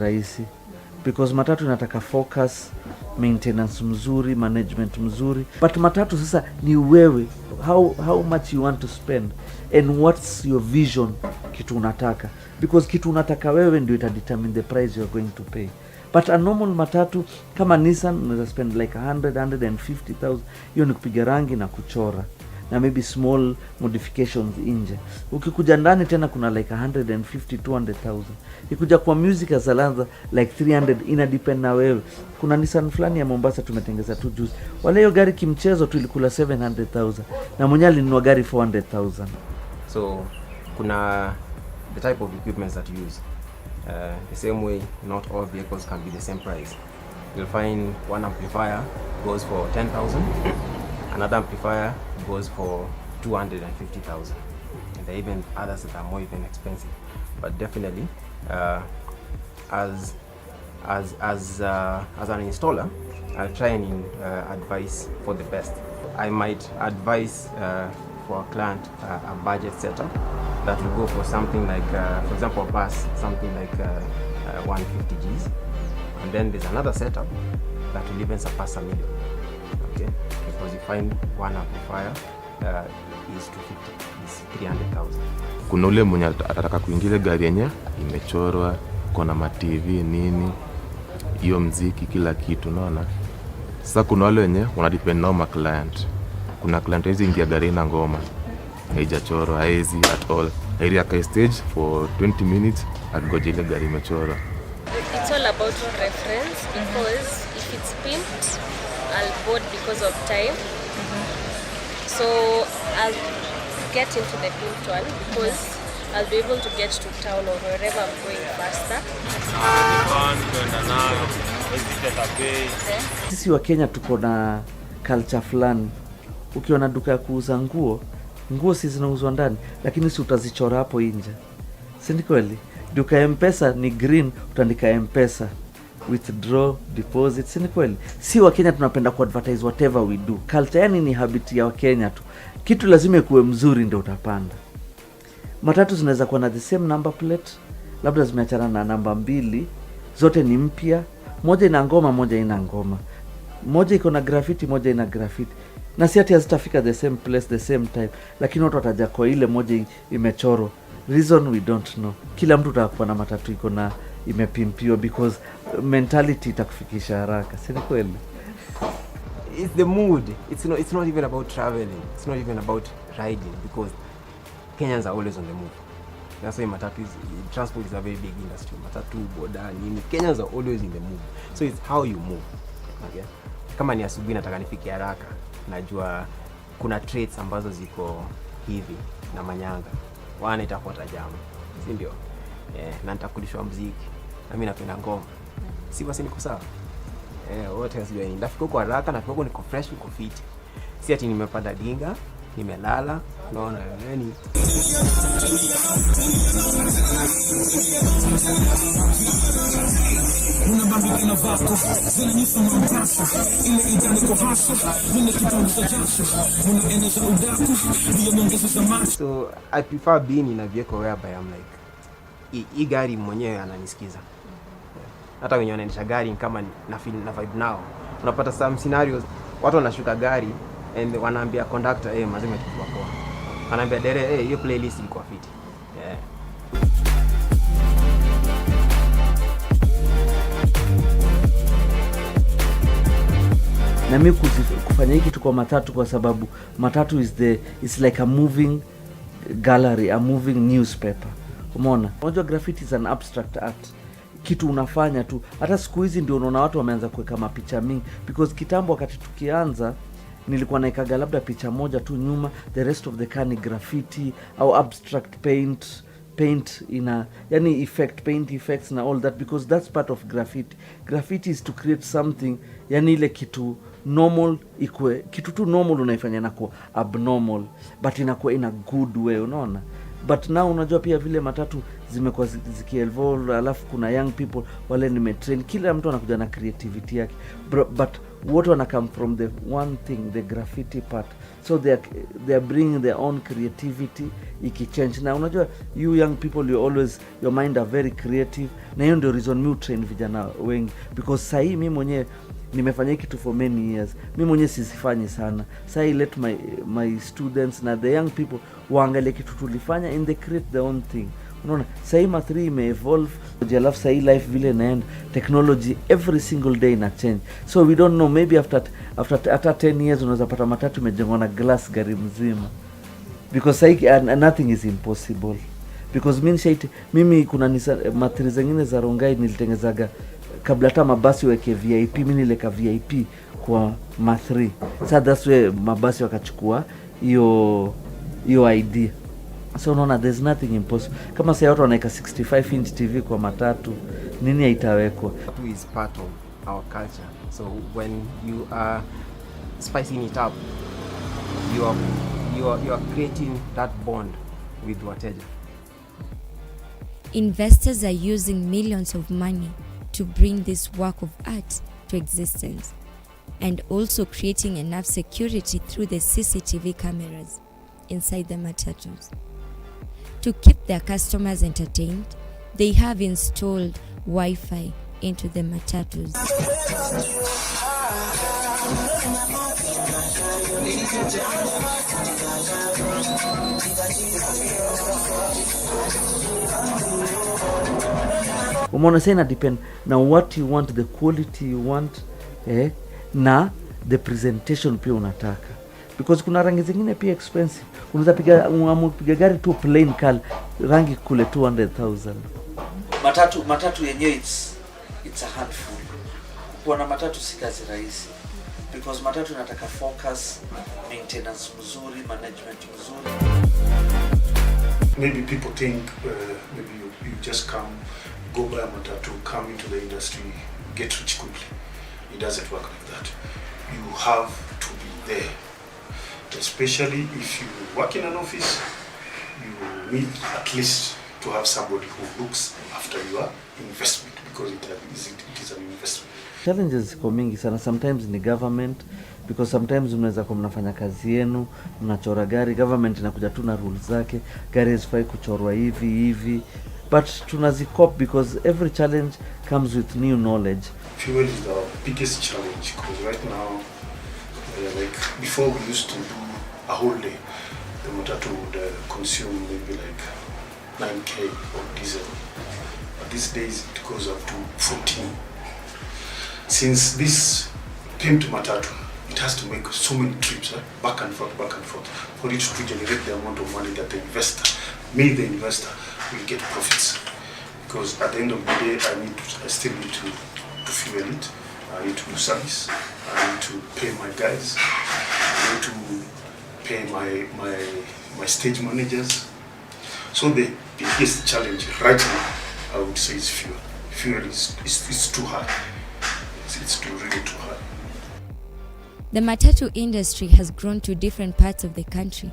rahisi because matatu inataka focus, maintenance mzuri, management mzuri. But matatu sasa ni wewe, how much you want to spend and what's your vision, kitu unataka, because kitu unataka wewe ndio itadetermine the price you are going to pay. But a normal matatu kama Nissan unaweza spend like 150,000. Hiyo ni kupiga rangi na kuchora na maybe small modifications nje. Ukikuja ndani tena kuna like 150-200,000. Ikuja kwa music as a like 300, ina depend na wewe. Kuna Nissan fulani ya Mombasa tumetengeza tu juzi. Wale hiyo gari kimchezo tu ilikula 700,000 na mwenye alinunua gari 400,000. So kuna the type of equipment that you use. The same way, not all vehicles can be the same price. You'll find one amplifier goes for 10,000, another amplifier goes for 250,000, and there are even others that are more even expensive. But definitely, as an installer, I'll try and advise for the best. I might advise for a client a budget setup that will go for something like, for example, a bus, something like 150 Gs, and then there's another setup that will even surpass $1 million. Okay, because you find one amplifier is 250, is 300,000. Kuna ule mwenye atataka kuingiza gari yenye imechorwa, kuna ma TV nini, hiyo mziki kila kitu, unaona. Sasa kuna wale wenye wanadepend nao ma client. Kuna client hizi ingia gari na ngoma haijachorwa, haezi at all. Hairi aka stage for 20 minutes agoje ile gari imechorwa. It's all about reference, because if it's pimped, I'll board because of time. So I'll get into the pimped one because I'll be able to get to town or wherever I'm going faster. Sisi wa Kenya tuko na culture fulani. Ukiona duka ya kuuza nguo si zinauzwa ndani, lakini si utazichora hapo nje. Si ni kweli? Duka ya M-Pesa ni green, utaandika M-Pesa, withdraw, deposit. Si ni kweli? Si wa Kenya tunapenda ku advertise whatever we do. Culture yani ni habit ya wa Kenya tu. Kitu lazima ikuwe mzuri ndio utapanda. Matatu zinaweza kuwa na the same number plate, labda zimeachana na namba 2, zote ni mpya, moja ina ngoma, moja ina ngoma. Moja iko na graffiti, moja ina graffiti. Na si ati hazitafika the same place, the same time, lakini watu wataja kwa ile moja imechorwa. Reason we don't know. Kila mtu atakuwa na matatu iko na imepimpiwa because mentality itakufikisha haraka. Si ni kweli? It's the mood. It's not even about traveling. It's not even about riding, because Kenyans are always on the move. That's why matatu transport is a very big industry. Matatu, boda, nini. Kenyans are always in the move. So it's how you move. Okay? Kama ni asubuhi nataka nifike haraka, najua kuna traits ambazo ziko hivi na manyanga. Wana itafuata jamu. Si ndio? Na nitakulishwa muziki. Na mimi napenda ngoma. Si basi niko sawa. Wote wasijua ni ndafika huko haraka na huko niko fresh, niko fit. Si ati nimepanda dinga, nimelala, unaona yani. So I prefer being in a vehicle whereby I'm like, hii gari mwenyewe ananisikiza. Hata wenye wanaendesha gari kama na feel na vibe nao. Unapata some scenarios watu wanashuka gari and wanaambia conductor mazima tukua poa. Anaambia dere hiyo playlist ilikuwa fit. Na mimi kufanya hiki tu kwa matatu kwa sababu matatu is like a moving gallery, a moving newspaper. Umeona? Unajua graffiti is an abstract art. Kitu unafanya tu. Hata siku hizi ndio unaona watu wameanza kuweka mapicha mingi, because kitambo wakati tukianza nilikuwa naikaga labda picha moja tu nyuma, the rest of the car ni graffiti au abstract paint ina yani paint effects na all that, because that's part of graffiti. Graffiti is to create something, yani ile kitu normal ikue kitu tu normal unaifanya na kwa abnormal, but inakuwa in a good way, unaona. But now unajua pia vile matatu zimekuwa zikievolve, alafu kuna young people wale nimetrain, kila mtu anakuja na creativity yake, but wote wana come from the one thing, the graffiti part, so they are bringing their own creativity ikichange. Na unajua you young people, you always, your mind are very creative, na hiyo ndio reason me train vijana wengi, because sahii mimi mwenyewe nimefanya kitu for many years, mimi mwenyewe sisifanyi sana. Sahii let my students na the young people waangalie kitu tulifanya and they create their own thing. Unaona sahii ma3 imeevolve, alafu sahii life vile naenda, technology every single day ina change, so we don't know, maybe after 10 years unaweza pata matatu imejengwa na glass gari mzima, because sahii nothing is impossible. Because mimi kuna ma3 zingine za Rongai nilitengezaga kabla hata mabasi weke VIP, mimi nileka VIP kwa ma3. So that's where mabasi wakachukua hiyo idea. So unaona there's nothing impossible. Kama sasa watu wanaeka 65 inch TV kwa matatu, nini haitawekwa? Matatu is part of our culture. So when you are spicing it up, you are creating that bond with wateja. Investors are using millions of money to bring this work of art to existence, and also creating enough security through the CCTV cameras inside the matatus. To keep their customers entertained, they have installed Wi-Fi into the matatus. Umeona sasa ina depend na what you want, the quality you want, na the presentation pia unataka, because kuna rangi zingine pia expensive. Unaweza piga gari tu plain color, rangi kule 200,000. Matatu yenyewe it's a handful. Kuwa matatu si kazi rahisi, because matatu inataka focus, maintenance mzuri, management mzuri. Maybe people think maybe you just go buy a matatu, come into the industry, get rich quickly. It doesn't work like that. You have to be there. Especially if you work in an office, you need at least to have somebody who looks after your investment, because it is an investment. Challenges ziko mingi sana. Sometimes ni government, because sometimes mnaweza kuwa mnafanya kazi yenu, mnachora gari, government inakuja tu na rules zake, gari hazifai kuchorwa hivi, but tunazicop because every challenge comes with new knowledge. Fuel is the biggest challenge, because right now, like before we used to do a whole day, the matatu would consume maybe like 9k of diesel. But these days it goes up to 14. Since this pimped matatu, it has to make so many trips, back and forth, for it to generate the amount of money that the investor will get profits. Because at the end of the day, I still need to fuel it. I need to do service. I need to pay my guys. I need to pay my stage managers. So the biggest challenge right now, I would say, is fuel. Fuel is too high. It's really too high. The matatu industry has grown to different parts of the country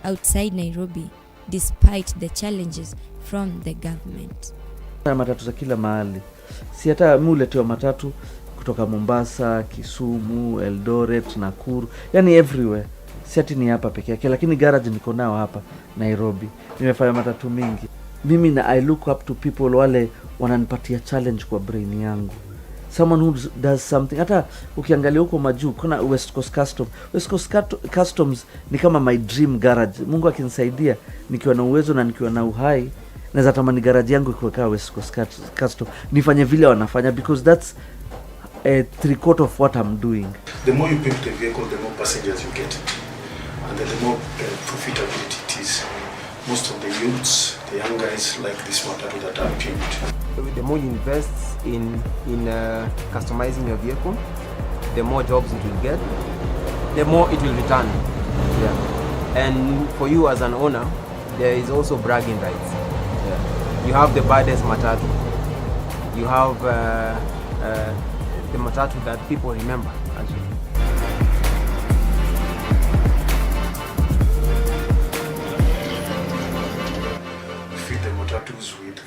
outside Nairobi, despite the challenges from the government. Matatu za kila mahali. Si hata mimi uletewa matatu kutoka Mombasa, Kisumu, Eldoret, Nakuru, yani everywhere. Si ati ni hapa peke yake, lakini garage niko nao hapa Nairobi. Nimefanya matatu mingi. Mimi I look up to people wale wananipatia challenge kwa brain yangu. Someone who does something. Hata ukiangalia huko majuu kuna West Coast Customs. West Coast Customs ni kama my dream garage. Mungu akinisaidia nikiwa na uwezo na nikiwa na uhai, naweza tamani garage yangu ikiwa West Coast Customs. Nifanye vile wanafanya, because that's a 3/4 of what I'm doing. The more you pimp the vehicle, the more passengers you get, and then the more profitability it is. Most of the youths, the young guys, like this matatu that are pimped. The more you invest in customizing your vehicle, the more jobs it will get, the more it will return. Yeah. And for you as an owner, there is also bragging rights. Yeah. You have the baddest matatu. You have the matatu that people remember, actually. Fit the matatus with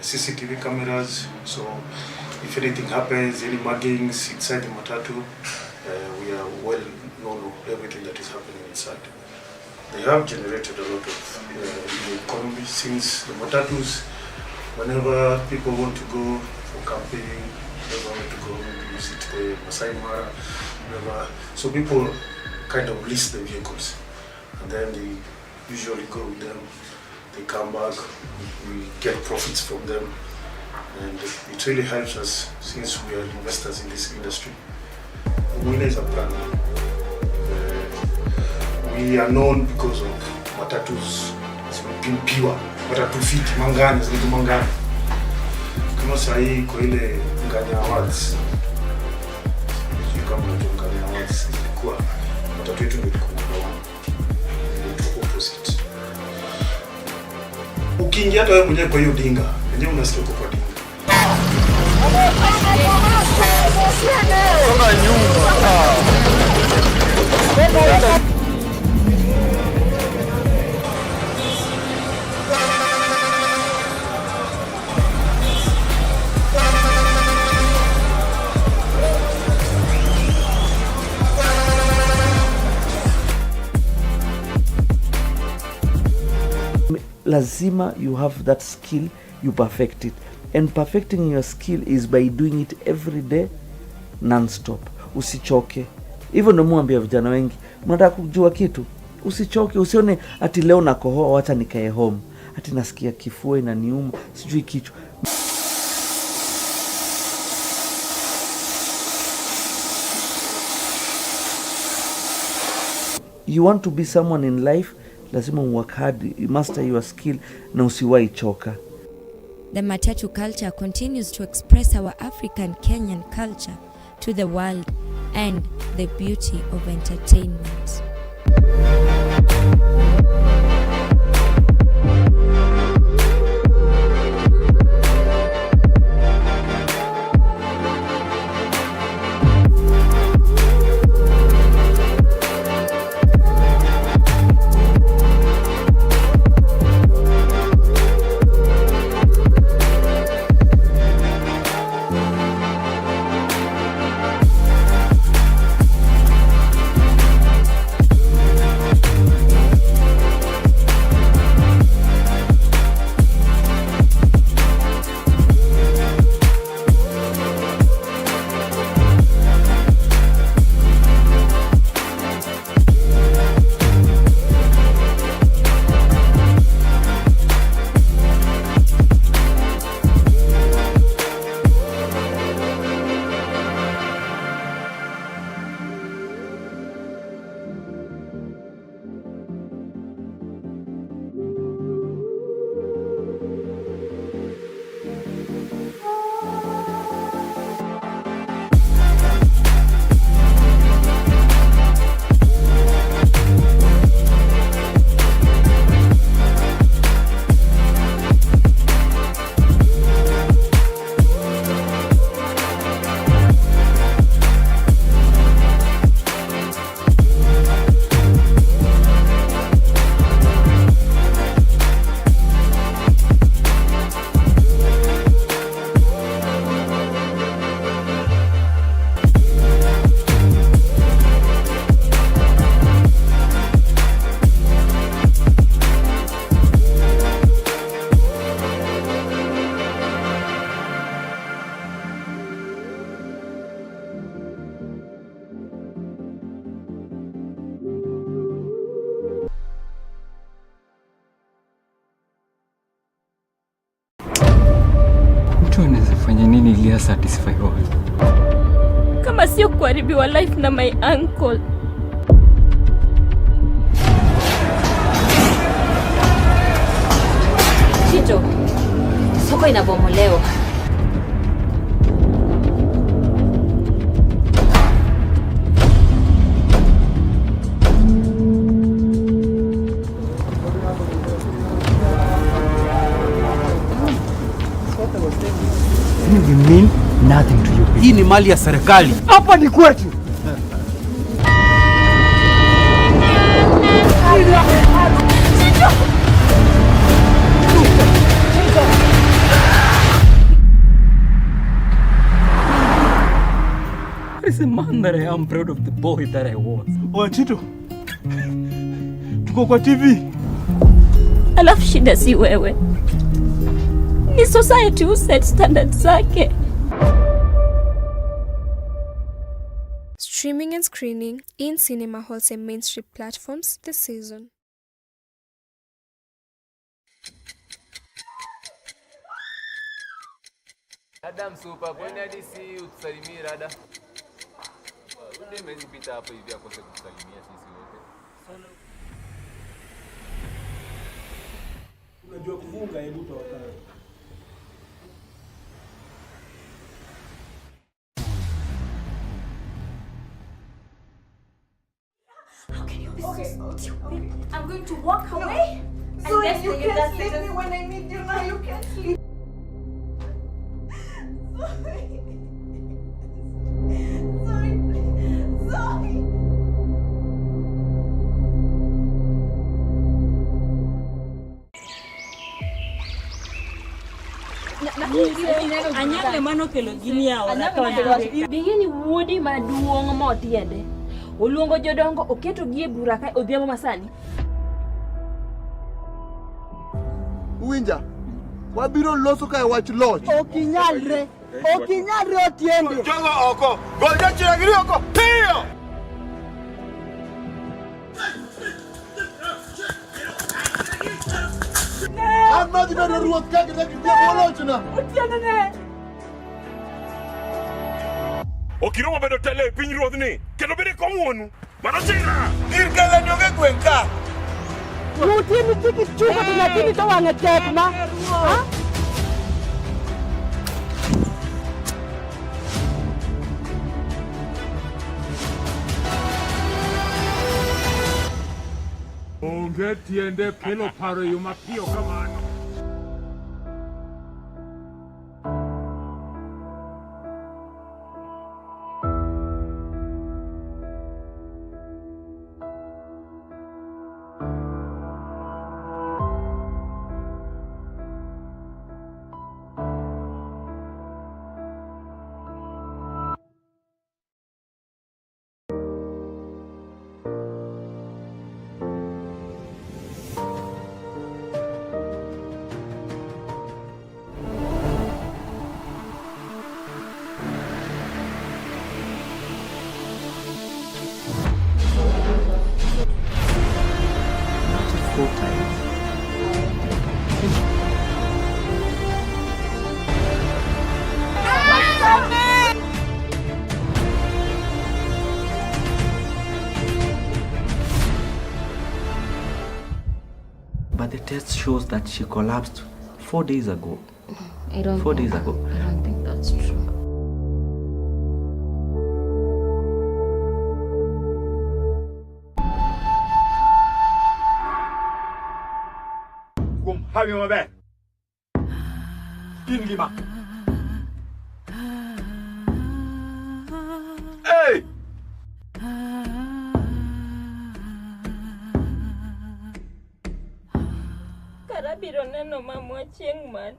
CCTV cameras, so if anything happens, any muggings inside the matatu, We are well known of everything that is happening inside. They have generated a lot of in the economy since the Matatus. Whenever people want to go for camping, whenever want to go maybe visit the Masai Mara, whenever, so people kind of lease the vehicles, and then they usually go with them. They come back, we get profits from them, and it really helps us since we are investors in this industry. Winner is a brand. We are known because of Matatus being pure. Matatu fit Mangani, zilizo Mangani. Kama sahi kwa ile Nganya Awards. Sio kama Nganya Awards ilikuwa Matatu yetu ndio ilikuwa opposite. Ukiingia hata wewe mwenyewe kwa hiyo dinga, wenyewe unasikia uko kwa dinga. Songa nyuma. Lazima you have that skill, you perfect it. And perfecting your skill is by doing it every day, non-stop. Usichoke. Hivyo ndo muambia vijana wengi, mnataka kujua kitu, usichoke. Usione ati leo nakohoa wacha nikae home, ati nasikia kifua inaniuma, sijui kichwa. You want to be someone in life, lazima work hard, you master your skill, na usiwahi choka. The Matatu culture continues to express our African Kenyan culture to the world and the beauty of entertainment. Fanya nini ili satisfy wao? Kama sio kuharibiwa life na my uncle. Chicho, soko inabomolewa. You mean nothing to you. Hii ni mali ya serikali. Hapa ni kwetu. That is a man that I am proud of the boy that I was. Oya Tito, tuko kwa TV. Alafu shida si wewe, ni society who set standards zake. Streaming and screening in cinema halls and mainstream platforms this season. Adam super, kwani hadi si utusalimie rada? Unde mezi pita hapo hivi akose kusalimia sisi wote. Unajua kufunga, hebu toka. How can you be so stupid? I'm going to walk away. So you can't leave me when I need you now. You can't leave. Sorry. Anyale mano kelo gini ya Bigeni wuodi maduong' motiende. Oluongo jodongo oketo gie bura kae odhiambo masani. Uwinja, wabiro loso kae wach loch. Okinyalre otiende. Jogo oko, gol jachiragiri oko, piyo! Amadi bedo ruoth kage neki bia molochna. Otiende ne. Okiromo bedo tele piny ruodhni, kendo bede komwonu. Mano chira! Ir kele nyoge gweng' ka. Mutini tiki chupa tunatini to wang'e tek ma. Ha? Onge tiende kelo paro yo mapiyo kamano. But the test shows that she collapsed 4 days ago. I don't 4 days ago. I don't think that's true. Have you my back? Give me back. Hey! Karabiro neno mamwa chieng' man.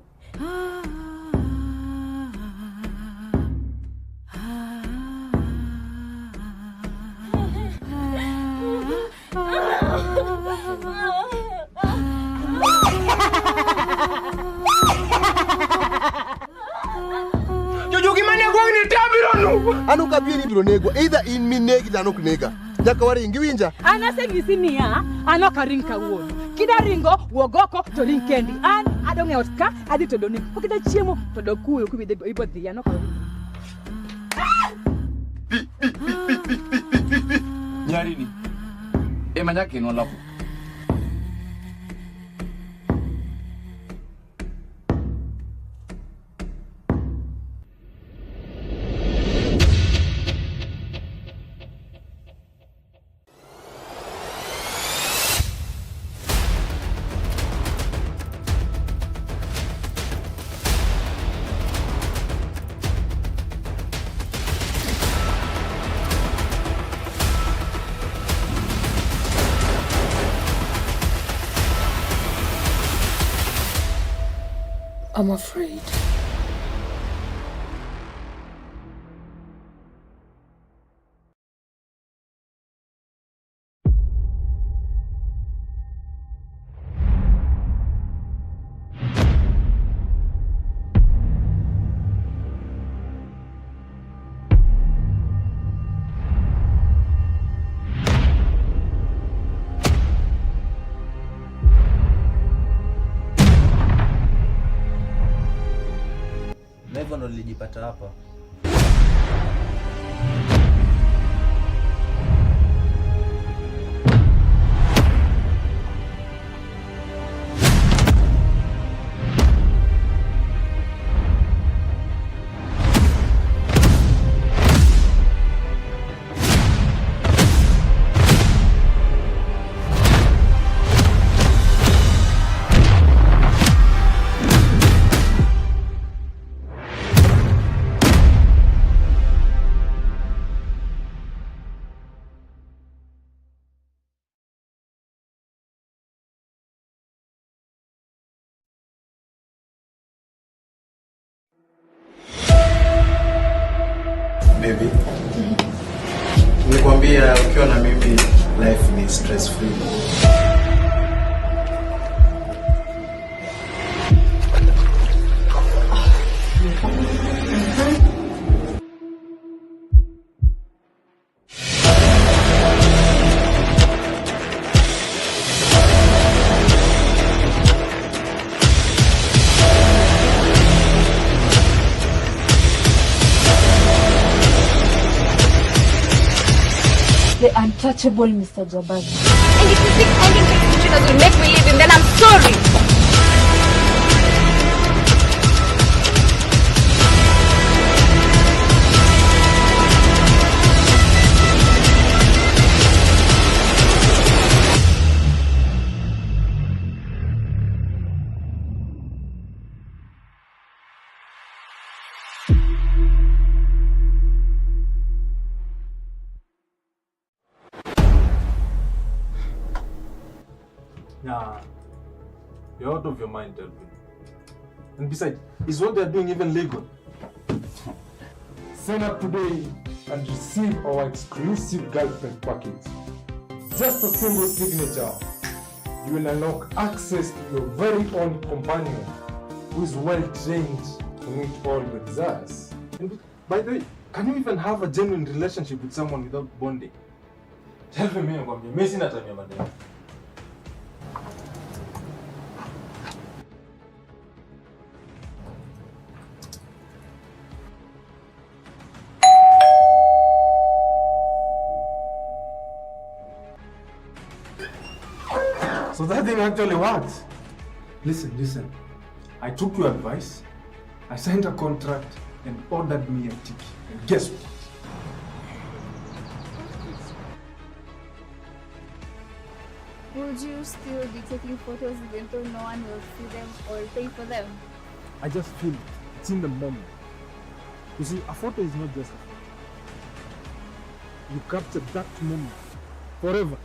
Jojogi mane gwang' ni tabiro nu. Anu kabie ni biro nego, either in mi negi dano knega. Nyaka waringi winja. Anaseng'isi niya, an ok aring kawuono. Kida ringo wuog oko to ring kendi. An adong' e ot ka adhi tedo ni. Okida chiemo to dog kuyo kubidhe ibo dhi an ok aring. Nyarini. Ema nyake no loko. I'm afraid. ndo nilijipata hapa. Baby, nilikwambia ukiwa na mimi life ni stress free. The untouchable Mr. Jabari. And if you think ending the future will make me leave him, then I'm sorry. Nah, you're out of your mind, Elvin. And besides, is what they're doing even legal? Sign up today and receive our exclusive girlfriend package. Just a single signature. You will unlock access to your very own companion who is well trained to meet all your desires. And by the way, can you even have a genuine relationship with someone without bonding? Tell me, mimi sina time ya madeni. So that thing actually worked. Listen. I took your advice, I signed a contract and ordered me a ticket. And guess what? Would you still be taking photos even though no one will see them or pay for them? I just feel it. It's in the moment. You see, a photo is not just a photo. You capture that moment forever.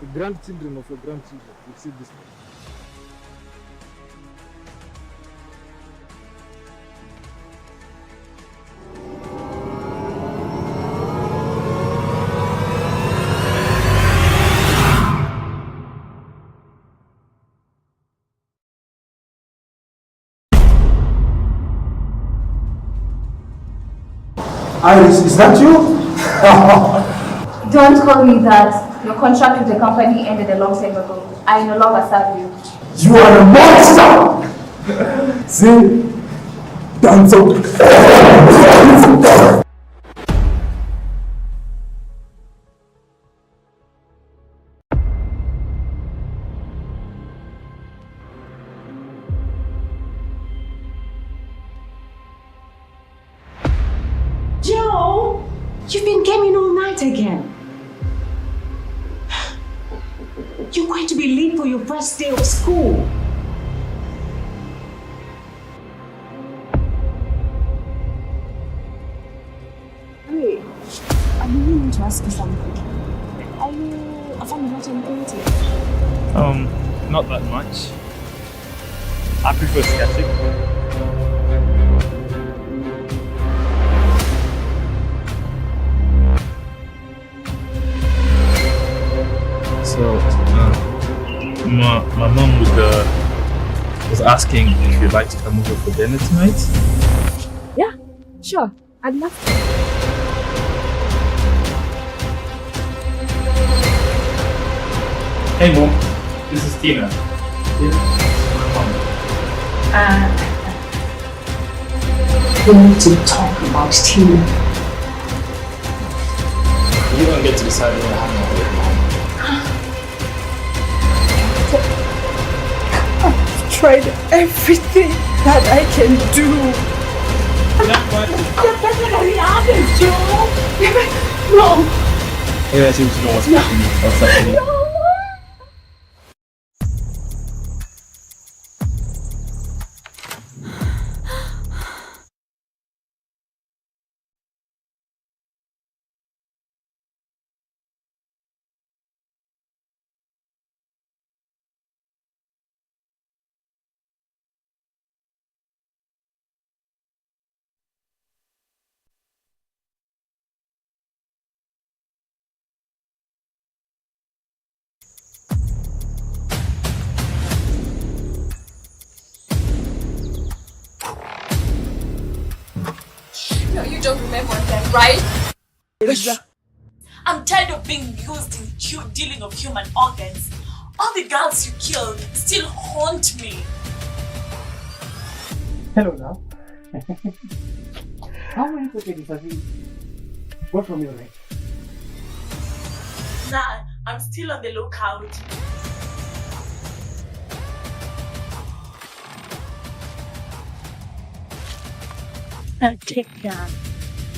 The grandchildren of your grandchildren will see this photo. Iris, is that you? Don't call me that. Your contract with the company ended a long time ago. I no longer serve you. You are a monster! See? Dance up. Joe, you've been gaming all night again. You're going to be late for your first day of school. Hey, I really need to ask you something. Are you a fan of Latin painting? Not that much. I prefer sketching. So, my mom was asking if you'd like to come over for dinner tonight. Yeah, sure. I'd love to. Hey Mom, this is Tina. This is my mom. We need to talk about him. You don't get to decide when I hang out with mom. I've tried everything that I can do. You're definitely having Joe. No. Yeah, I seem to know what's happening. What's happening? No. No, you don't remember that, right? Lisa. I'm tired of being used in dealing of human organs. All the girls you killed still haunt me. Hello now. How many tickets have you got from your life? Nah, I'm still on the lookout. Take care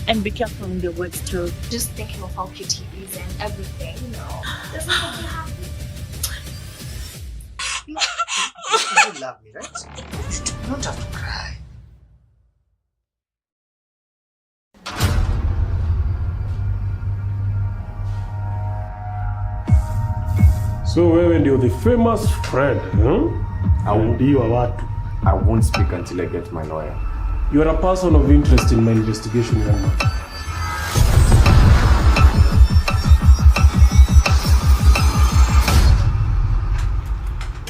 and be careful in the words too. Just thinking of how cute he is and everything, you know. Doesn't make me happy. You love me, right? You don't have to cry. So wewe ndio the famous Fred, huh? I won't speak until I get my lawyer. You are a person of interest in my investigation, young man.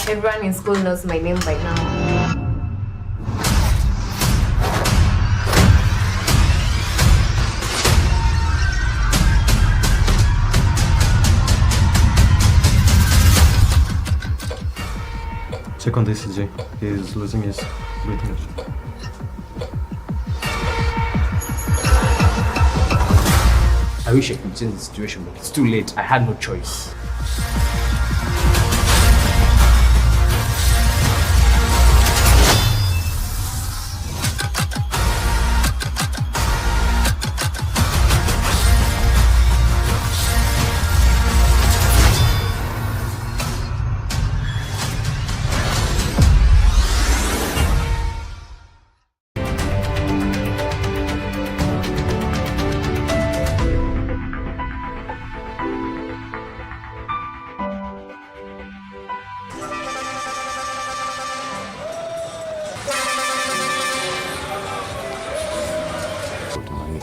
Everyone in school knows my name by now. Check on this, CJ. He's losing his breathing. I wish I could change the situation, but it's too late. I had no choice.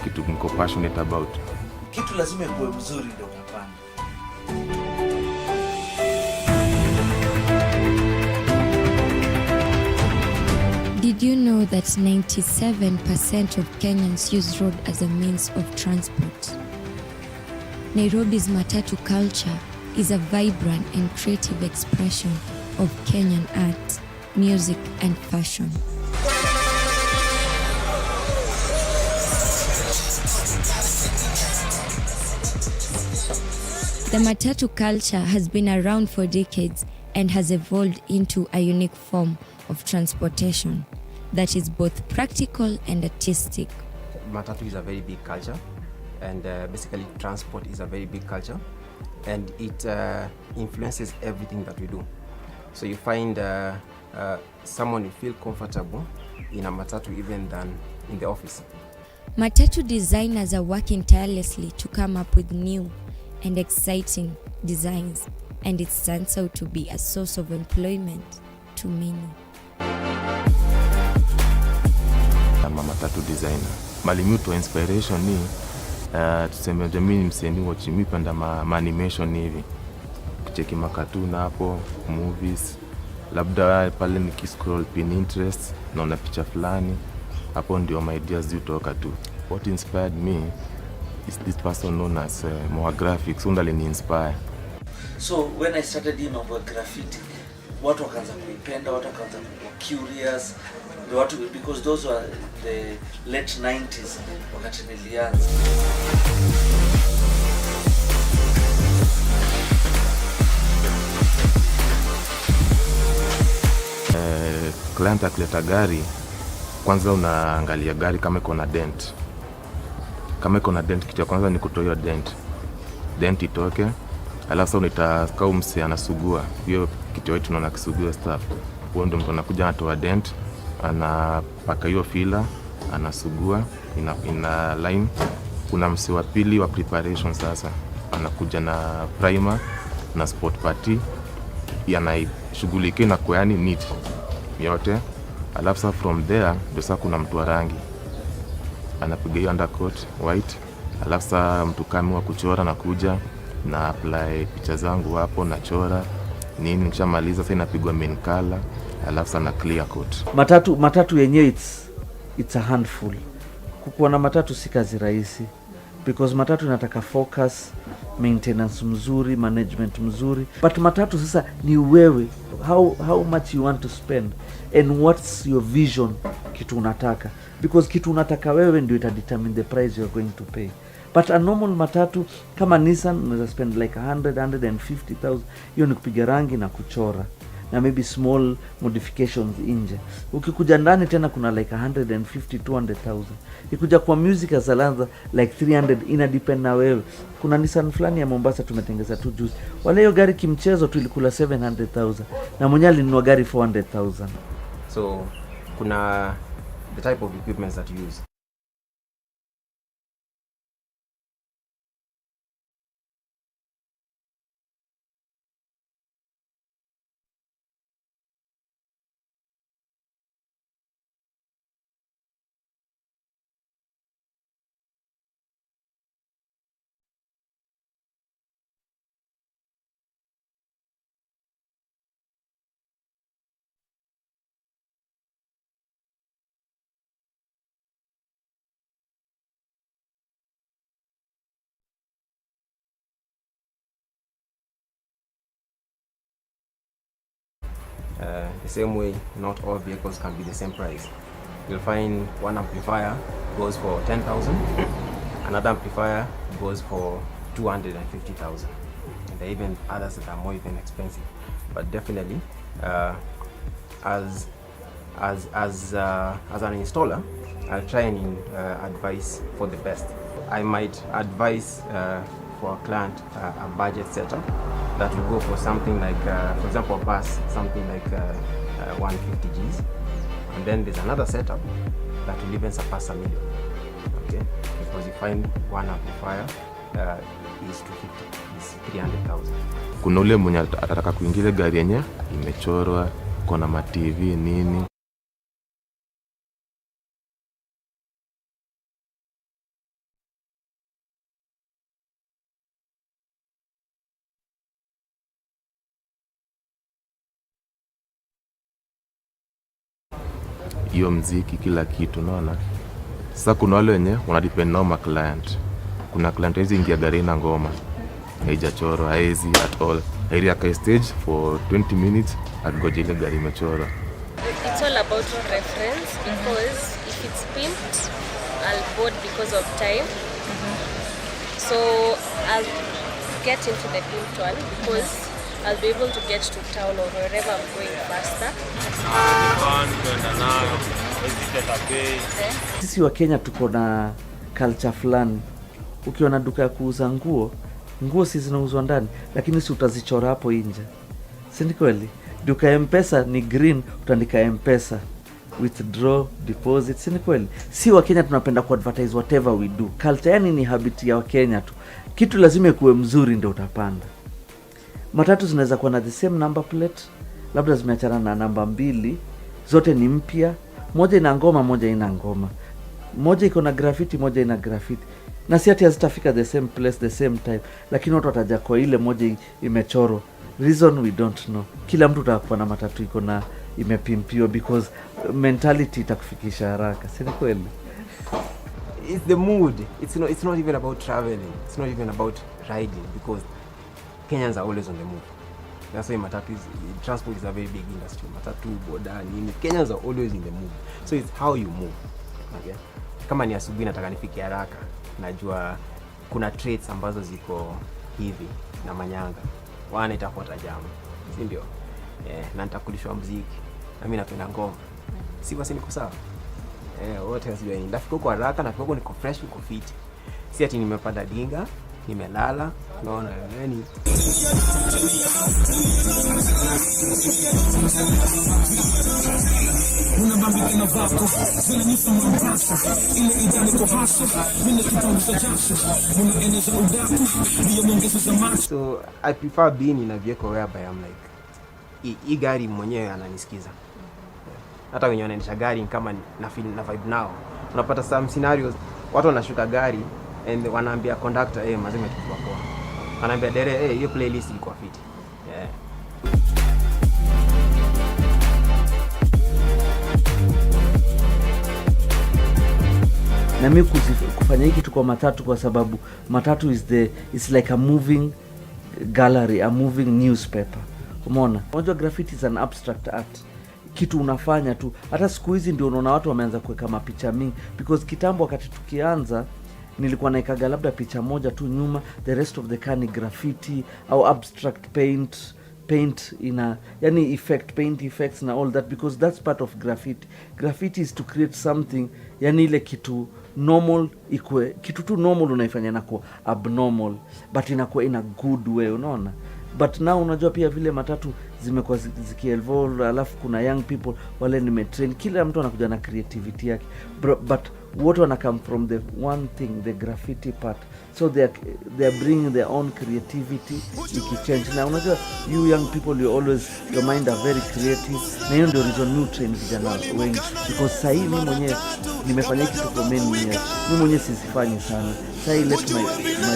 Kitu mko passionate about. Kitu lazima kuwe mzuri ndio unapanda. Did you know that 97% of Kenyans use road as a means of transport? Nairobi's Matatu culture is a vibrant and creative expression of Kenyan art, music, and fashion. The Matatu culture has been around for decades and has evolved into a unique form of transportation that is both practical and artistic. Matatu is a very big culture, and basically transport is a very big culture, and it influences everything that we do. So you find someone will feel comfortable in a Matatu even than in the office. Matatu designers are working tirelessly to come up with new and exciting designs, and it stands out to be a source of employment to many. I'm a Matatu designer. Malimuto inspiration ni tuseme jamii msanii wa chimi panda ma animation hivi. Kucheki makatuna hapo, movies. Labda pale nikiscroll Pinterest naona picha fulani, hapo ndio my ideas zitoka tu. What inspired me is this person known as Moha Graphics, undali inspire. So when I started doing over graffiti, watu wakaanza kuipenda, watu wakaanza kuwa curious, ndio watu, because those were the late 90s wakati nilianza. Client akileta gari, kwanza unaangalia gari kama iko na dent. Kama iko na dent, kitu ya kwanza ni kutoa hiyo dent itoke, alafu unataka umse anasugua hiyo kitu yetu, tunaona kisugua stuff. Huo ndio mtu anakuja anatoa dent, anapaka hiyo filler, anasugua ina line. Kuna mse wa pili wa preparation sasa, anakuja na primer na spot putty, yanashughulikia na kwa yani neat yote. Alafu from there ndio sasa kuna mtu wa rangi anapiga hiyo undercoat white. Alafu mtu kama wa kuchora na kuja na apply picha zangu hapo, nachora nini, nikishamaliza sasa inapigwa main color, alafu na clear coat. Matatu yenyewe it's a handful. Kukuwa na matatu si kazi rahisi, because matatu inataka focus, maintenance mzuri, management mzuri. But matatu sasa ni wewe, how much you want to spend and what's your vision, kitu unataka, because kitu unataka wewe ndio itadetermine the price you're going to pay. But a normal matatu kama Nissan unaweza spend like 150,000. Hiyo ni kupiga rangi na kuchora na maybe small modifications nje. Ukikuja ndani tena kuna like 150-200,000. Ikuja kwa music as a like 300, ina depend na wewe. Kuna Nissan fulani ya Mombasa tumetengeza tu juzi, wale hiyo gari kimchezo tu ilikula 700,000 na mwenye alinunua gari 400,000. So kuna the type of equipment that you use. The same way, not all vehicles can be the same price. You'll find one amplifier goes for 10,000, another amplifier goes for 250,000, and there are even others that are more even expensive. But definitely, as an installer, I'll try and advise for the best. I might advise for a client a budget setup that will go for something like, for example, a bus, something like 150 Gs. And then there's another setup that will even surpass $1 million. Okay? Because you find one amplifier is 250, is 300,000. Kuna ule mwenye atataka kuingiza gari yenye imechorwa, kuna ma TV nini. Hiyo mziki kila kitu, unaona. Sasa kuna wale wenye wanadepend nao ma client. Kuna client hizi ingia gari na ngoma haijachorwa, haezi at all. Hairi aka stage for 20 minutes agoje ile gari imechorwa. It's all about reference, because if it's pimped, I'll board because of time. So I'll get into the pimped one because I'll be able to get to town or wherever I'm going faster. Sisi wa Kenya tuko na culture fulani. Ukiwa na duka ya kuuza nguo si zinauzwa ndani, lakini si utazichora hapo nje. Si ni kweli? Duka ya M-Pesa ni green, utaandika M-Pesa, withdraw, deposit. Si ni kweli? Si wa Kenya tunapenda ku advertise whatever we do. Culture yani ni habit ya wa Kenya tu. Kitu lazima ikuwe mzuri ndio utapanda. Matatu zinaweza kuwa na the same number plate, labda zimeachana na namba 2, zote ni mpya, moja ina ngoma, moja ina ngoma. Moja iko na graffiti, moja ina graffiti. Na si ati hazitafika the same place, the same time, lakini watu wataja kwa ile moja imechorwa. Reason we don't know. Kila mtu atakuwa na matatu iko na imepimpiwa, because mentality itakufikisha haraka. Si ni kweli? It's the mood. It's not even about traveling. It's not even about riding, because Kenyans are always on the move. That's why transport is a very big industry. Matatu, boda, nini. Kenyans are always in the move. So it's how you move. Okay? Kama ni asubuhi nataka nifike haraka, najua kuna traits ambazo ziko hivi na manyanga. Wana itafuata jamu. Si ndio? Na nitakulishwa muziki. Na mimi napenda ngoma. Si basi niko sawa. Wote wasijua ni ndafika huko haraka na huko niko fresh, niko fit. Si ati nimepanda dinga, nimelala, naona yani. So I prefer being in a vehicle whereby I'm like, hii gari mwenyewe ananisikiza. Hata wenye wanaendesha gari kama na feel na vibe nao. Unapata some scenarios watu wanashuka gari and wanaambia conductor mazima tukua poa. Anaambia dere hiyo playlist ilikuwa fit. Na mimi kufanya hiki tu kwa Matatu kwa sababu Matatu is like a moving gallery, a moving newspaper. Umeona? Unajua graffiti is an abstract art. Kitu unafanya tu. Hata siku hizi ndio unaona watu wameanza kuweka mapicha mingi because kitambo wakati tukianza nilikuwa naikaga labda picha moja tu nyuma, the rest of the can graffiti au abstract paint yani paint effects na all that, because that's part of graffiti. Graffiti is to create something, yani ile kitu normal ikue kitu tu normal unaifanya inakuwa abnormal but inakuwa in a good way, unaona. But now unajua pia vile matatu zimekuwa zikievolve, alafu kuna young people wale nimetrain, kila mtu anakuja na creativity yake, but what wanna come from the one thing, the graffiti part, so they are bringing their own creativity ikichange. Na unajua you young people, you always, your mind are very creative, na hiyo ndio reason new train vijana wengi, because sahii mimi mwenyewe nimefanya kitu for many years, mimi mwenyewe sizifanyi sana. Sahii let my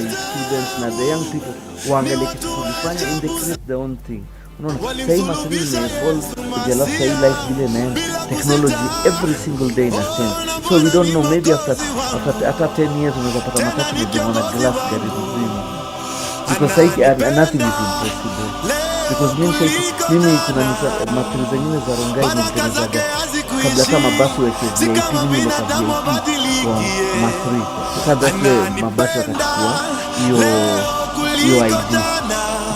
students na the young people waangalie kitu kufanya and they create their own thing. Unaona, sahii masri imeevolve kujala sahii life vile na technology every single day na change. So we don't know, maybe after 10 years unaweza pata matatu mjengona glass gari mzima, because sahii nothing is impossible. Because mimi kuna matatu zingine za Rongai nilitengenezaga kabla kama basi weke VIP, mimi ndo kwa VIP kwa masri kabla kwa mabasi watachukua hiyo ID.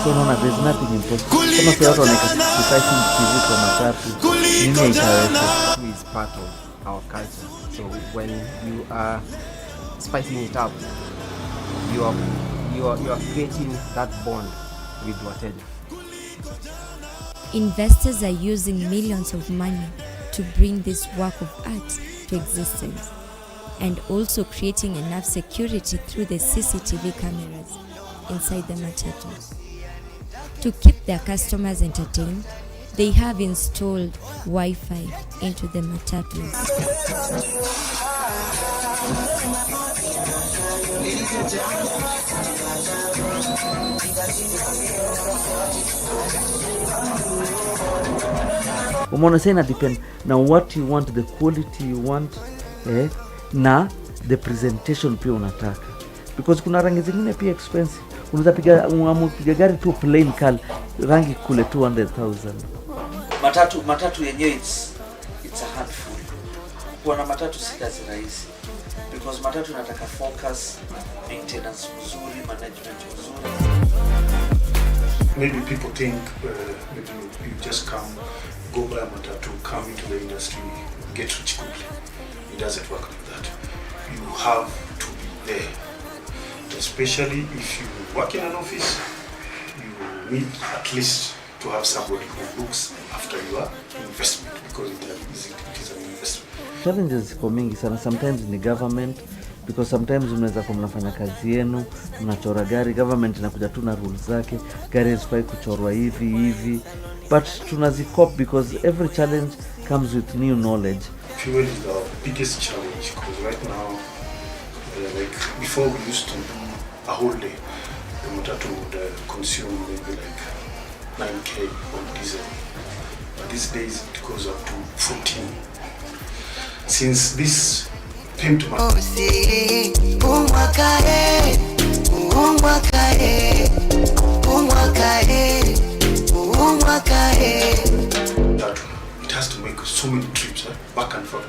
So no, there's nothing impossible. Kama sasa watu wanaika sacrificing TV kwa matatu, nini itaweza? Is part of our culture. So when you are spicing it up, you are creating that bond with wateja. Investors are using millions of money to bring this work of art to existence, and also creating enough security through the CCTV cameras inside the matatus. To keep their customers entertained, they have installed Wi-Fi into the matatus. Umeona, sasa ina depend na what you want, the quality you want, na the presentation pia unataka, because kuna rangi zingine pia expensive. Unaweza piga gari tu plain color, rangi kule 200,000. Matatu yenyewe it's a handful. Kwa na matatu si kazi rahisi, because matatu inataka focus, maintenance nzuri, management nzuri. Maybe people think maybe you just go buy a matatu, come into the industry, get rich quickly. It doesn't work like that. You have to be there. Especially if you work in an office, you need at least to have somebody who looks after your investment, because it is an investment. Challenges for mingi sana, sometimes ni government, because sometimes unaweza kuwa mnafanya kazi yenu, mnachora gari, government inakuja tu na rules zake, gari hazifai kuchorwa hivi, but tunazicop because every challenge comes with new knowledge. Fuel is our biggest challenge, because right now, like before we used to do a whole day, the matatu would consume maybe like 9k on diesel. But these days it goes up to 14. Since this pimped matatu back and forth,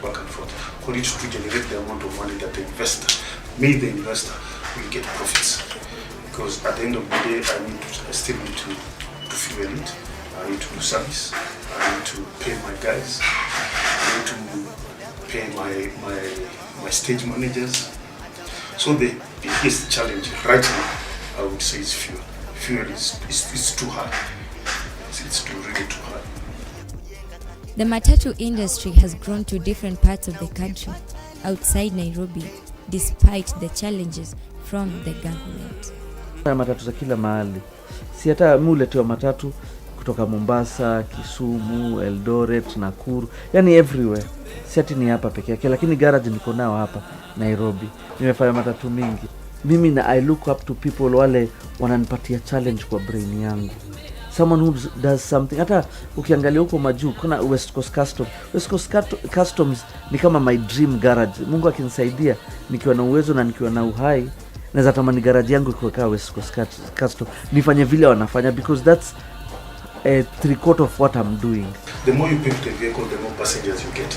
for it to generate the amount of money that the investor will get profits. Because at the end of the day, I still need to fuel it. I need to do service. I need to pay my guys. I need to pay my stage managers. So the biggest challenge right now, I would say, is fuel. Fuel is too high. It's really too high. The Matatu industry has grown to different parts of the country outside Nairobi, despite the challenges from the government. Matatu za kila mahali. Si hata muletewa matatu kutoka Mombasa, Kisumu, Eldoret, Nakuru, yani everywhere. Si ati ni hapa peke yake, lakini garage niko nao hapa Nairobi. Nimefanya matatu mingi. Mimi na I look up to people wale wananipatia challenge kwa brain yangu. Someone who does something. Hata ukiangalia huko majuu kuna West Coast Customs. West Coast Customs ni kama my dream garage. Mungu akinisaidia nikiwa na uwezo na nikiwa na uhai, naweza tamani garage yangu ikuwe West Coast Customs. Nifanye vile wanafanya, because that's a 3/4 of what I'm doing. The more you pimp the vehicle, the more passengers you get,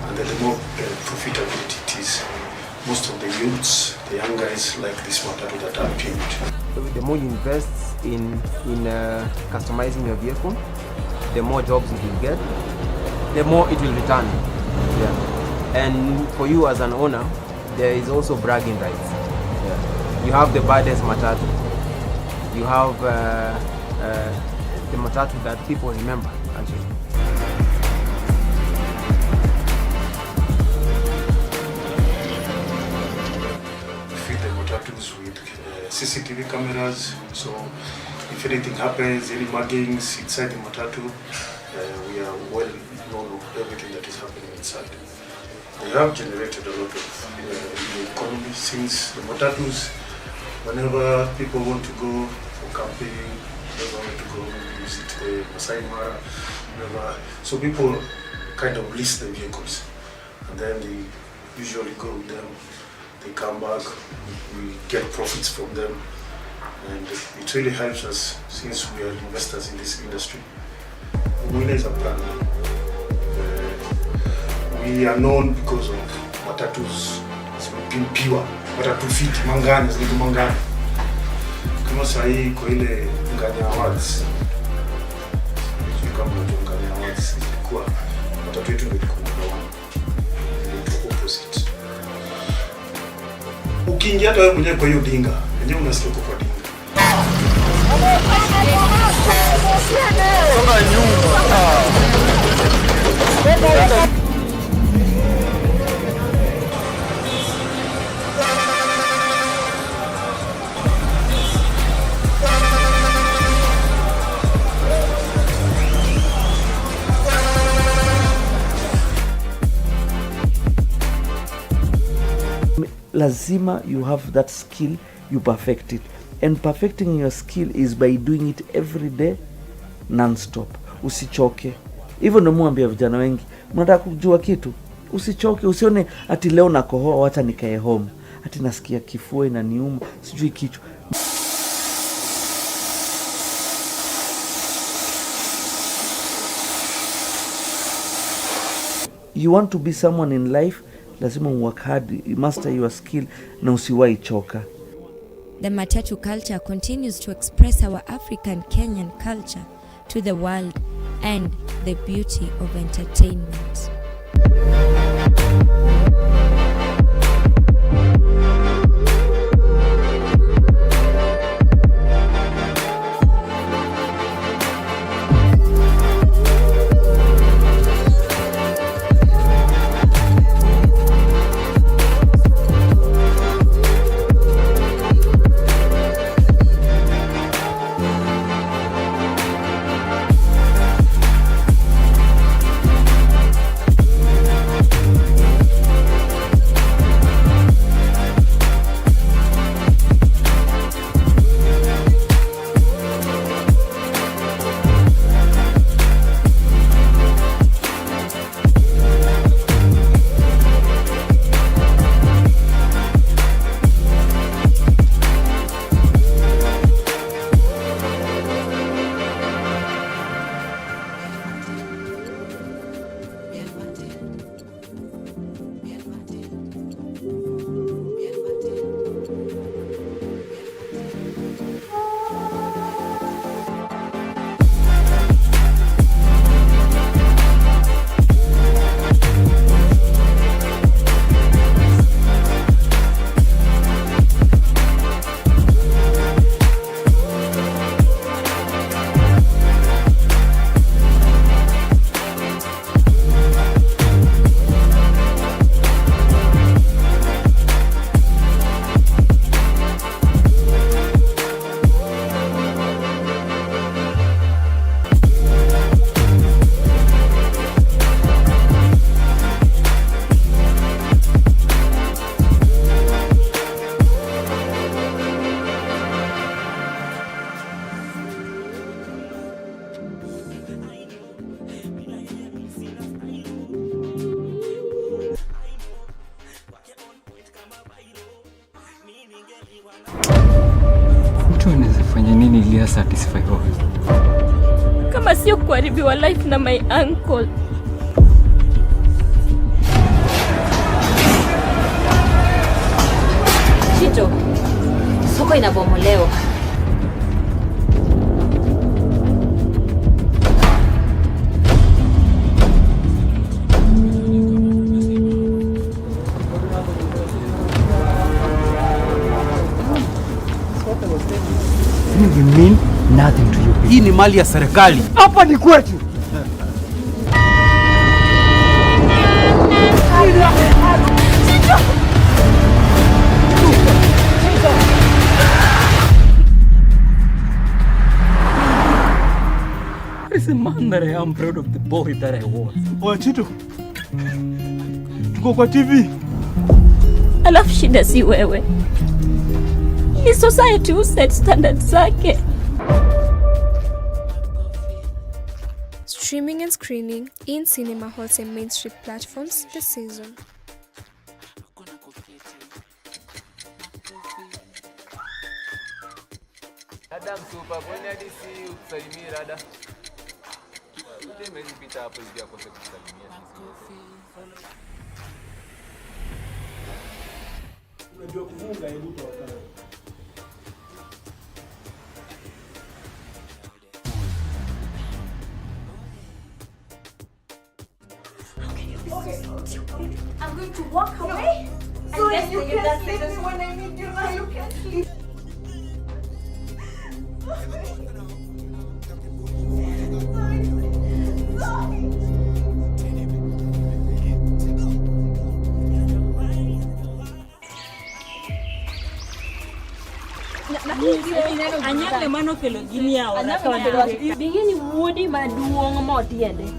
and then the more profitability it is. Most of the youths, the young guys like this Matatu that are pimped. The more you invest in customizing your vehicle, the more jobs it will get, the more it will return. Yeah. And for you as an owner, there is also bragging rights. Yeah. You have the baddest Matatu. You have the Matatu that people remember, actually. Feed the Matatus with CCTV cameras, so if anything happens, any muggings inside the Matatu, we are well known of everything that is happening inside. They have generated a lot of the economy, since the Matatus, whenever people want to go for camping, whenever want to go visit the Masai Mara, whenever, so people kind of lease the vehicles, and then they usually go with them. They come back, we get profits from them, and it really helps us since we are investors in this industry. Mwina is a brand. We are known because of Matatus zimepimpiwa, Matatu fit Mangani, zilizo Mangani. Kama sahi kwa ile Nganya Awards, kama Nganya Awards ilikuwa Matatu yetu ndio ilikuwa opposite. Ukiingia hata wewe mwenyewe kwa hiyo dinga, wenyewe unasikia kwa dinga. Songa nyuma. Lazima you have that skill, you perfect it. And perfecting your skill is by doing it every day, non-stop. Usichoke. Hivyo ndio muambia vijana wengi, mnataka kujua kitu, usichoke, usione ati leo nakohoa wacha nikae home. Ati nasikia kifua inaniuma, sijui kichwa. You want to be someone in life, lazima work hard, master your skill na usiwahi choka. The Matatu culture continues to express our African Kenyan culture to the world and the beauty of entertainment. familia satisfy wapi? Kama sio kuharibiwa life na my uncle. Chito, soko inabomolewa. You mean nothing to you. Hii ni mali ya serikali. Hapa ni kwetu. There is a man that I am proud of the boy that I was. Oya Chito, tuko kwa TV. Alafu shida si wewe. Ni society who set standards zake. Streaming and screening in cinema halls and mainstream platforms this season. Adam super kwenda DC utusalimie rada. Mimi nipita hapo hivi akose kusalimia sisi. Unajua kufunga hebu toka. Okay. I'm going to walk away. So and you then can sleep when I need you. Now you can sleep. Anyale mano kelo gini yao. Bigini wuodi maduong' motiende.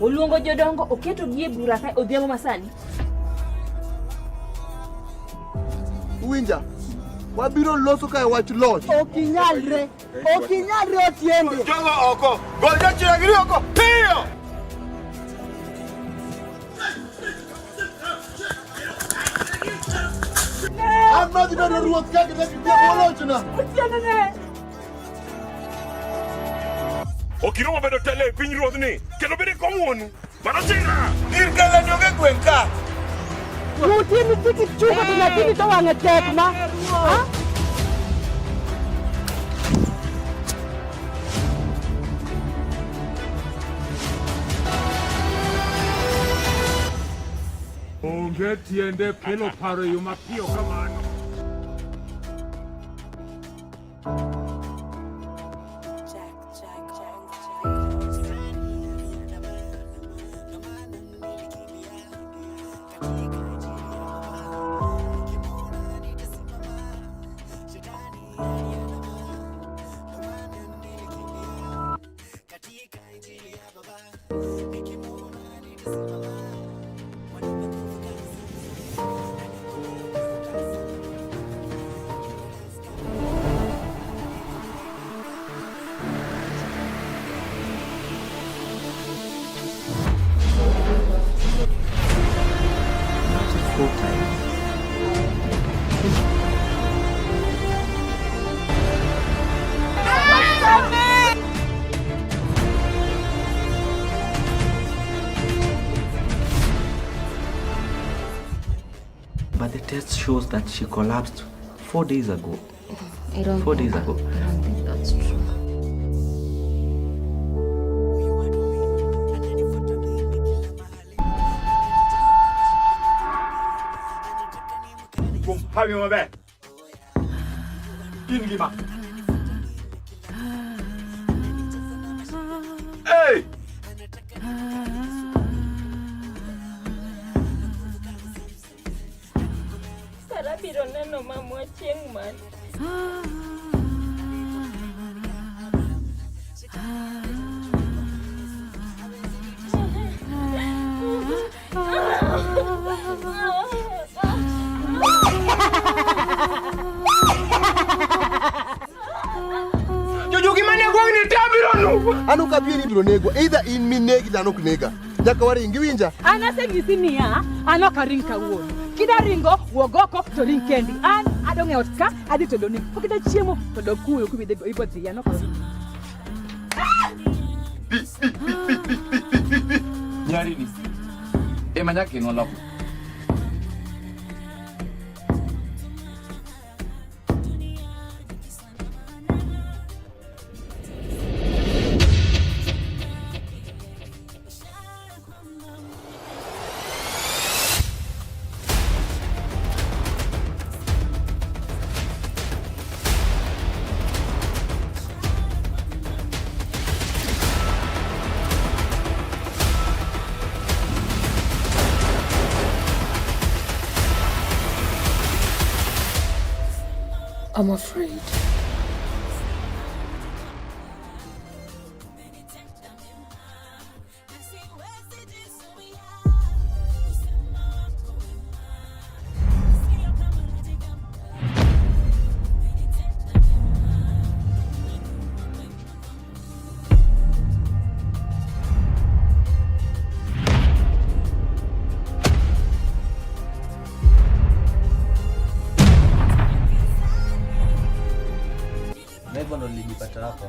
Oluongo jodongo oketo gie bura kae odhiambo masani. Winja, wabiro loso kae wach loch. Okinyalre otiende. Jogo oko, gol jachiragiri oko, piyo! I'm not even a ruột ka kita bolochna. Otiende. Okiro mabedo tele piny ruoth ni, kendo bede komwonu. Mano tira! Ir kala nyoge gwenka. Mutini tiki chuka tunatini to wange tekma. Ha? Onge tiende pelo paro yo mapiyo kamano. But the test shows that she collapsed 4 days ago. I don't 4 days ago. I don't think that's true. Happy my back. Give back. Hey! Sarabiro neno mamwa chieng' man. Jojo gimane gwang ni tabiro no. Anu kabiri biro nego. Either in mi negi dano knega. Nyaka waringi winja. Anasengisi niya, anoka ring kawuono. Kida ringo, wogoko to ring kendi. An adonge ot ka adhi tedo ni okida chiemo to do kuyo kubide ipo dhiya no nyari ni ema nyake ng'oloko I'm afraid. Hivyo ndo nilijipata hapa.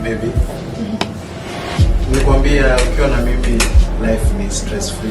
Baby, nilikwambia ukiwa na mimi life ni stress free.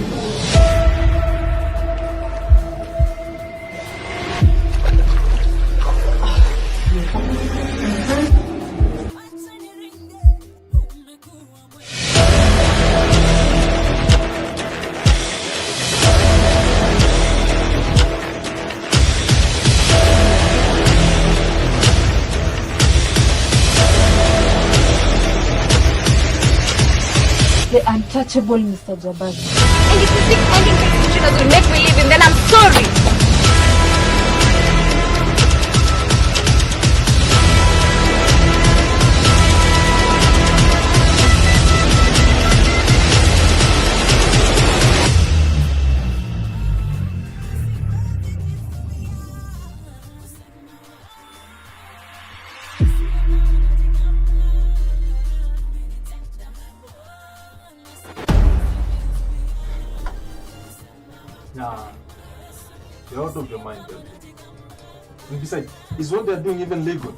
The untouchable Mr. Jabari. And if you think ending Fictional will make me leave him, then I'm sorry. Nah, you're out of your mind, Eldoret. And besides, is what they're doing even legal?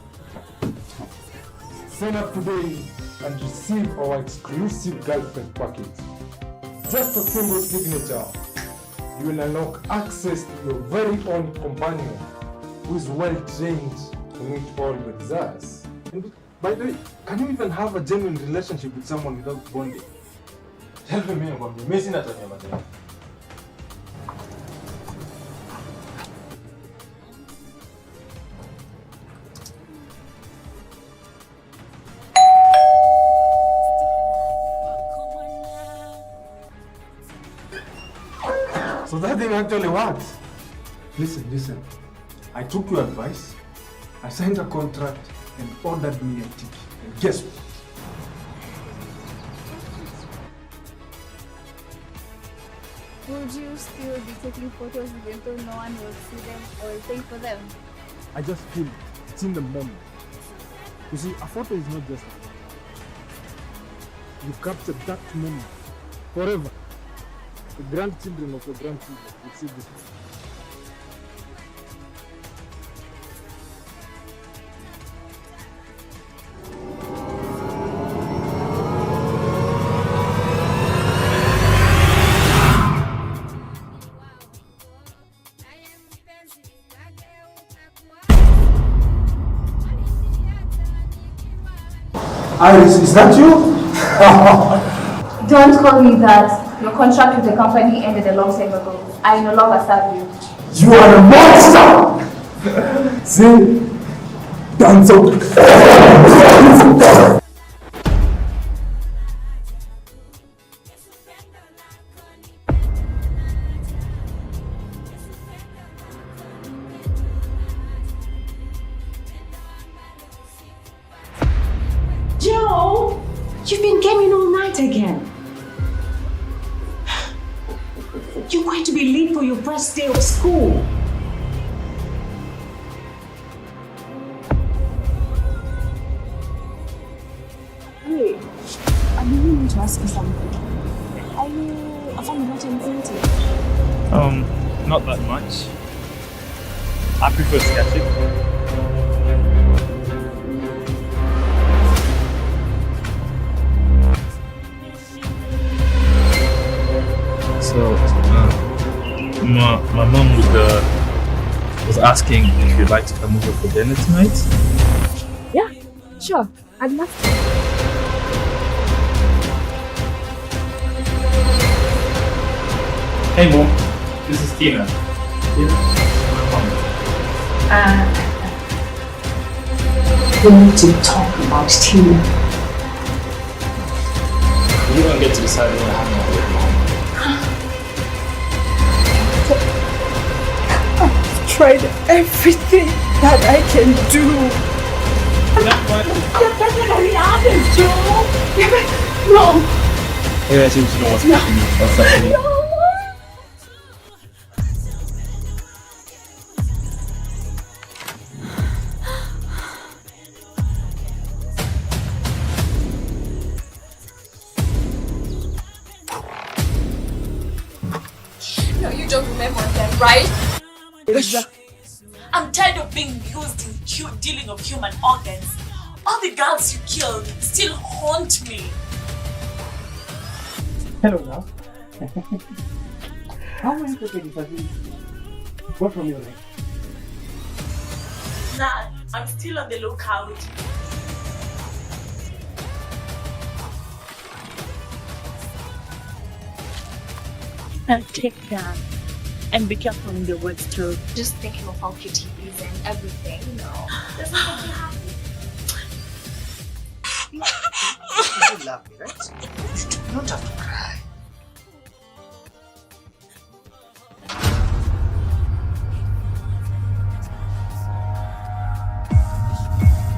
Sign up today and receive our exclusive girlfriend package. Just a single signature, you will unlock access to your very own companion who is well trained to meet all your desires. And by the way, can you even have a genuine relationship with someone without bonding? Tell me about me. Amazing at all. So that thing actually works. Listen. I took your advice, I signed a contract and ordered me a ticket. And guess what? Would you still be taking photos even though no one will see them or will think for them? I just feel it's in the moment. You see, a photo is not just a photo. You captured that moment forever. The grandchildren of your grandchildren will see this. Iris, is that you? Don't call me that. Your contract with the company ended a long time ago. I no longer serve you. You are a monster! See? Dance out. Joe, you've been gaming all night again. You're going to be late for your first day of school. Hey, I'm meaning to ask you something. Are you a fan of Latin painting? Not that much. I prefer sketching. So, my mom was asking if you'd like to come over for dinner tonight. Yeah, sure. I'd love to. Hey mom, this is Tina. My mom. We need to talk about Tina. You don't get to decide when I hang out with mom. I've tried everything that I can do. You're better than the others, Joe. No. Hey, I seem to know what's happening. What's happening? No. No, you don't remember that, right? Exactly. I'm tired of being used in dealing of human organs. All the girls you killed still haunt me. Hello now. How many tickets have you got from your life? Nah, I'm still on the lookout. Now take that and be careful in the words too. Just thinking of how cute he is and everything, no. Doesn't make you happy. You love me, right? You don't have to cry.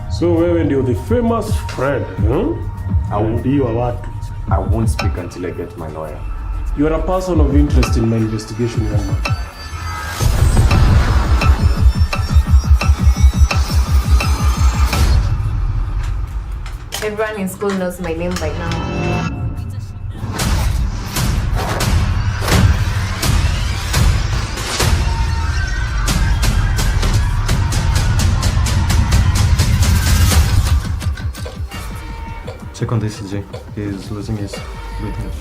So wewe ndio the famous Fred, huh? I won't speak until I get my lawyer. You are a person of interest in my investigation, young man. Everyone in school knows my name by now. Check on this, CJ. He's losing his breathing.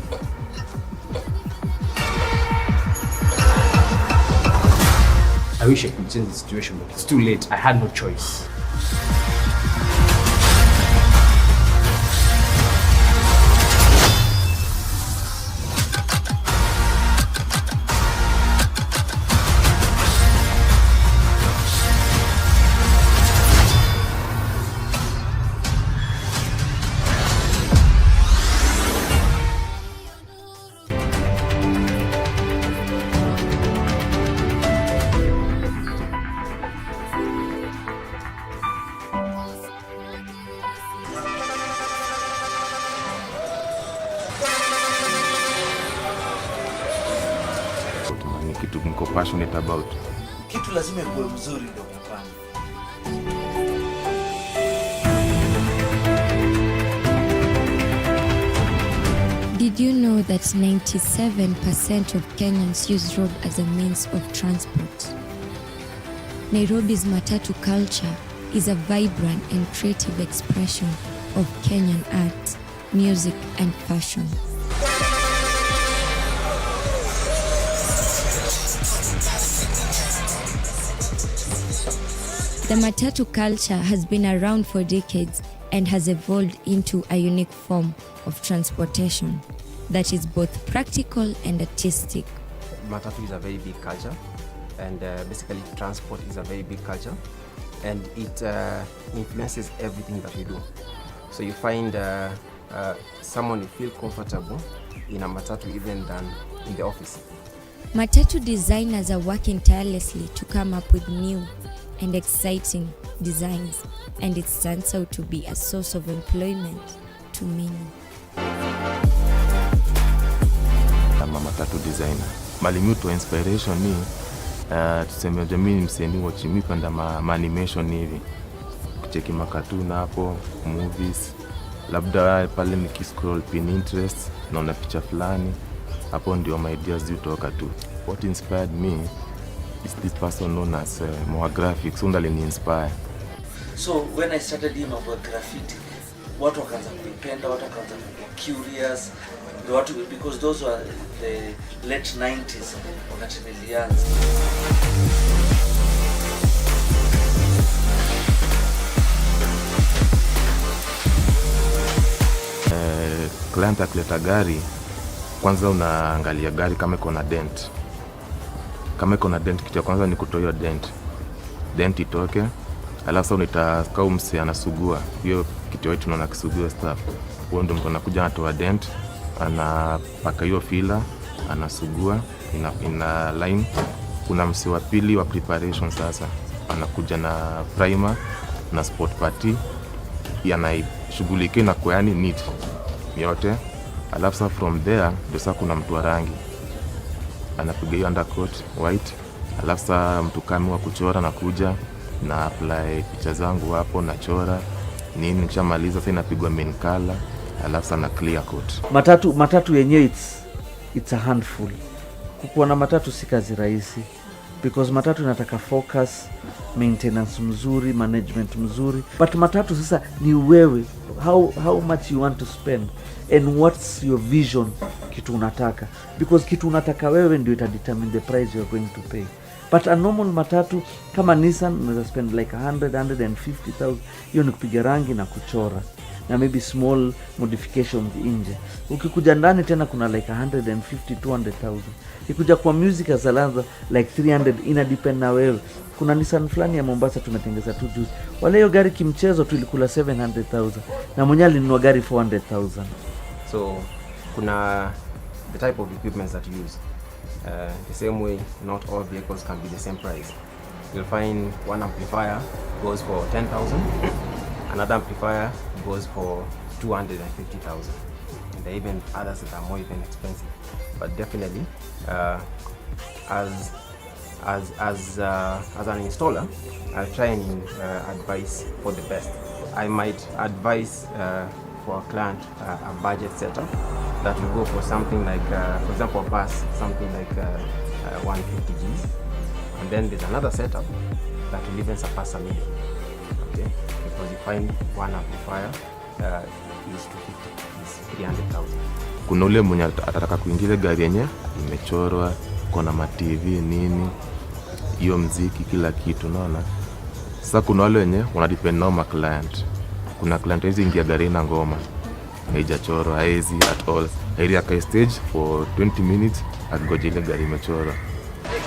I wish I could change the situation, but it's too late. I had no choice. Ni kitu mko passionate about. Kitu lazima kuwe mzuri ndio kufanya. Did you know that 97% of Kenyans use road as a means of transport? Nairobi's Matatu culture is a vibrant and creative expression of Kenyan art, music, and fashion. The Matatu culture has been around for decades and has evolved into a unique form of transportation that is both practical and artistic. Matatu is a very big culture, and basically transport is a very big culture. and it influences everything that we do. So you find someone you feel comfortable in a matatu even than in the office. Matatu designers are working tirelessly to come up with new and exciting designs, and it stands out to be a source of employment to many. I'm a matatu designer. Malimuto inspiration ni tuseme jamii mseni wachimi panda ma animation hivi. Kucheki makatuna hapo, movies. Labda pale nikiscroll Pinterest naona picha fulani. Hapo ndio my ideas zitoka tu. What inspired me is this person known as Moa Graphics, undali inspire. So when I started doing about graffiti, watu wakaanza kuipenda, watu wakaanza kuwa curious, because those were the late 90s wakati nilianza. Client akileta gari, kwanza unaangalia gari kama iko na dent. Kama iko na dent, kitu ya kwanza ni kutoa hiyo dent itoke. Alafu unitaka umse anasugua. Hiyo kitu yetu tunaona kisugua stuff. Huo ndio mtu anakuja anatoa dent, anapaka hiyo filler, anasugua ina line. Kuna msi wa pili wa preparation sasa. Anakuja na primer na spot putty. Yanaishughulikia na kwa yani neat yote. Alafu from there ndio sasa kuna mtu wa rangi. Anapiga hiyo undercoat white. Alafu mtu kama wa kuchora na kuja na apply picha zangu hapo na chora nini, nikishamaliza sasa inapigwa main color, alafu na clear coat. Matatu yenyewe it's a handful. Kukuwa na matatu si kazi rahisi, because matatu inataka focus, maintenance mzuri, management mzuri. But matatu sasa ni wewe, how much you want to spend and what's your vision, kitu unataka, because kitu unataka wewe ndio itadetermine the price you're going to pay. But a normal matatu kama Nissan unaweza spend like 150,000. Hiyo ni kupiga rangi na kuchora na maybe small modifications nje. Ukikuja ndani tena kuna like 150,000-200,000. Ikuja kwa music azalanza like 300, ina depend na wewe. Kuna Nissan fulani ya Mombasa tumetengeza tu juzi. Wale hiyo gari kimchezo tu ilikula 700,000 na mwenyewe alinunua gari 400,000. So kuna the type of equipments that you use. The same way, not all vehicles can be the same price. You'll find one amplifier goes for 10,000, another amplifier goes for 250,000, and there are even others that are more even expensive. But definitely, as an installer, I'll try and advise for the best. I might advise for a client a budget setup that will go for something like, for example, a bus, something like 150 Gs, and then there's another setup that will even surpass $1 million. Okay, because you find one amplifier is 250, is 300,000. Kuna ule mwenye atataka kuingiza gari yenye imechorwa, kuna ma TV nini, hiyo mziki kila kitu, unaona. Sasa kuna wale wenye wanadepend nao ma client. Kuna client hizi ingia gari na ngoma haijachorwa, haezi at all. Area ka stage for 20 minutes agoje ile gari imechorwa.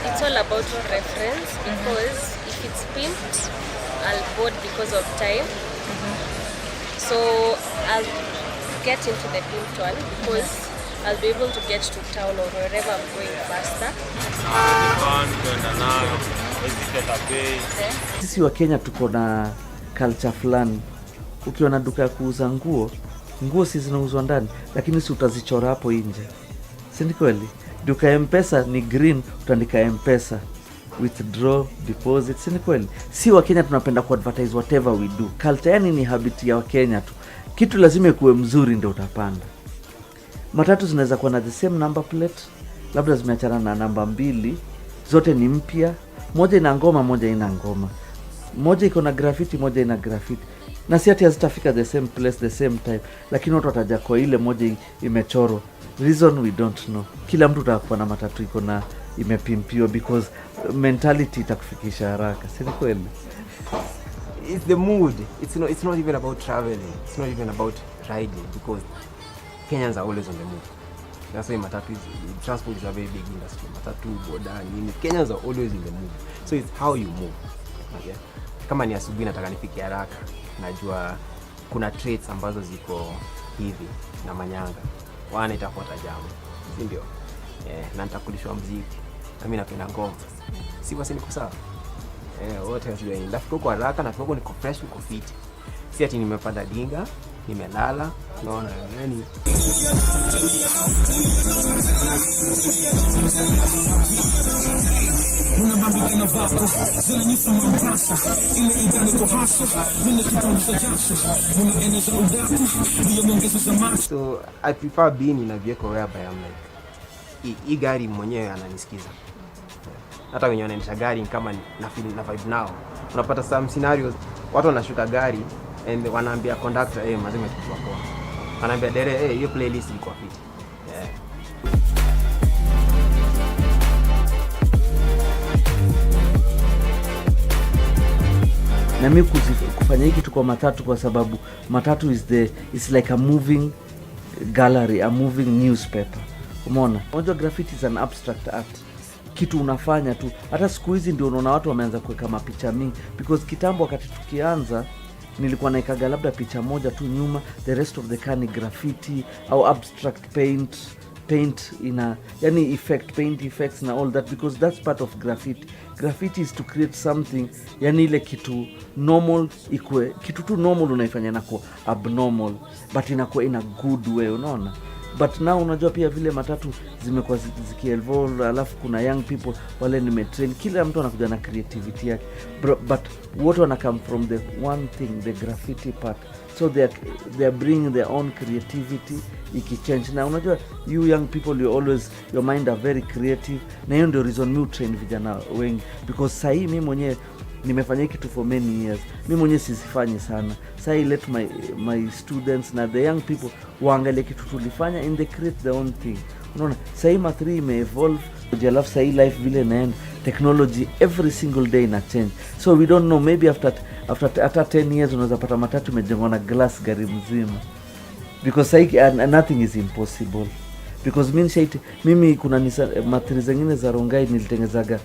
It's all about reference, because if it's pimped, I'll board because of time. So I'll get into the pimped one because I'll be able to get to town or wherever I'm going faster. Sisi wa Kenya tuko na culture fulani. Ukiwa na duka ya kuuza nguo si zinauzwa ndani, lakini si utazichora hapo nje. Si ni kweli? Duka ya M-Pesa ni green, utaandika M-Pesa, withdraw, deposit. Si ni kweli? Si wa Kenya tunapenda ku advertise whatever we do. Culture yani ni habit ya wa Kenya tu. Kitu lazima ikuwe mzuri ndio utapanda. Matatu zinaweza kuwa na the same number plate, labda zimeachana na namba 2, zote ni mpya, moja ina ngoma, moja ina ngoma. Moja iko na graffiti, moja ina graffiti. Na si ati hazitafika the same place, the same time, lakini watu wataja kwa ile moja imechorwa. Reason we don't know. Kila mtu atakuwa na matatu iko na imepimpiwa, because mentality itakufikisha haraka. Si ni kweli? It's the mood. It's not even about traveling. It's not even about riding, because Kenyans are always on the move. That's why transport is a very big industry. Matatu, boda, nini. Kenyans are always in the move. So it's how you move. Okay. kama ni asubuhi nataka nifike haraka, najua kuna traits ambazo ziko hivi na manyanga, wana itafuata jamu, si ndio? Na nitakulishwa muziki, na mimi napenda ngoma, si basi niko sawa. Wote wasijua ni ndafika huko haraka na tuko niko fresh, niko fit, si ati nimepanda dinga nimelala, unaona yani. So I prefer being in a vehicle whereby I'm like, hii gari mwenyewe ananisikiza. Hata wenye wanaendesha gari kama na feel na vibe now. Unapata some scenarios watu wanashuka gari and wanaambia conductor mazima kitu wako. Anaambia dere hiyo playlist iko fit. Na mimi kufanya hiki kitu kwa Matatu kwa sababu Matatu is like a moving gallery, a moving newspaper. Umeona? Unajua graffiti is an abstract art. Kitu unafanya tu. Hata siku hizi ndio unaona watu wameanza kuweka mapicha mingi, because kitambo wakati tukianza nilikuwa naikaga labda picha moja tu nyuma, the rest of the can graffiti au abstract paint ina yani paint effects na all that, because that's part of graffiti. Graffiti is to create something, yani ile kitu normal ikue kitu tu normal unaifanya na kwa abnormal, but inakuwa in a good way, unaona. But now unajua pia vile Matatu zimekuwa zikievolve, alafu kuna young people wale nimetrain, kila mtu anakuja na creativity yake, but wote wana come from the one thing, the graffiti part, so they are bringing their own creativity ikichange. Na unajua you young people, your mind are very creative, na hiyo ndio reason me train vijana wengi, because sahi mimi mwenyewe nimefanya kitu for many years, mimi mwenyewe sifanyi sana. Sahi let my students na the young people waangalie kitu tulifanya and they create their own thing, unaona. Sahi ma3 imeevolve, alafu sahi life vile naenda, technology every single day ina change, so we don't know, maybe after 10 years unaweza pata Matatu imejengwa na glass gari mzima, because sahi nothing is impossible. Because mimi kuna matri zingine za Rongai nilitengezaga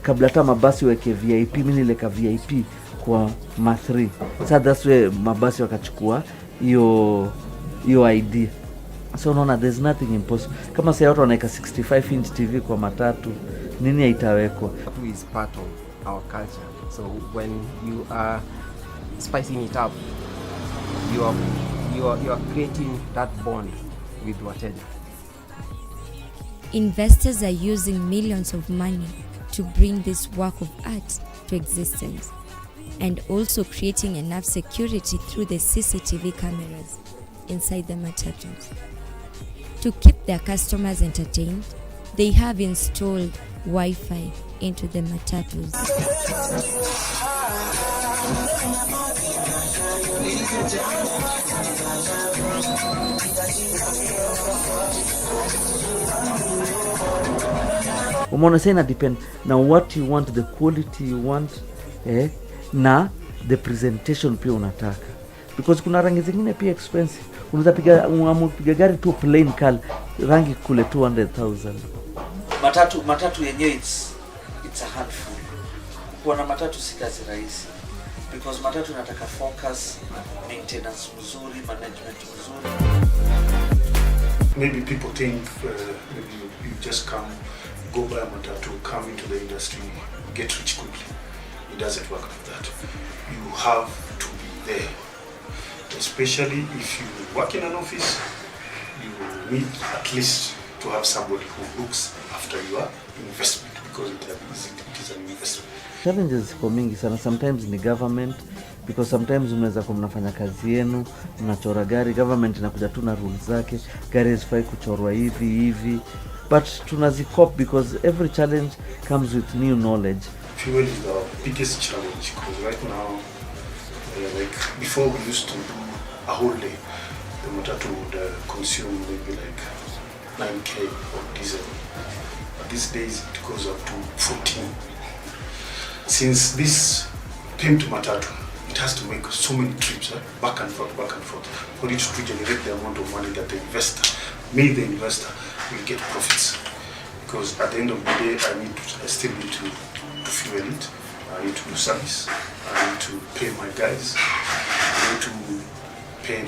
kabla hata mabasi weke VIP, mimi nileka VIP kwa ma3. So that's where mabasi wakachukua hiyo idea. So unaona there's nothing impossible. Kama sasa watu wanaweka 65 inch TV kwa Matatu, nini haitawekwa? Matatu is part of our culture. So when you are spicing it up, you are creating that bond with wateja. Investors are using millions of money to bring this work of art to existence, and also creating enough security through the CCTV cameras inside the Matatus. To keep their customers entertained, they have installed Wi-Fi into the Matatus. Umeona, sasa ina depend na what you want, the quality you want, na the presentation pia unataka, because kuna rangi zingine pia expensive. Unaweza piga gari tu plain color, rangi kule 200,000. Matatu yenyewe it's a handful. Kuwa na Matatu si kazi rahisi, because Matatu inataka focus, maintenance mzuri, management mzuri. Maybe people think maybe you just go buy a Matatu, come into the industry, get rich quickly. It doesn't work like that. You have to be there. Especially if you work in an office, you need at least to have somebody who looks after your investment, because it is an investment. Challenges for mingi sana, sometimes ni government, because sometimes unaweza kuwa mnafanya kazi yenu, mnachora gari, government inakuja tu na rules zake, gari hazifai kuchorwa hivi, but tunazicop because every challenge comes with new knowledge. Fuel is the biggest challenge, because right now, like before we used to do a whole day, the Matatu would consume maybe like 9k of diesel. But these days it goes up to 14. Since this came to Matatu, it has to make so many trips, back and forth, for it to generate the amount of money that the investor will get profits. Because at the end of the day, I still need to fuel it, I need to do service. I need to pay my guys. I need to pay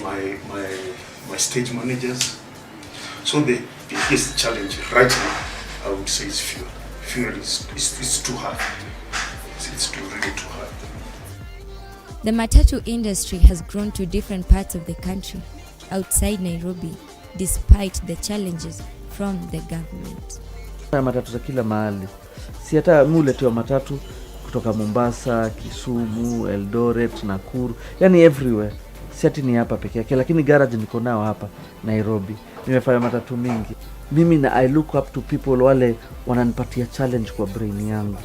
my stage managers. So the biggest challenge right now, I would say, is fuel. Fuel is too hard. It's really too hard. The matatu industry has grown to different parts of the country outside Nairobi, despite the challenges from the government. Matatu za kila mahali. Si hata muletewa matatu kutoka Mombasa, Kisumu, Eldoret, Nakuru, yani everywhere. Si ati ni hapa peke yake, lakini garage niko nao hapa Nairobi. Nimefanya matatu mingi. Mimi na I look up to people wale wananipatia challenge kwa brain yangu.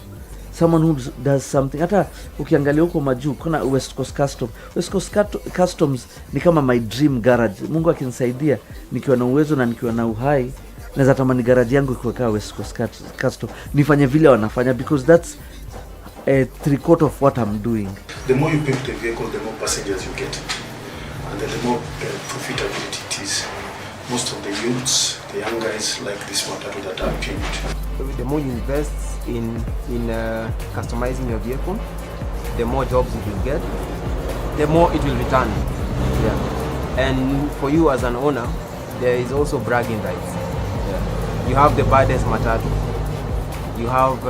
Someone who does something. Hata ukiangalia huko majuu kuna West Coast Customs. West Coast Customs ni kama my dream garage. Mungu akinisaidia nikiwa na uwezo na nikiwa na uhai, naweza tamani garage yangu ikiwa West Coast Customs. Nifanye vile wanafanya, because that's a 3/4 of what I'm doing. The more you pimp the vehicle, the more passengers you get. And then the more profitability it is. Most of the youths, the young guys like this Matatu that are pimped. The more you invest in customizing your vehicle, the more jobs you will get, the more it will return. Yeah. And for you as an owner, there is also bragging rights. Yeah. You have the baddest Matatu. You have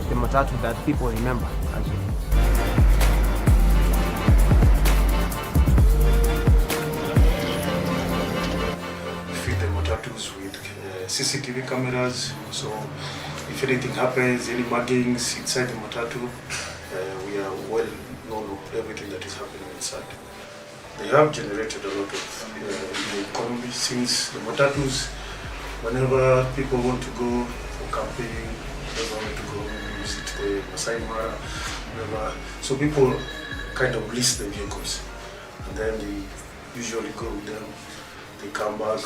the Matatu that people remember, actually. Feed the Matatus with CCTV cameras, so if anything happens, any muggings inside the Matatu, we are well known of everything that is happening inside. They have generated a lot of the economy, since the Matatus, whenever people want to go for camping, they want to go visit the Masai Mara, whatever. So people kind of lease the vehicles, and then they usually go with them. They come back,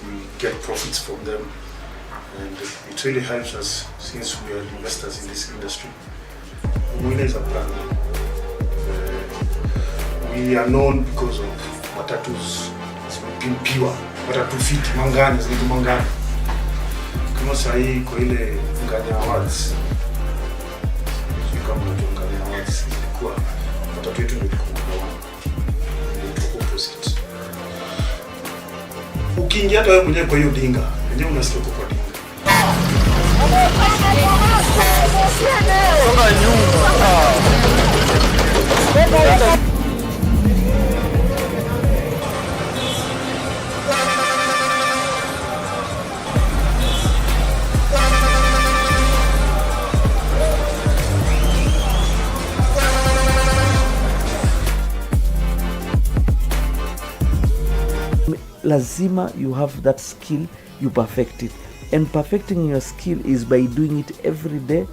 we get profits from them, and it really helps us since we are investors in this industry. Mwine is a brand. We are known because of Matatus being pure. Matatu fit, mangani, zilitu mangani. Kama sahi kwa ile Nganya Awards, kama Nganya Awards ilikuwa Matatu yetu ndio ilikuwa opposite. Ukiingia hata wewe mwenyewe kwa hiyo dinga, wenyewe unasikia kwa dinga. Songa nyuma. Lazima you have that skill, you perfect it. And perfecting your skill is by doing it every day,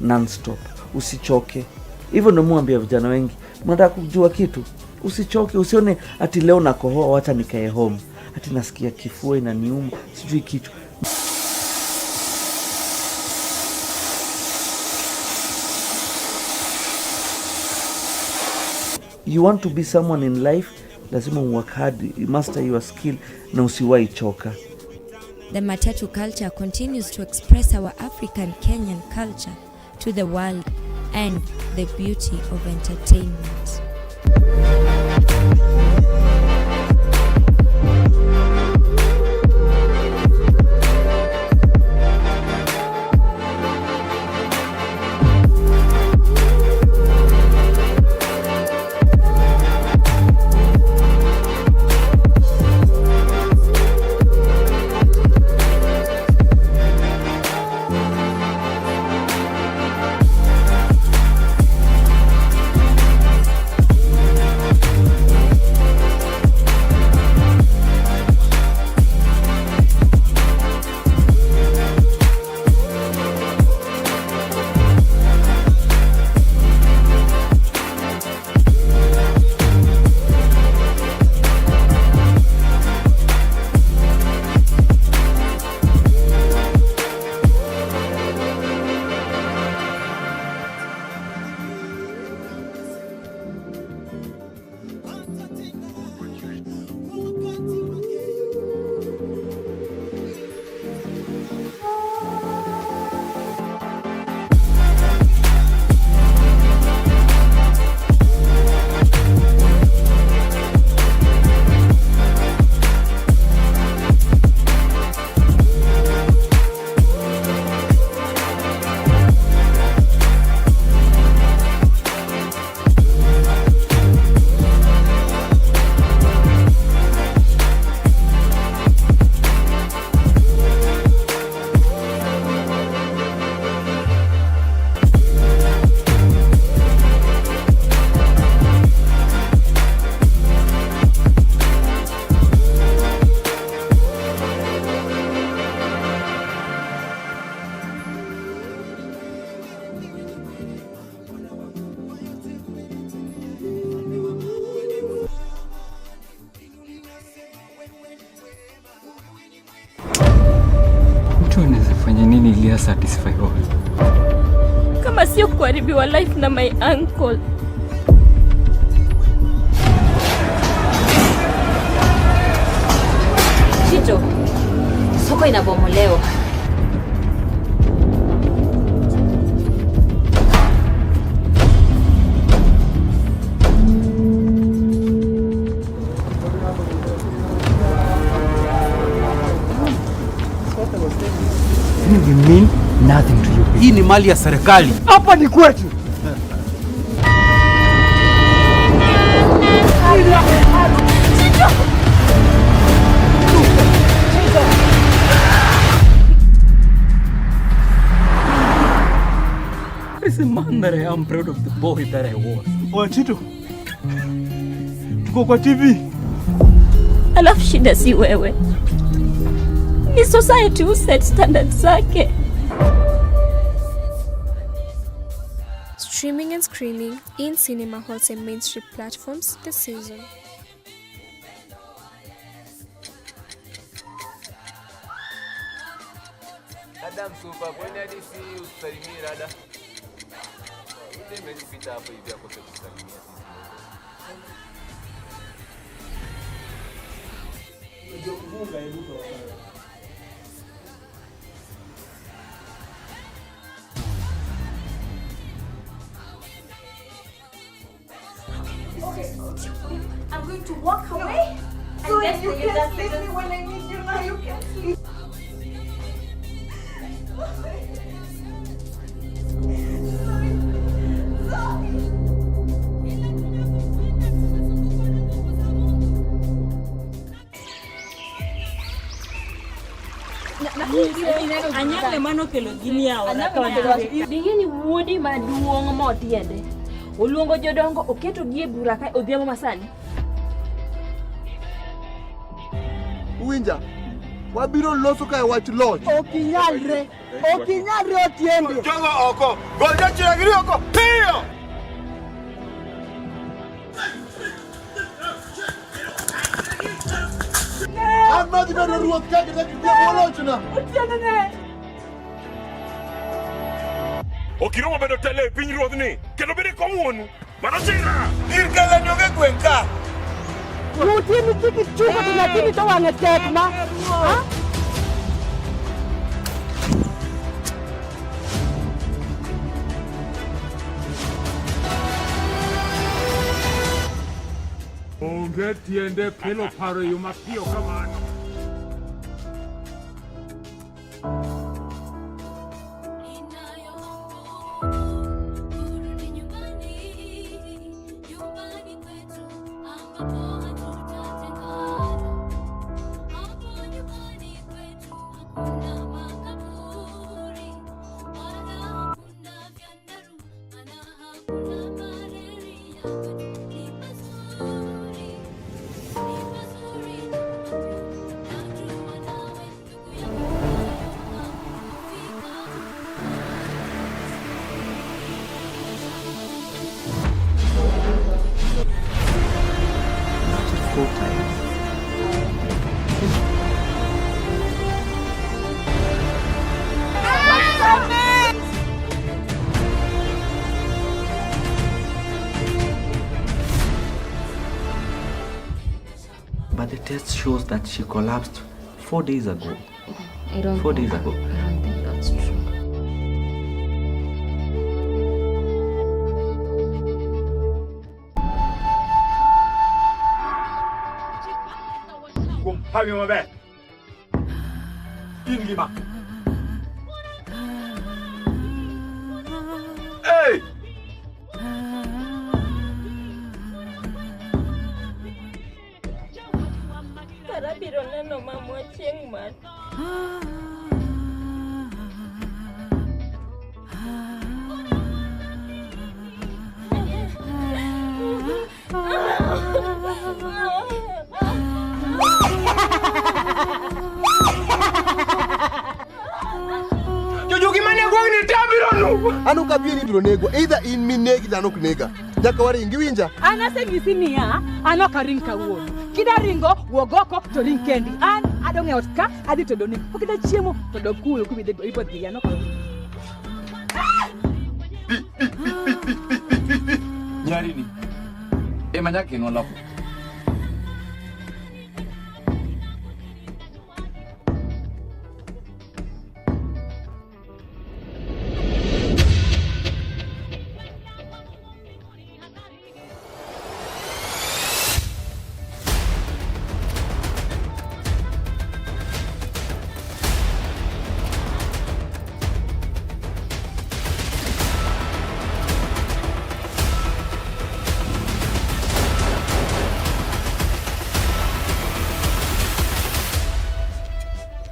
non-stop. Usichoke. Hivyo ndo muambia vijana wengi, mnataka kujua kitu, usichoke, usione ati leo nakohoa wacha nikae home. Ati nasikia kifua inaniuma, sijui kichwa. You want to be someone in life, lazima work hard, master your skill na usiwahi choka. The Matatu culture continues to express our African Kenyan culture to the world and the beauty of entertainment. ya satisfy all. Kama sio kuharibiwa life na my uncle. Chito, soko inabomolewa. You mean nothing to you. Hii ni mali ya serikali. Hapa ni kwetu. As a man that I am proud of the boy that I was. Oh, Chito. Tuko kwa TV. Alafu shida si wewe. Ni society who set standards zake. Streaming and screening in cinema halls and mainstream platforms this season. Adam super kwani hadi si usalimie rada. Ule mezipita hapo hivi akose kusalimia sisi. Ndio kufunga iluka wakati. Okay, I'm going to walk away. So and you can see me when I need you now. You can see. Anyale mano kelo gini yao. Bingeni wuodi maduong' motiende. Oluongo jodongo oketo gie bura kae odhiambo masani. Uwinja, wabiro loso kae wach loch. Okinyalre otiende. Jogo oko, gol jachiragiri oko, piyo! Amadi na ruoth kake na kitia molochna. Otiende ne. Okiromo bedo tele piny ruodhni kendo bede kawuonu mano chira ir kala nyonge gweng' ka Mutini tiki chuko tunatini to wange tek ma. Ha? Onge tiende kelo paro yo mapiyo kamano. But the test shows that she collapsed 4 days ago. I don't 4 days ago. I don't think that's true. Happy mabe ingima hey Karabiro neno mamwa chieng' man. Jojo gimane gwang' ni tabiro no. Anu kabie ni biro nego. Either in mi negi dano knega. Nyaka wari ingi winja. Anasengisi niya, anoka ring kawuono. Kida ringo, wogoko to ring kendi. An adong ot ka adhi tedo ni okida chiemo to dok kuyo kubi de ipo dhiano ka Nyarini. Emanyake no lapo.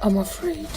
I'm afraid.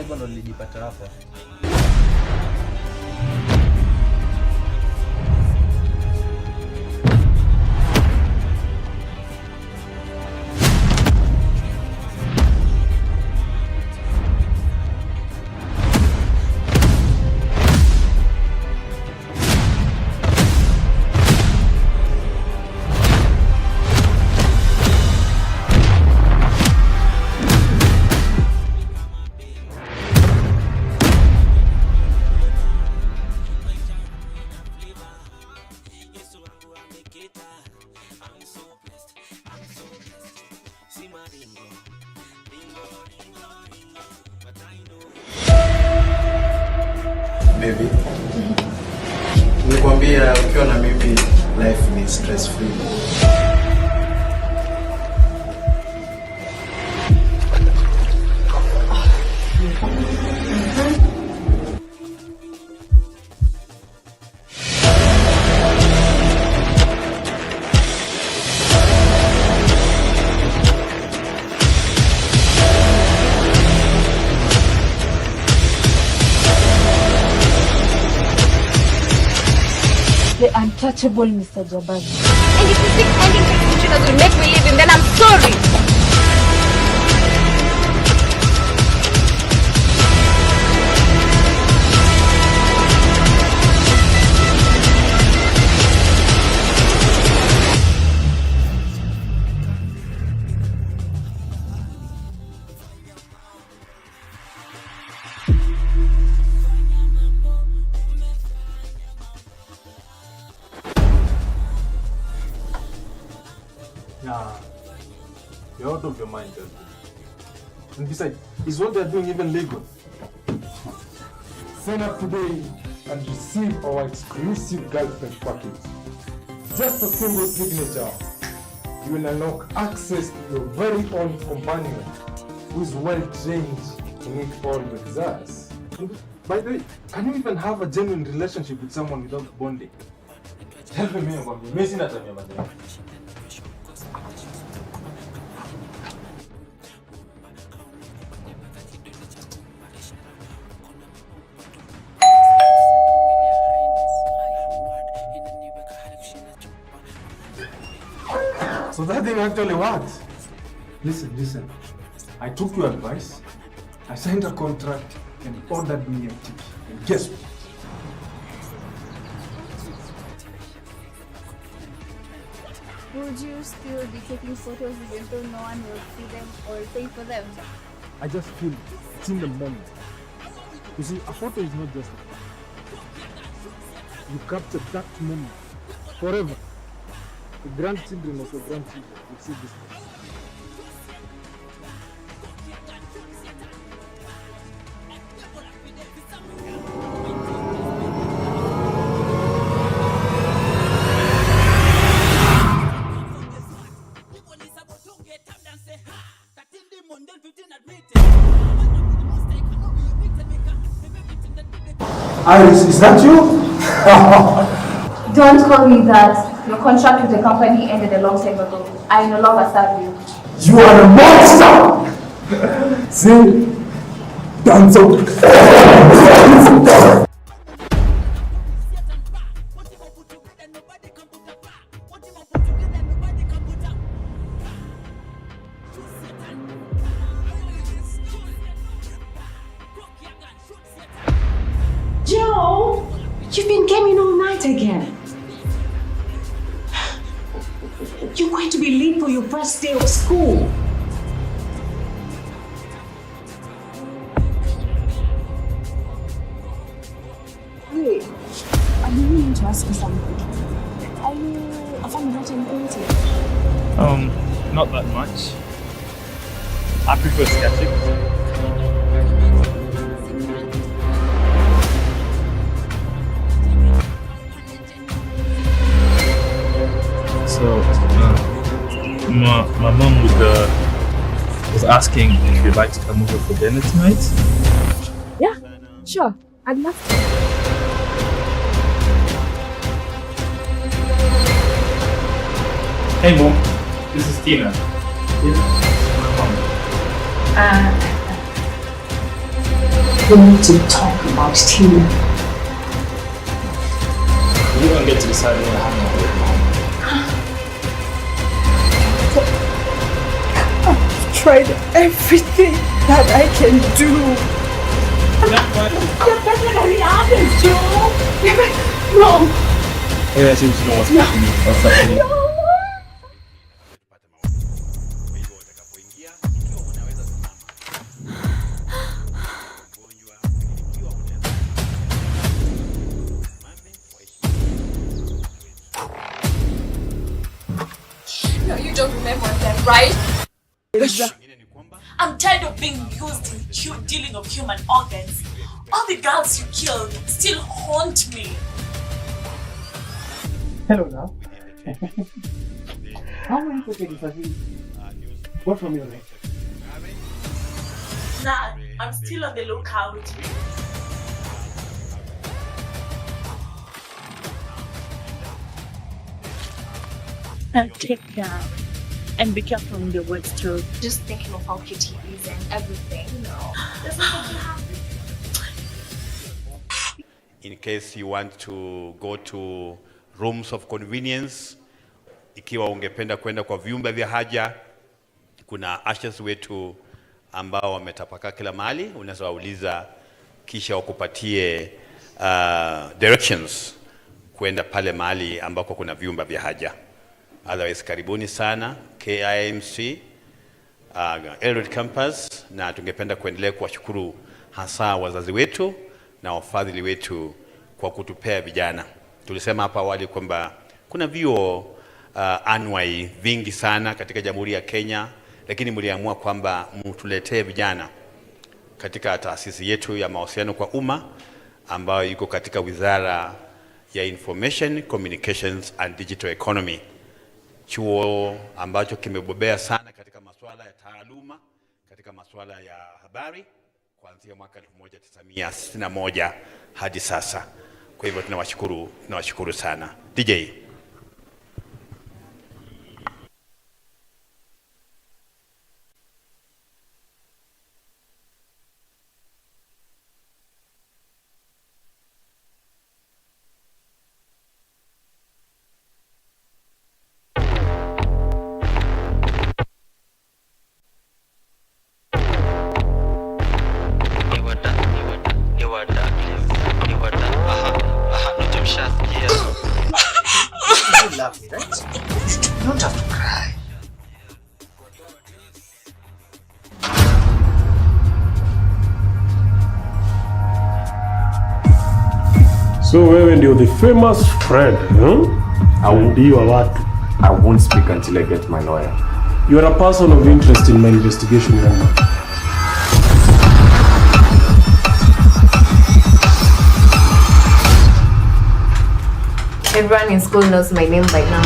Hivyo ndo nilijipata hapa. Baby, nikwambia ukiwa na mimi life ni stress free. The untouchable Mr. Jabari. And if you think ending this situation will make me leave him, then I'm sorry. Nah, you're out of your mind, Eldoret. And besides, is what they're doing even legal? Sign up today and receive our exclusive girlfriend package. Just a single signature. You will unlock access to your very own companion who is well trained to meet all your desires. By the way, can you even have a genuine relationship with someone without bonding? Tell me about me. Missing that time, madam. So that thing actually worked. Listen. I took your advice, I signed a contract and ordered me a ticket. And guess what? Would you still be taking photos even though no one will see them or pay for them? I just feel it's in the moment. You see, a photo is not just a photo. You capture that moment forever. The grandchildren of your grandchildren will see this. Iris, is that you? Don't call me that. Your contract with the company ended a long time ago. I no longer serve you. You are a monster! See? Dance out. Joe, you've been gaming all night again. You're going to be late for your first day of school. Wait, I really need to ask you something. Are you a fan of Latin painting? Not that much. I prefer sketching. So, my mom was asking if you'd like to come over for dinner tonight. Yeah, sure. I'd love to. Hey Mom, this is Tina. My mom. We need to talk about Tina. You don't get to decide when to hang out with Mom. I've tried everything that I can do. You're better than the others, Joe. No. Yeah, I seem to know what's happening. What's happening? No. No, you don't remember that, right? Yes. I'm tired of being used in dealing of human organs. All the girls you killed still haunt me. Hello now. How many people have you? What from your name? Nah, I'm still on the lookout. Take care and be careful in the words too. Just thinking of how cute he is and everything. No, there's nothing to happen. In case you want to go to rooms of convenience, ikiwa ungependa kwenda kwa vyumba vya haja, kuna ushers wetu ambao wametapakaa kila mahali, unaweza wauliza kisha wakupatie directions kwenda pale mahali ambako kuna vyumba vya haja. Otherwise, karibuni sana KIMC Eldoret campus, na tungependa kuendelea kuwashukuru hasa wazazi wetu na wafadhili wetu kwa kutupea vijana. Tulisema hapa awali kwamba kuna vyuo anwai vingi sana katika Jamhuri ya Kenya, lakini mliamua kwamba mtuletee vijana katika taasisi yetu ya mawasiliano kwa umma ambayo iko katika Wizara ya Information, Communications and Digital Economy. Chuo ambacho kimebobea sana katika masuala ya taaluma, katika masuala ya habari kuanzia mwaka 1961 hadi sasa. Kwa hivyo tunawashukuru sana. DJ. You love me, right? You don't have to cry. So wewe ndio the famous friend, ndio watu. I won't speak until I get my lawyer. You are a person of interest in my investigation, young man. Everyone in school knows my name by now.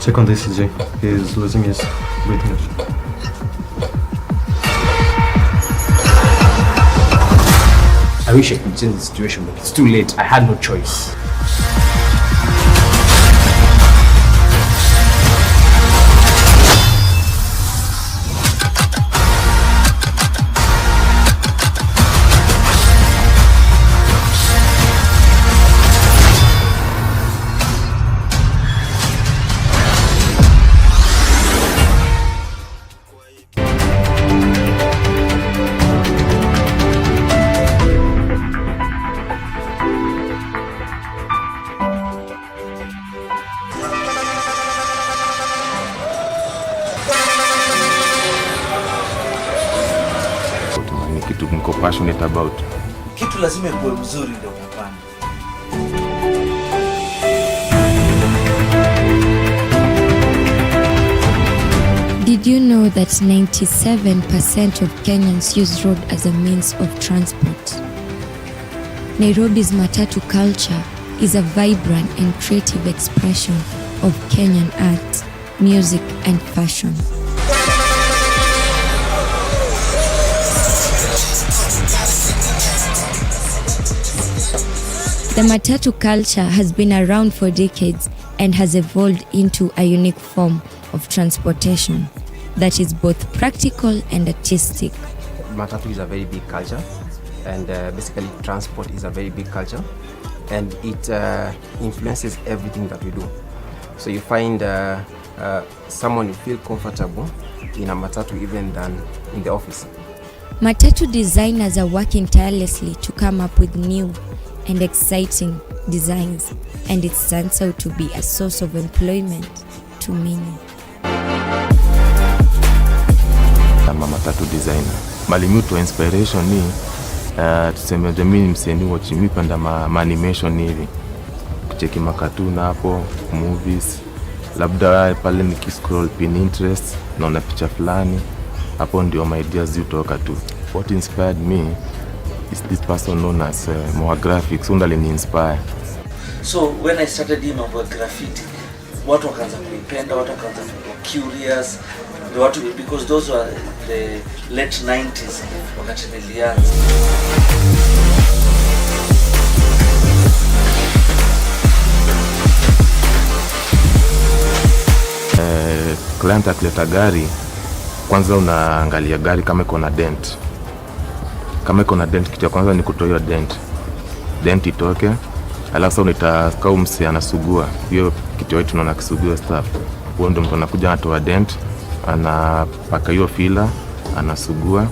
Check on this, CJ. He's losing his breathing. I wish I could change the situation, but it's too late. I had no choice. Kitu niko passionate about. Kitu lazima kuwe mzuri ndio unapanda. Did you know that 97% of Kenyans use road as a means of transport? Nairobi's Matatu culture is a vibrant and creative expression of Kenyan art, music and fashion. The Matatu culture has been around for decades and has evolved into a unique form of transportation that is both practical and artistic. Matatu is a very big culture, and basically transport is a very big culture, and it influences everything that we do. So you find someone you feel comfortable in a Matatu even than in the office. Matatu designers are working tirelessly to come up with new and exciting designs, and it stands out to be a source of employment to many. I'm a Matatu designer. Malimuto inspiration ni tuseme mimi mseni watch mi panda animation hivi. Kucheki makatuna hapo, movies. Labda pale nikiscroll Pinterest naona picha fulani. Hapo ndio my ideas hutoka tu. What inspired me is this person known as Moa Graphics, who inspire. So when I started doing my graffiti, watu wakaanza kuipenda, watu wakaanza kuwa curious, because those were the late 90s wakati nilianza. Client akileta gari, kwanza unaangalia gari kama iko na dent. Kama iko na dent, kitu ya kwanza ni kutoa hiyo dent itoke, alafu unataka umsi anasugua hiyo kitu yote tunaona kisugua stuff. Huo ndio mtu anakuja anatoa dent, anapaka hiyo filler, anasugua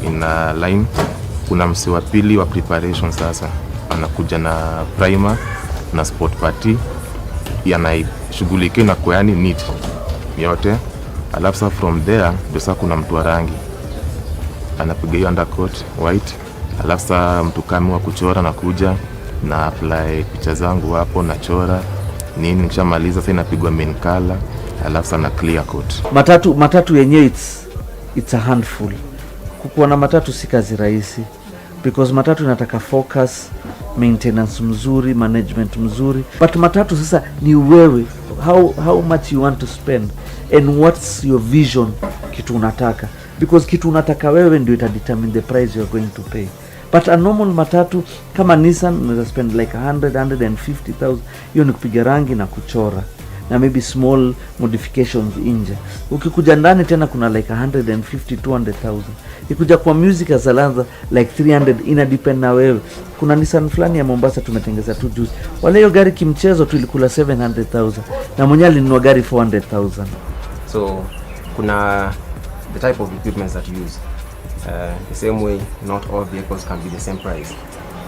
ina line. Kuna msi wa pili wa preparation sasa, anakuja na primer na spot putty, yanashughulikia na kwa yani neat yote. Alafu from there ndio sasa kuna mtu wa rangi anapiga hiyo undercoat white. Alafu mtu kama wa kuchora na kuja na apply picha zangu hapo, na chora nini, nikishamaliza sasa inapigwa main color, alafu na clear coat. Matatu yenyewe it's a handful. Kukuwa na matatu si kazi rahisi, because matatu inataka focus, maintenance mzuri, management mzuri. But matatu sasa ni wewe, how much you want to spend and what's your vision, kitu unataka, because kitu unataka wewe ndio itadetermine the price you are going to pay. But a normal matatu kama Nissan unaweza spend like 150,000. Hiyo ni kupiga rangi na kuchora na maybe small modifications nje. Ukikuja ndani tena kuna like 150-200,000. Ikuja kwa music as a like 300, ina depend na wewe. Kuna Nissan fulani ya Mombasa tumetengeza tu juzi. Wale hiyo gari kimchezo tu ilikula 700,000 na mwenye alinunua gari 400,000. So kuna the type of equipment that you use. The same way, not all vehicles can be the same price.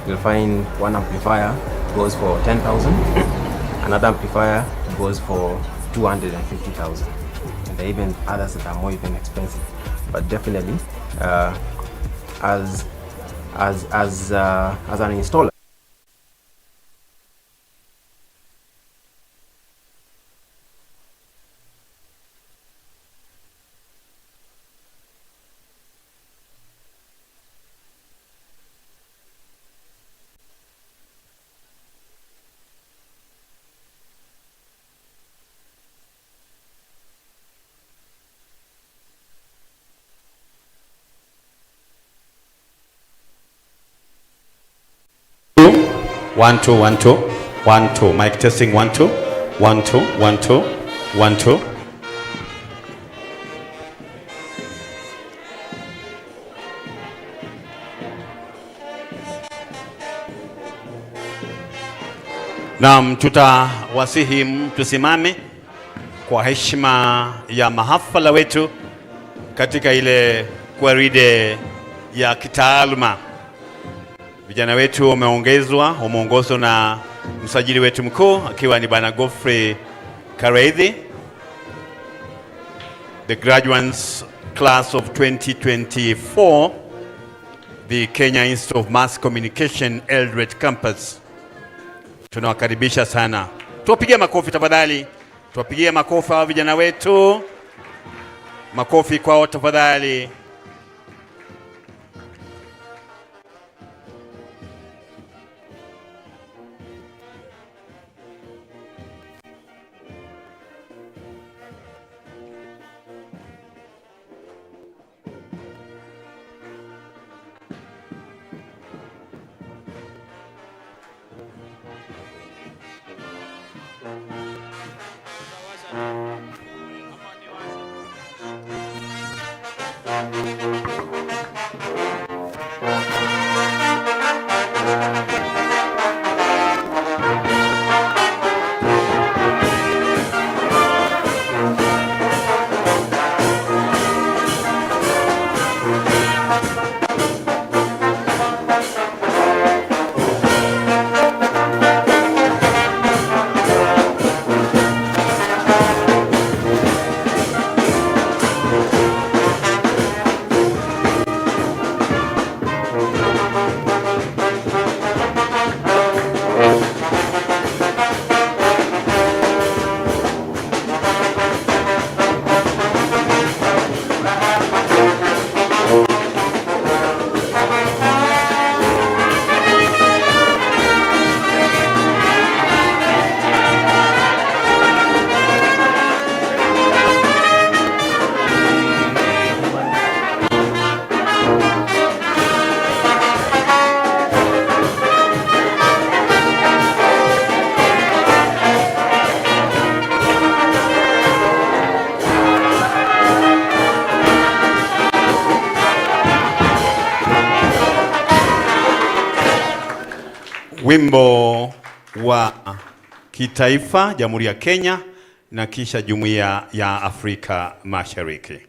You'll find one amplifier goes for 10,000, another amplifier goes for 250,000, and there are even others that are more even expensive. But definitely, as an installer, 1 2 1 2 1 2. Mic testing 1 2 1 2 1 2 1 2. Naam, tutawasihi tusimame kwa heshima ya mahafala wetu katika ile gwaride ya kitaaluma. Vijana wetu wameongozwa na msajili wetu mkuu akiwa ni Bwana Godfrey Kareithi. The graduates class of 2024, the Kenya Institute of Mass Communication Eldoret campus. Tunawakaribisha sana. Tuwapigie makofi tafadhali. Tuwapigie makofi wa vijana wetu. Makofi kwao tafadhali. Wimbo wa kitaifa Jamhuri ya Kenya na kisha Jumuiya ya Afrika Mashariki.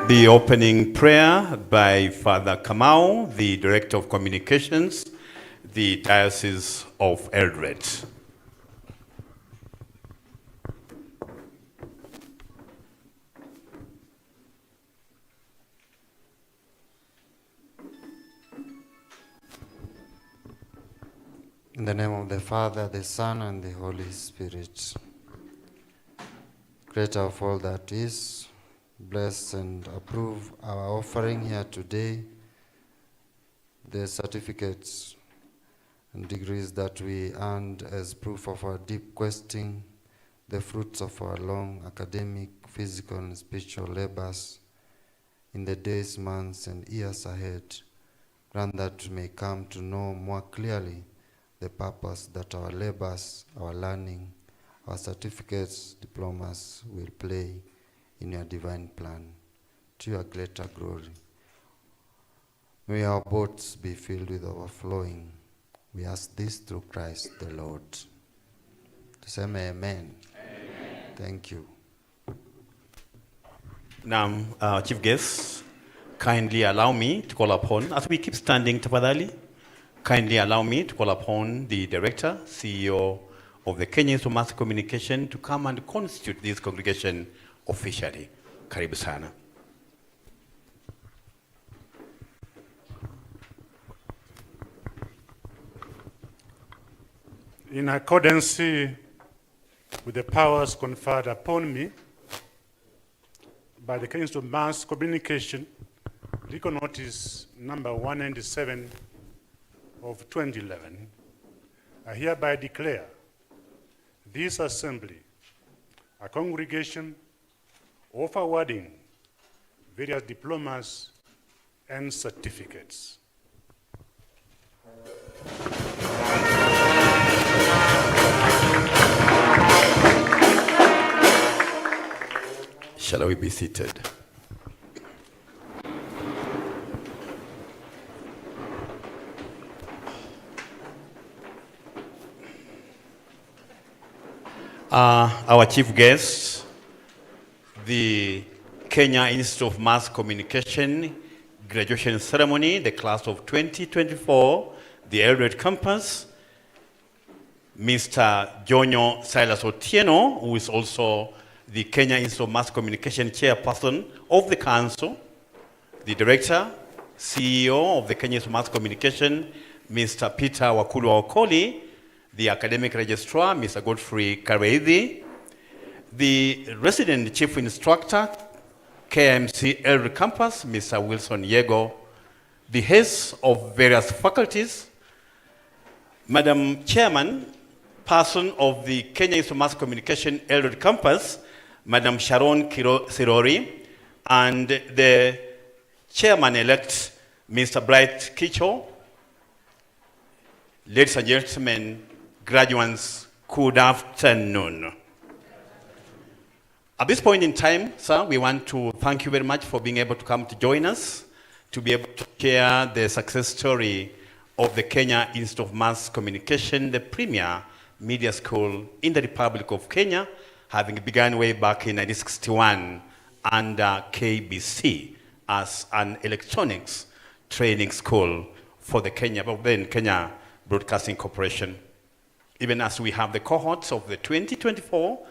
The opening prayer by Father Kamau, the Director of Communications, the Diocese of Eldoret. In the name of the Father, the Son, and the Holy Spirit. Creator of all that is, bless and approve our offering here today, the certificates and degrees that we earned as proof of our deep questing, the fruits of our long academic, physical, and spiritual labors in the days, months, and years ahead. Grant that we may come to know more clearly the purpose that our labors, our learning, our certificates, diplomas will play in your divine plan, to your greater glory. May our boats be filled with overflowing. We ask this through Christ the Lord. Say amen. Amen. Thank you. Now, Chief Guests, kindly allow me to call upon, as we keep standing, tafadhali, kindly allow me to call upon the Director, CEO of the Kenya Institute of Mass Communication to come and constitute this congregation officially. Karibu sana. In accordance with the powers conferred upon me by the Kenya Institute of Mass Communication, Legal Notice number 197 of 2011, I hereby declare this assembly a congregation of awarding various diplomas and certificates. Shall we be seated? Our chief guest, the Kenya Institute of Mass Communication graduation ceremony, the class of 2024, the Eldoret campus, Mr. Jonyo Silas Otieno, who is also the Kenya Institute of Mass Communication chairperson of the council, the director, CEO of the Kenya Institute of Mass Communication, Mr. Peter Wakulu Okoli, the academic registrar, Mr. Godfrey Kareidi, the resident chief instructor, KMC Eldoret campus, Mr. Wilson Yego, the heads of various faculties, Madam Chairman, person of the Kenya Institute of Mass Communication Eldoret campus, Madam Sharon Sirori, and the chairman-elect, Mr. Bright Kicho. Ladies and gentlemen, graduates, good afternoon. At this point in time, sir, we want to thank you very much for being able to come to join us, to be able to share the success story of the Kenya Institute of Mass Communication, the premier media school in the Republic of Kenya, having begun way back in 1961 under KBC as an electronics training school for the Kenya Broadcasting Corporation. Even as we have the cohorts of the 2024,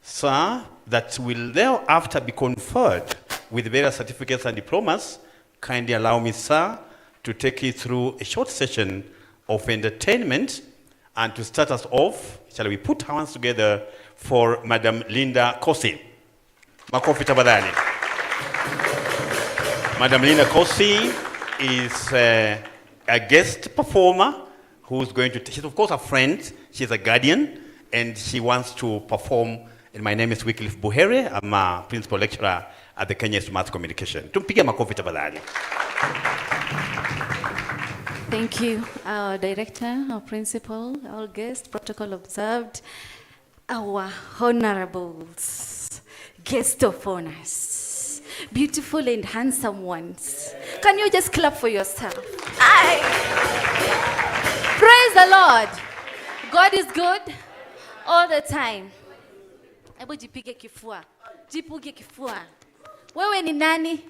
sir, that will thereafter be conferred with various certificates and diplomas, kindly allow me, sir, to take you through a short session of entertainment. And to start us off, shall we put our hands together for Madam Linda Kosi. Makofi tafadhali. Madam Linda Kosi is a guest performer who's going to, she's of course a friend, she's a guardian, and she wants to perform. And my name is Wycliffe Buhere. I'm a principal lecturer at the Kenya Institute of Mass Communication. Tumpige makofi tafadhali. Thank you, our director, our principal, our guest, protocol observed, our honorables, guest of honors, beautiful and handsome ones. Can you just clap for yourself? Praise the Lord. God is good all the time. Hebu jipige kifua. Jipige kifua. Wewe ni nani?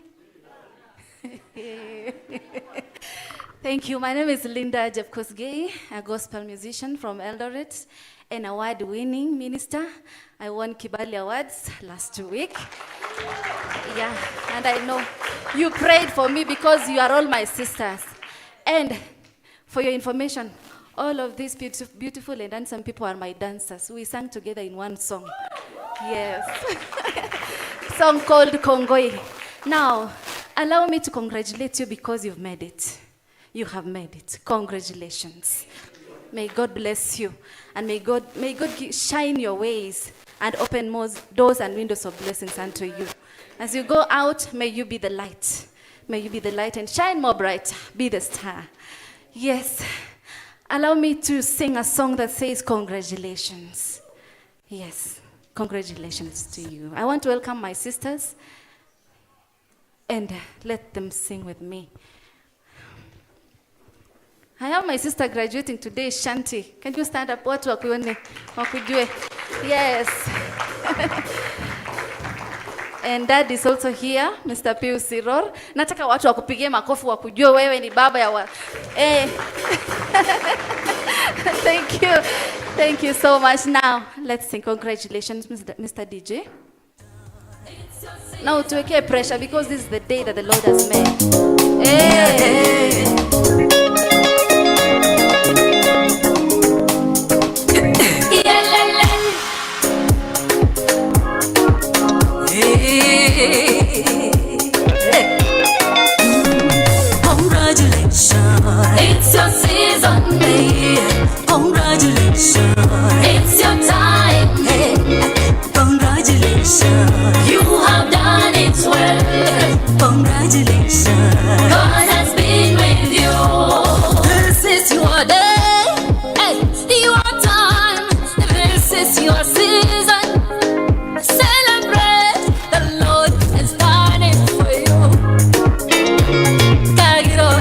Thank you. My name is Linda Jepkosgei, a gospel musician from Eldoret, an award-winning minister. I won Kibali Awards last week. Yeah, and I know you prayed for me because you are all my sisters. And for your information, all of these beautiful and handsome people are my dancers. We sang together in one song. Yes. song called Kongoi. Now, allow me to congratulate you because you've made it. You have made it. Congratulations. May God bless you. And may God shine your ways and open more doors and windows of blessings unto you. As you go out, may you be the light. May you be the light and shine more bright. Be the star. Yes. Allow me to sing a song that says congratulations. Yes. Congratulations to you. I want to welcome my sisters and let them sing with me. I have my sister graduating today, Shanti. Can you stand up? Watu wakuone, wakujue. Yes. And dad is also here, Mr. Pius Siror. Nataka watu wakupigie makofi wakujue wewe ni baba ya wa. Thank you. Thank you so much. Now, let's sing congratulations, Mr. DJ. Now, tuweke pressure because this is the day that the Lord has made. Hey. Congratulations, it's your season. Hey. Congratulations, it's your time. Hey. Congratulations, you have done it well. Congratulations, God has been with you. This is your day, hey, your time. This is your season. Celebrate, the Lord has done it for you. Kagiro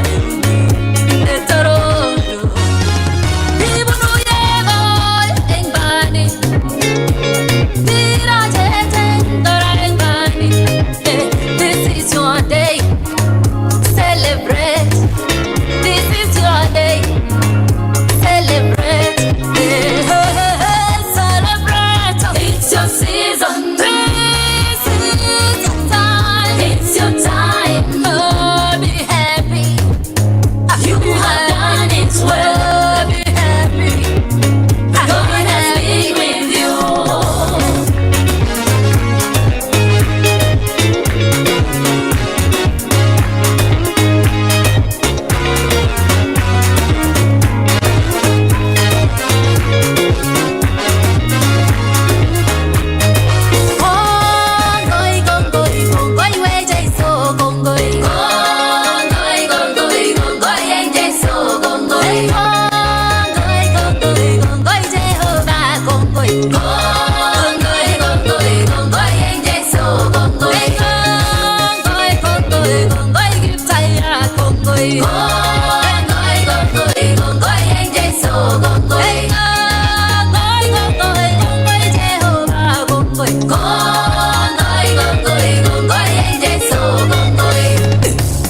Etoro, Ibunu Yego Engbani, Tira Jete Dora Engbani. This is your day. Celebrate. This is your day. Celebrate. Celebrate. It's your season. This is your time. It's your time. Oh, be happy. You have done it well. Be happy. God has been with you. Gongoi, gongoi, gongoi, we Jesu, gongoi. Gongoi, gongoi, gongoi, en Jesu, gongoi. Gongoi, gongoi, gongoi, Jehovah, gongoi. Gongoi, gongoi, gongoi, en Jesu, gongoi. Gongoi, gongoi, gongoi, Giptaya, gongoi. Gongoi, gongoi, gongoi, en Jesu, gongoi. Gongoi, gongoi, gongoi, Jehovah, gongoi. Gongoi, gongoi, gongoi, en Jesu, gongoi.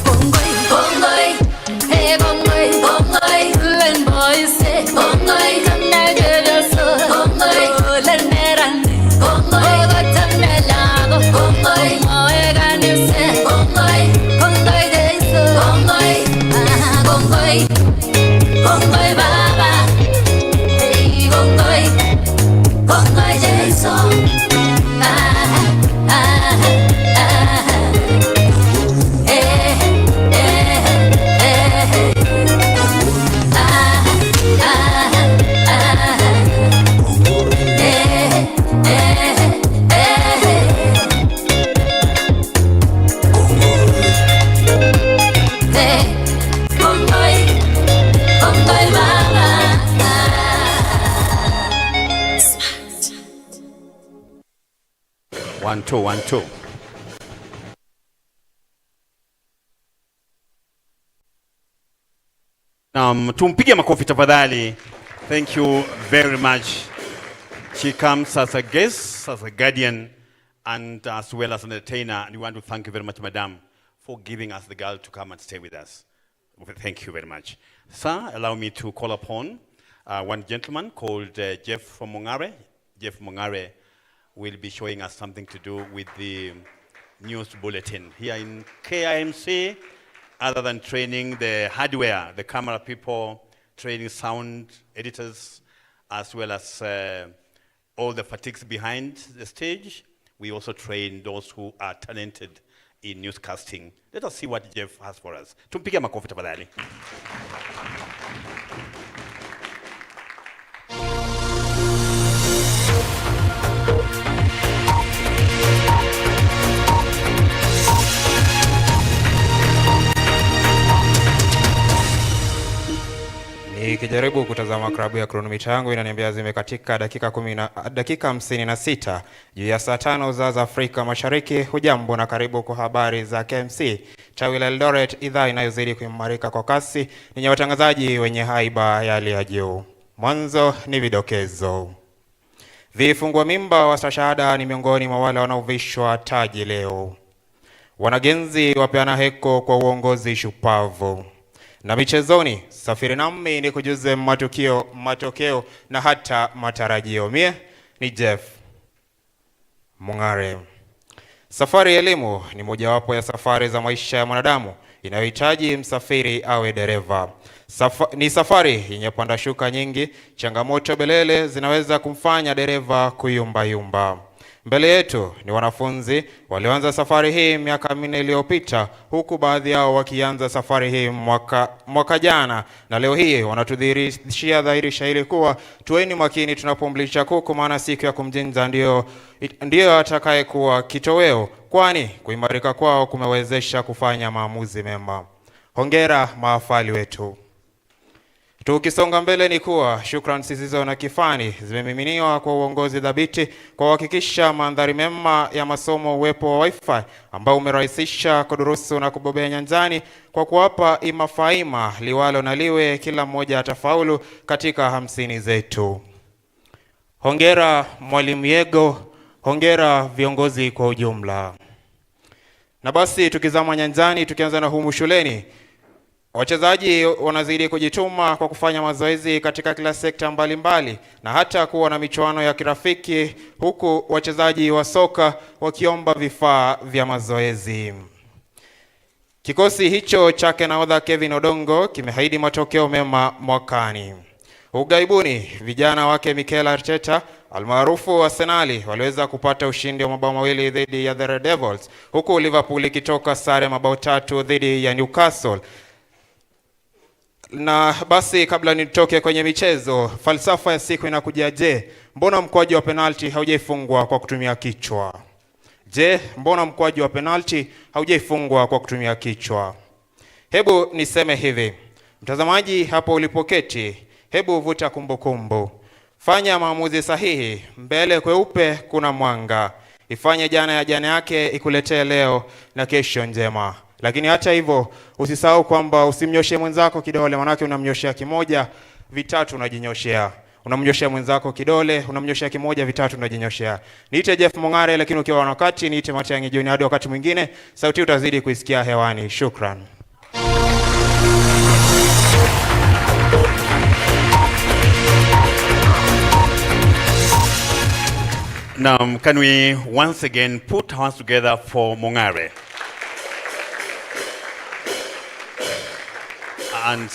Gongoi, gongoi, hey gongoi, gongoi, len boy say gongoi, tamna jeso, gongoi, len merande, gongoi, tamna lago, gongoi, moe ganise, gongoi, gongoi jeso, gongoi, gongoi, gongoi baba, hey gongoi, gongoi jeso, One, two, one, two. Tumpige makofi tafadhali. Thank you very much. She comes as a guest, as a guardian, and as well as an entertainer. And we want to thank you very much, madam, for giving us the girl to come and stay with us. Thank you very much. Sir, allow me to call upon one gentleman called Jeff Mongare. Jeff Mongare will be showing us something to do with the news bulletin here in KIMC, other than training the hardware, the camera people, training sound editors, as well as all the fatigues behind the stage. We also train those who are talented in newscasting. Let us see what Jeff has for us. Tumpigie makofi tafadhali. Nikijaribu kutazama klabu ya kronomita yangu inaniambia zimekatika dakika 56 juu ya saa 5 za Afrika Mashariki. Hujambo na karibu kwa habari za KMC tawi la Eldoret, idhaa inayozidi kuimarika kwa kasi, yenye watangazaji wenye haiba ya hali ya juu. Mwanzo ni vidokezo. Vifungwa mimba wa stashahada ni miongoni mwa wale wanaovishwa taji leo. Wanagenzi wapeana heko kwa uongozi shupavu. Na michezoni, safiri nami ni kujuze matokeo na hata matarajio. Mie ni Jeff Mungare. Safari ya elimu ni mojawapo ya safari za maisha ya mwanadamu inayohitaji msafiri awe dereva. Ni safari yenye panda shuka nyingi, changamoto belele zinaweza kumfanya dereva kuyumba. Mbele yetu ni wanafunzi walioanza safari hii miaka 4 iliyopita, huku baadhi yao wakianza safari hii mwaka jana, na leo hii wanatudhihirishia dhahiri shahiri kuwa tuweni makini tunapomlisha kuku, maana siku ya kumjinja ndio atakaye kuwa kitoweo, kwani kuimarika kwao kumewezesha kufanya maamuzi mema. Hongera maafali wetu. Tukisonga mbele ni kuwa shukrani zisizo na kifani zimemiminiwa kwa uongozi dhabiti kwa kuhakikisha mandhari mema ya masomo, uwepo wa wifi ambao umerahisisha kudurusu na kubobea nyanjani, kwa kuwapa imafaima liwalo na liwe kila mmoja atafaulu katika 50 zetu. Hongera Mwalimu Yego, hongera viongozi kwa ujumla. Na basi tukizama nyanjani, tukianza na humu shuleni, wachezaji wanazidi kujituma kwa kufanya mazoezi katika kila sekta mbalimbali na hata kuwa na michuano ya kirafiki, huku wachezaji wa soka wakiomba vifaa vya mazoezi. Kikosi hicho chake nahodha Kevin Odongo kimeahidi matokeo mema mwakani. Ugaibuni, vijana wake Mikel Arteta almaarufu Arsenal waliweza kupata ushindi wa mabao 2 dhidi ya the Red Devils, huku Liverpool ikitoka sare mabao 3 dhidi ya Newcastle. Na basi kabla nitoke kwenye michezo, falsafa ya siku inakuja: je, mbona mkwaju wa penalti haujaifungwa kwa kutumia kichwa? Je, mbona mkwaju wa penalti haujaifungwa kwa kutumia kichwa? Hebu niseme hivi, mtazamaji hapo ulipoketi, hebu vuta kumbukumbu. Fanya maamuzi sahihi, mbele kweupe kuna mwanga. Ifanye jana ya jana yake ikuletee leo na kesho njema. Lakini hata hivyo usisahau kwamba usimnyoshe mwenzako kidole, manake unamnyoshia kimoja, vitatu unajinyoshea. Unamnyoshia mwenzako kidole, unamnyoshia kimoja, vitatu unajinyoshea. Niite Jeff Mungare, lakini ukiwa na wakati niite Matiang'i Junior. Hadi wakati mwingine, sauti utazidi kuisikia hewani. Shukran. Now, can we once again put our hands together for Mungare? And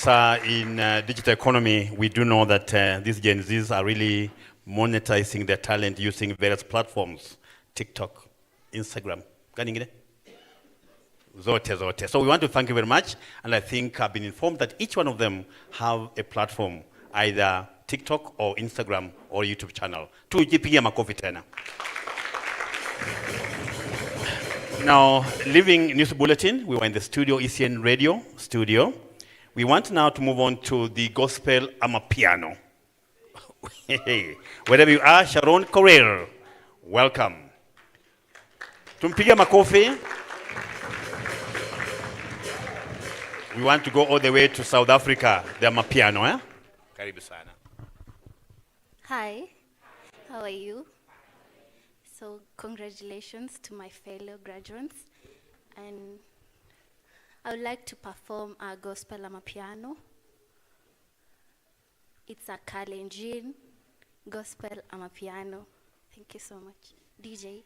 in digital economy, we do know that these Gen Zs are really monetizing their talent using various platforms, TikTok, Instagram. Zote. So we want to thank you very much, and I think I've been informed that each one of them have a platform, either TikTok or Instagram or YouTube channel. Tujipigie makofi tena. Now, leaving News Bulletin, we were in the studio, ECN Radio studio. We want now to move on to the gospel amapiano. Wherever you are, Sharon Correll, welcome. Tumpige makofi. We want to go all the way to South Africa, the amapiano, eh? Karibu sana. Hi, how are you? So congratulations to my fellow graduates, and I would like to perform a gospel amapiano. It's a Kalenjin gospel amapiano. Thank you so much. DJ.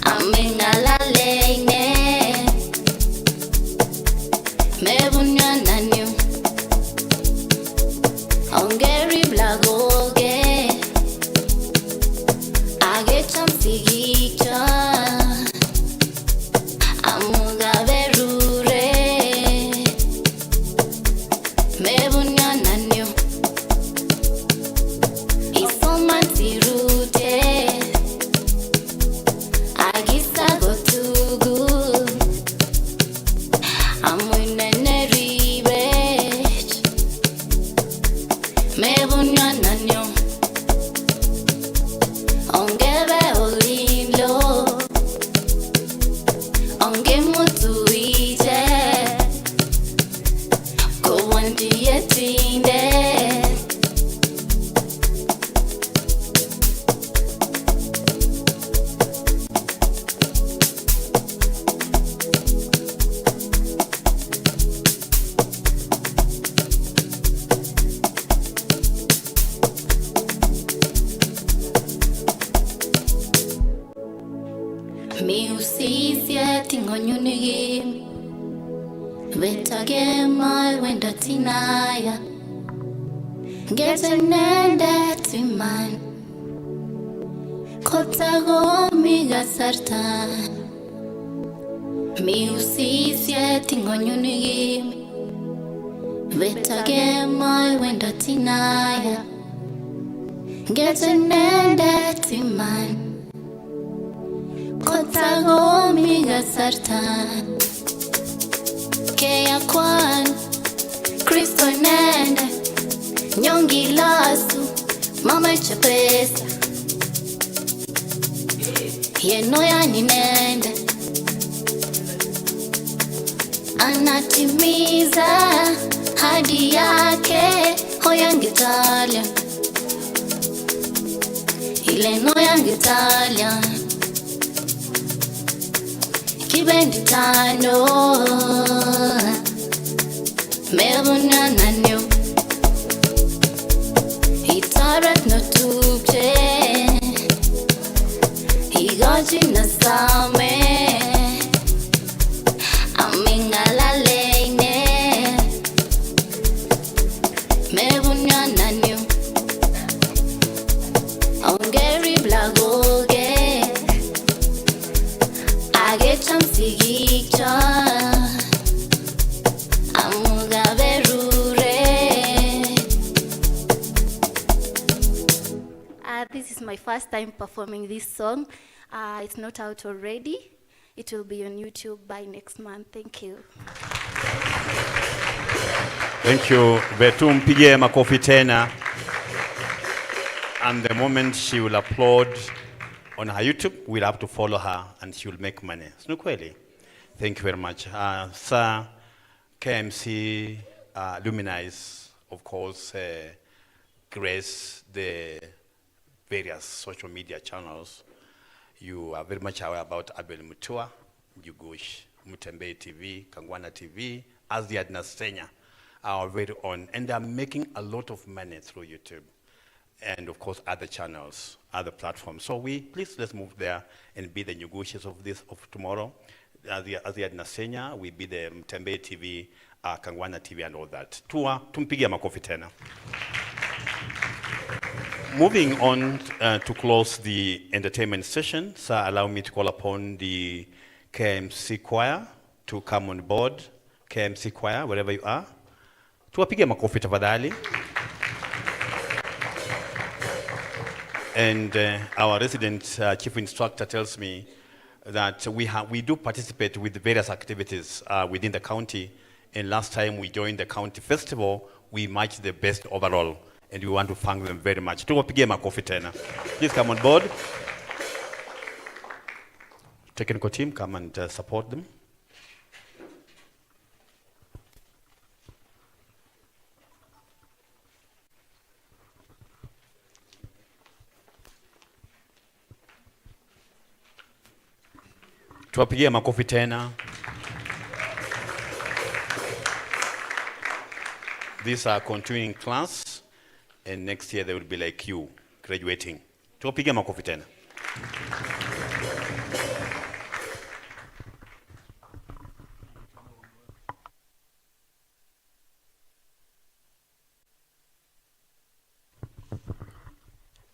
Amingalalene Mebunya nanyo Ongeri blagoge Agecham sigicha Amuga berure Mebunya nanyo Isomantirute Agisa go too good Amunene ribech Mebunya nanyo Ongebe olilo Onge mutu ije Go one dietinde Mi usisye tingonyunigi Vetage mai wenda tinaya Ngete nende timan Kotago miga sarta Mi usisye tingonyunigi Vetage mai wenda tinaya Ngete nende timan Kotago miga sartan Kea kwan Kristo nende Nyongi lasu Mama chapesa Yenoya ni nende Anatimiza hadi yake Hoyangi Italian Ile noyangi Italian Kibendi tano Mebunya nanyo Itaret no tupche Higaji na same Amingalalene Mebunya nanyo Ongeri blagoge Agecham sigicha Amuga berure. This is my first time performing this song. It's not out already. It will be on YouTube by next month. Thank you. Thank you. Betu mpige makofi tena. And the moment she will upload on her YouTube, we'll have to follow her and she will make money. Sio kweli? Thank you very much. Sir, KMC Luminize, of course, grace the various social media channels. You are very much aware about Abel Mutua, Yugush, Mutembei TV, Kangwana TV, as the Adnasenya, our very own. And they're making a lot of money through YouTube. And of course, other channels, other platforms. So let's move there and be the Nyugushes of tomorrow. As the Adnasenya, we be the Mtembei TV, Kangwana TV and all that. Tumpigia makofi tena. Moving on to close the entertainment session, sir, allow me to call upon the KMC choir to come on board. KMC choir, wherever you are. Tuwapigia makofi tafadhali. And our resident chief instructor tells me that we do participate with various activities within the county. And last time we joined the county festival, we matched the best overall. And we want to thank them very much. Tuwapigie makofi tena. Please come on board. Technical team, come and support them. Tuwapigie makofi tena. These are continuing class, and next year they will be like you, graduating. Tuwapigie makofi tena.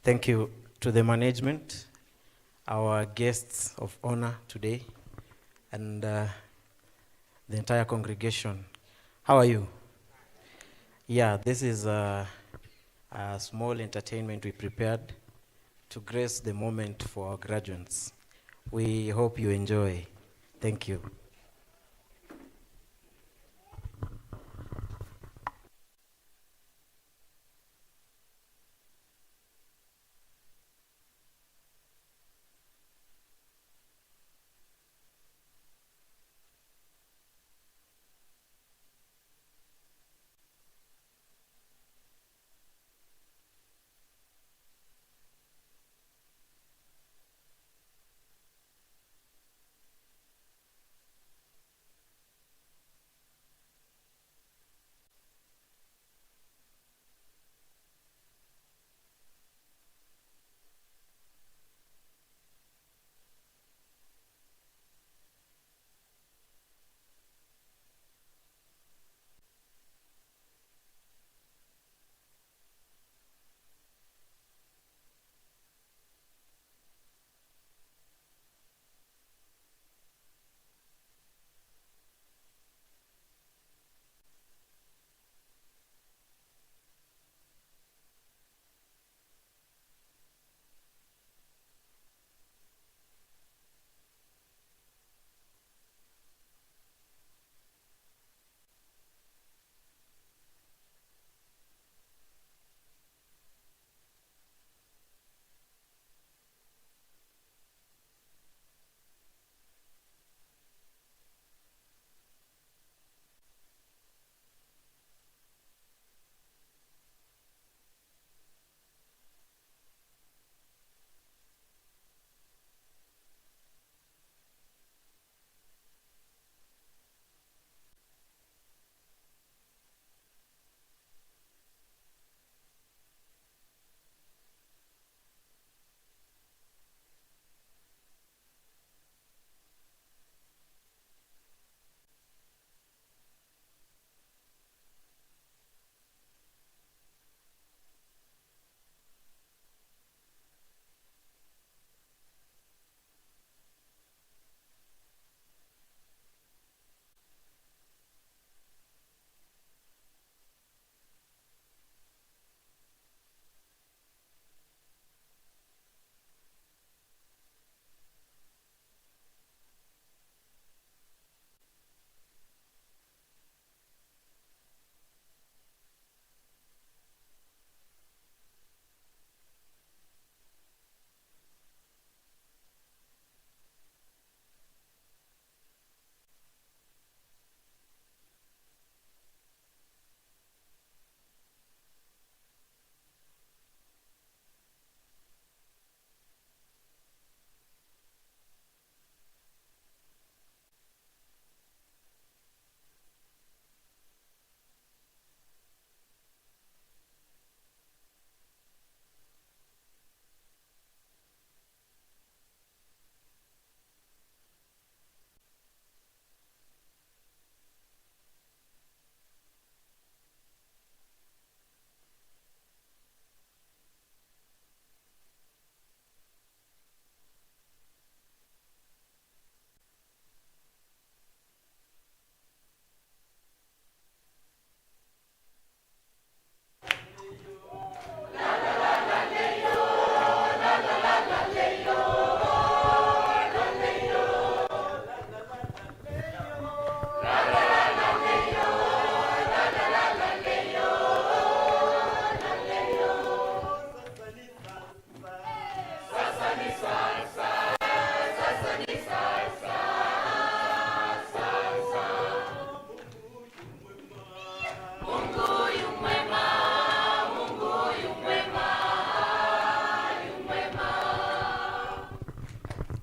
Thank you to the management, our guests of honor today, and the entire congregation. How are you? Yeah, this is a small entertainment we prepared to grace the moment for our graduates. We hope you enjoy. Thank you.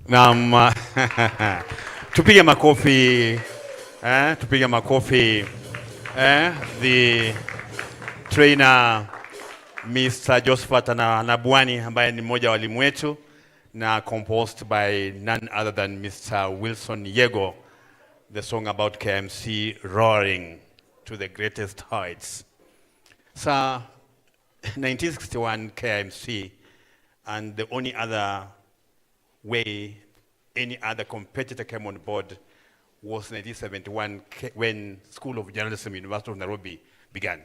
Naam, tupige makofi, tupige makofi. The trainer Mr. Josephat Nabwani ambaye ni mmoja wa walimu wetu na composed by none other than Mr. Wilson Yego, the song about KMC roaring to the greatest heights. So 1961 KMC And the only other way any other competitor came on board was 1971 when School of Journalism, University of Nairobi began.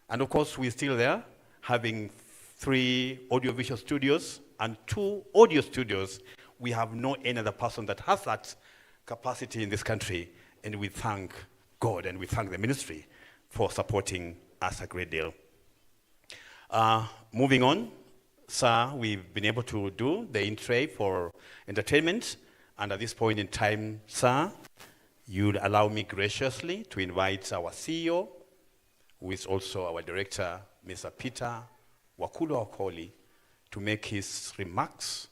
And of course, we're still there, having 3 audiovisual studios and 2 audio studios. We have no any other person that has that capacity in this country, and we thank God and we thank the ministry for supporting us a great deal. Moving on, sir, we've been able to do the in-tray for entertainment, and at this point in time, sir, you'd allow me graciously to invite our CEO, who is also our director, Mr. Peter Wakulu Okoli, to make his remarks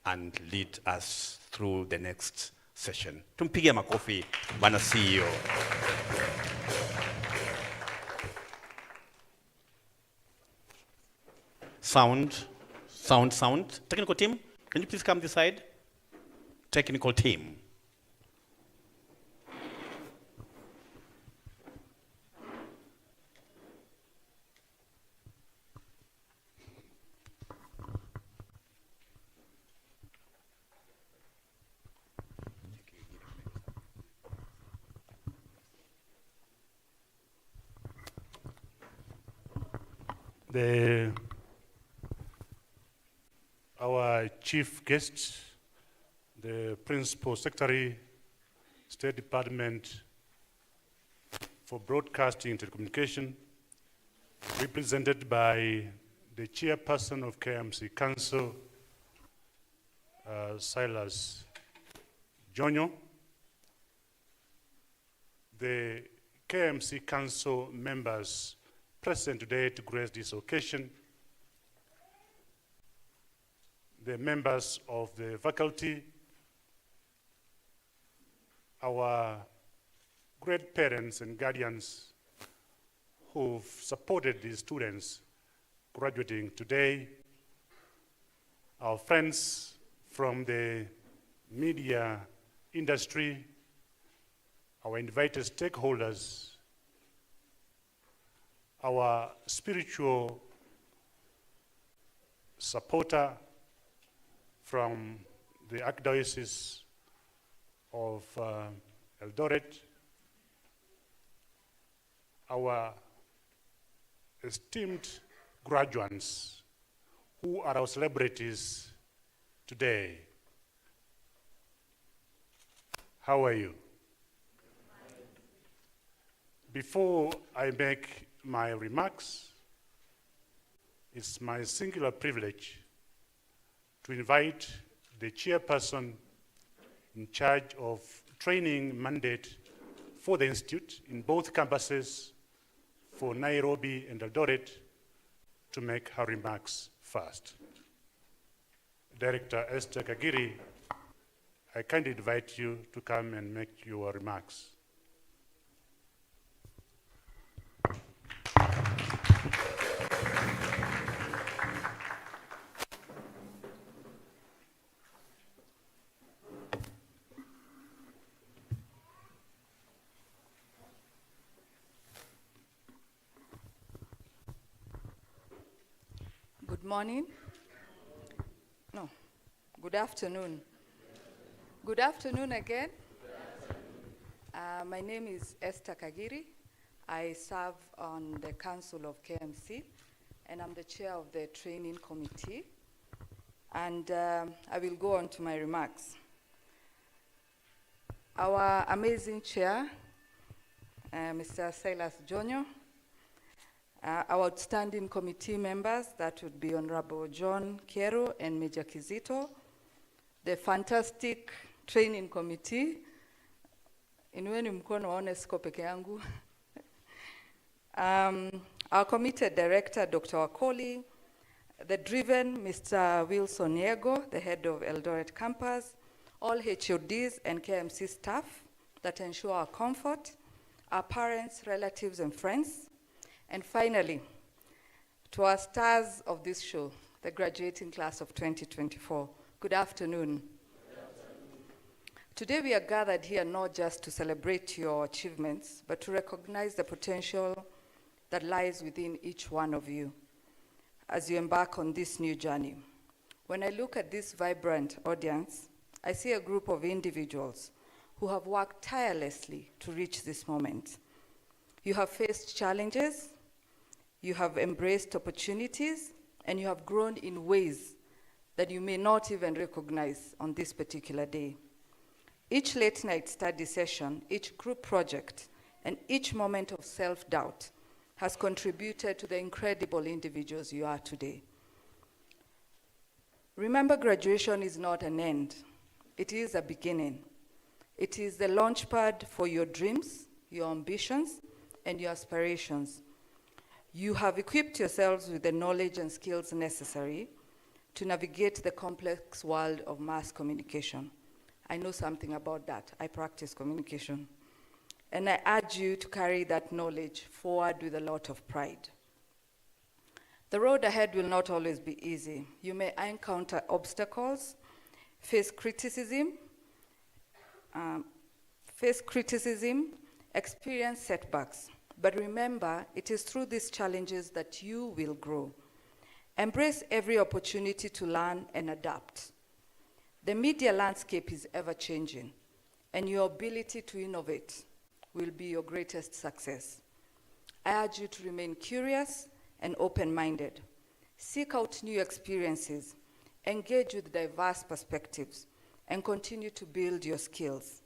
and lead us through the next session. Tumpigie makofi, Bwana CEO. Sound. Technical team, can you please come this side? Technical team. Our chief guest, the Principal Secretary, State Department for Broadcasting and Telecommunication, represented by the Chairperson of KMC Council, Silas Jonyo, the KMC Council members present today to grace this occasion, the members of the faculty, our great parents and guardians who've supported these students graduating today, our friends from the media industry, our invited stakeholders, our spiritual supporter from the Archdiocese of Eldoret, our esteemed graduates who are our celebrities today. How are you? Before I make my remarks, it's my singular privilege to invite the chairperson in charge of training mandate for the Institute in both campuses for Nairobi and Eldoret to make her remarks first. Director Esther Kagiri, I kindly invite you to come and make your remarks. Good morning. No, good afternoon. Good afternoon again. My name is Esther Kagiri. I serve on the Council of KMC, and I'm the chair of the training committee. And I will go on to my remarks. Our amazing chair, Mr. Silas Jonyo, our outstanding committee members, that would be Honorable John Kero and Major Kizito, the fantastic training committee, inueni mkono waone siko peke yangu, our committed director, Dr. Wakoli, the driven Mr. Wilson Yego, the head of Eldoret campus, all HODs and KMC staff that ensure our comfort, our parents, relatives, and friends. And finally, to our stars of this show, the graduating class of 2024, good afternoon. Good afternoon. Today we are gathered here not just to celebrate your achievements, but to recognize the potential that lies within each one of you as you embark on this new journey. When I look at this vibrant audience, I see a group of individuals who have worked tirelessly to reach this moment. You have faced challenges, you have embraced opportunities, and you have grown in ways that you may not even recognize on this particular day. Each late night study session, each group project, and each moment of self-doubt has contributed to the incredible individuals you are today. Remember, graduation is not an end. It is a beginning. It is the launchpad for your dreams, your ambitions, and your aspirations. You have equipped yourselves with the knowledge and skills necessary to navigate the complex world of mass communication. I know something about that. I practice communication. And I urge you to carry that knowledge forward with a lot of pride. The road ahead will not always be easy. You may encounter obstacles, face criticism, experience setbacks. But remember, it is through these challenges that you will grow. Embrace every opportunity to learn and adapt. The media landscape is ever-changing, and your ability to innovate will be your greatest success. I urge you to remain curious and open-minded. Seek out new experiences, engage with diverse perspectives, and continue to build your skills.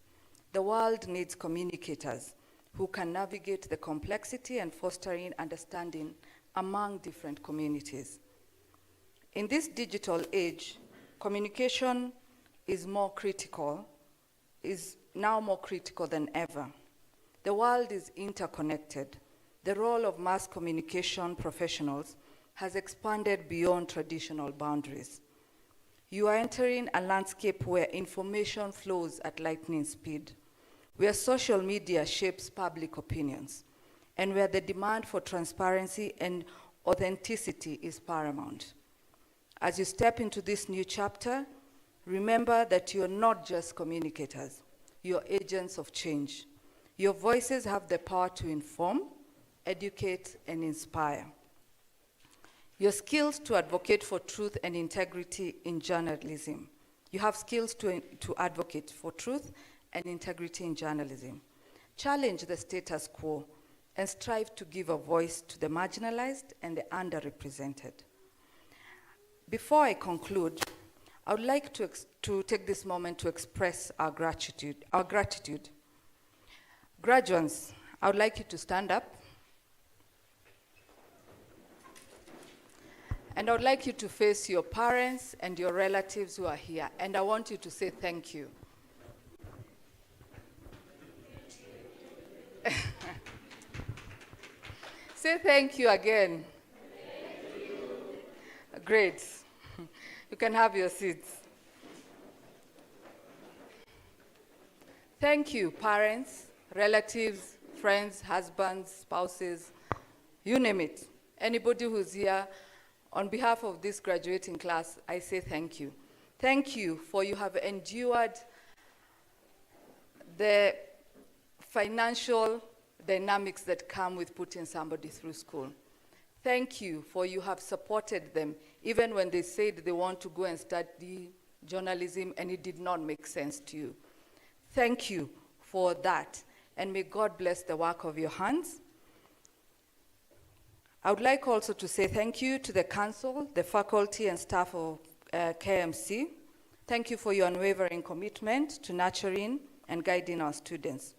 The world needs communicators who can navigate the complexity and fostering understanding among different communities. In this digital age, communication is now more critical than ever. The world is interconnected. The role of mass communication professionals has expanded beyond traditional boundaries. You are entering a landscape where information flows at lightning speed, where social media shapes public opinions, and where the demand for transparency and authenticity is paramount. As you step into this new chapter, remember that you are not just communicators, you're agents of change. Your voices have the power to inform, educate, and inspire. Your skills to advocate for truth and integrity in journalism. You have skills to advocate for truth and integrity in journalism. Challenge the status quo and strive to give a voice to the marginalized and the underrepresented. Before I conclude, I would like to take this moment to express our gratitude. Graduates, I would like you to stand up. And I would like you to face your parents and your relatives who are here. And I want you to say thank you. Say thank you again. Thank you. Great. You can have your seats. Thank you, parents, relatives, friends, husbands, spouses, you name it. Anybody who's here, on behalf of this graduating class, I say thank you. Thank you for you have endured the financial dynamics that come with putting somebody through school. Thank you for you have supported them, even when they said they want to go and study journalism and it did not make sense to you. Thank you for that, and may God bless the work of your hands. I would like also to say thank you to the council, the faculty and staff of KMC. Thank you for your unwavering commitment to nurturing and guiding our students.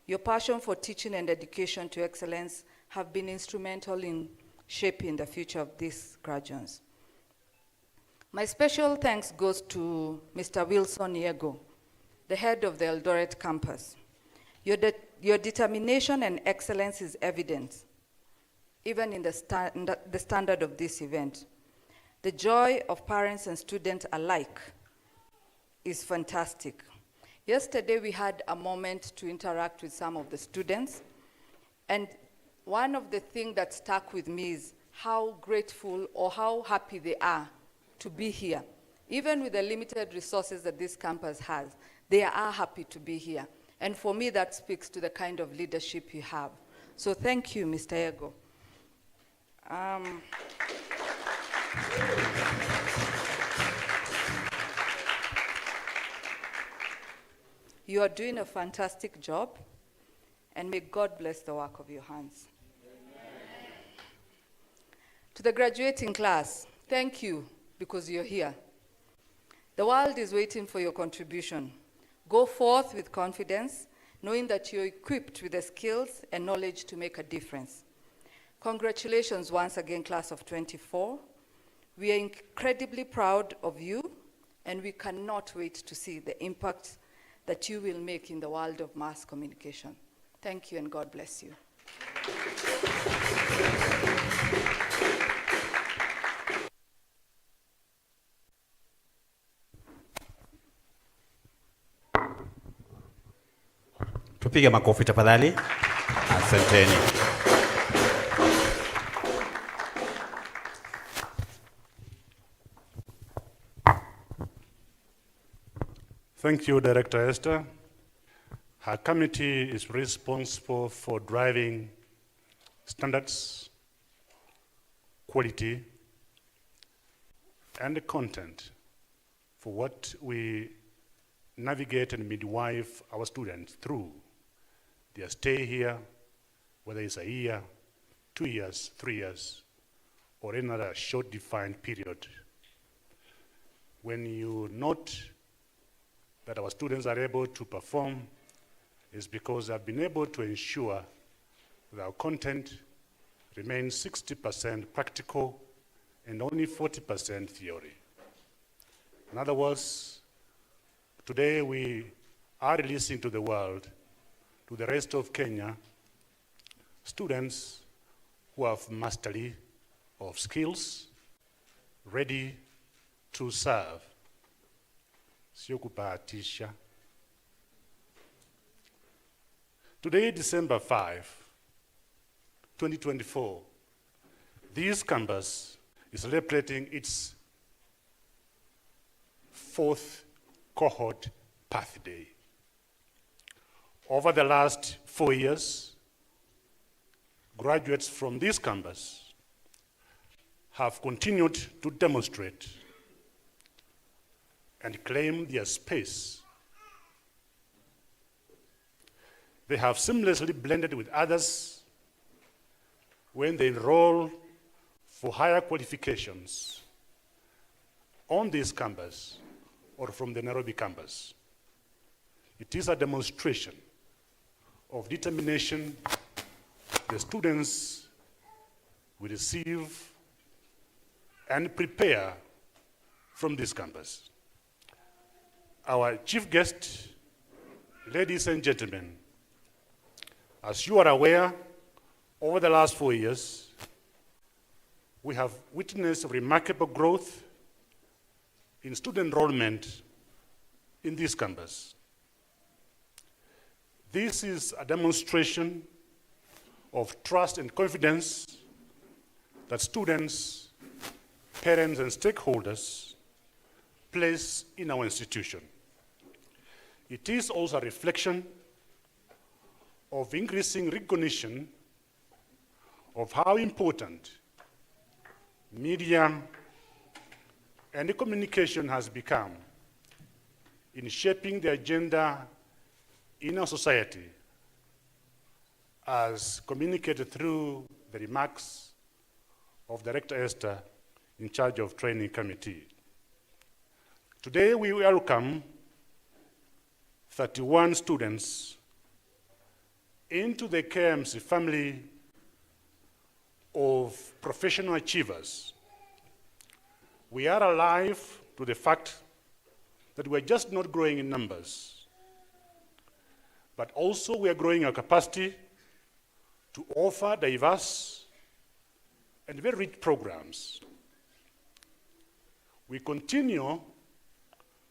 Your passion for teaching and education to excellence have been instrumental in shaping the future of these graduates. My special thanks goes to Mr. Wilson Yego, the head of the Eldoret campus. Your determination and excellence is evident, even in the standard of this event. The joy of parents and students alike is fantastic. Yesterday we had a moment to interact with some of the students, and one of the things that stuck with me is how grateful or how happy they are to be here. Even with the limited resources that this campus has, they are happy to be here. And for me, that speaks to the kind of leadership you have. So thank you, Mr. Ego. You are doing a fantastic job, and may God bless the work of your hands. To the graduating class, thank you because you're here. The world is waiting for your contribution. Go forth with confidence, knowing that you're equipped with the skills and knowledge to make a difference. Congratulations once again, class of 24. We are incredibly proud of you, and we cannot wait to see the impact that you will make in the world of mass communication. Thank you, and God bless you. Tupige makofi tafadhali. Asanteni. Thank you, Director Esther. Her committee is responsible for driving standards, quality, and the content for what we navigate and midwife our students through their stay here, whether it's a year, 2 years, 3 years, or another short defined period. When you note that our students are able to perform, is because they've been able to ensure that our content remains 60% practical and only 40% theory. In other words, today we are releasing to the world, to the rest of Kenya, students who have mastery of skills, ready to serve. Sio kubahatisha. Today, December 5, 2024, this campus is celebrating its 4th cohort birthday. Over the last 4 years, graduates from this campus have continued to demonstrate and claim their space. They have seamlessly blended with others when they enroll for higher qualifications on this campus or from the Nairobi campus. It is a demonstration of determination the students will receive and prepare from this campus. Our chief guest, ladies and gentlemen, as you are aware, over the last 4 years, we have witnessed remarkable growth in student enrollment in this campus. This is a demonstration of trust and confidence that students, parents, and stakeholders place in our institution. It is also a reflection of increasing recognition of how important media and communication has become in shaping the agenda in our society, as communicated through the remarks of Director Esther in charge of training committee. Today we welcome 31 students into the Kimc family of professional achievers. We are alive to the fact that we're just not growing in numbers, but also we are growing our capacity to offer diverse and very rich programs. We continue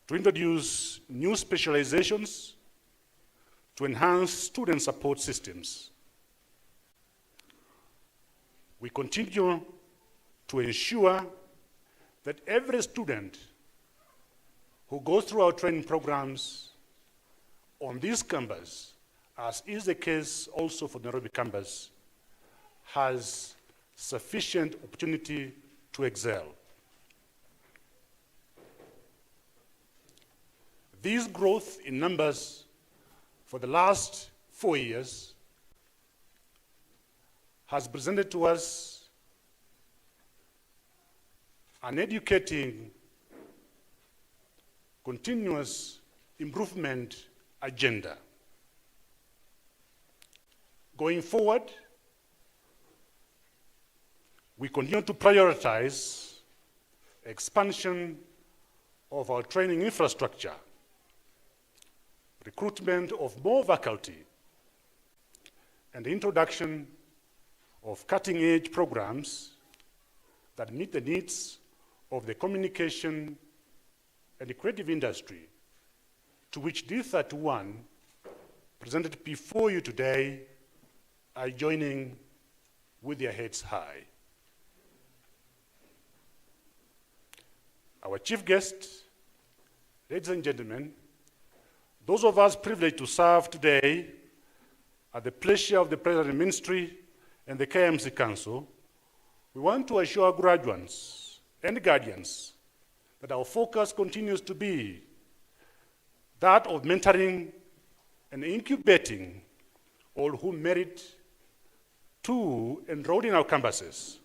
to introduce new specializations to enhance student support systems. We continue to ensure that every student who goes through our training programs on this campus, as is the case also for the Nairobi campus, has sufficient opportunity to excel. This growth in numbers for the last 4 years has presented to us an educating, continuous improvement agenda. Going forward, we continue to prioritize expansion of our training infrastructure, recruitment of more faculty, and the introduction of cutting-edge programs that meet the needs of the communication and the creative industry, to which these 31 presented before you today are joining with their heads high. Our chief guest, ladies and gentlemen, those of us privileged to serve today at the pleasure of the President Ministry and the KMC Council, we want to assure graduates and guardians that our focus continues to be that of mentoring and incubating all who merit to enroll in our campuses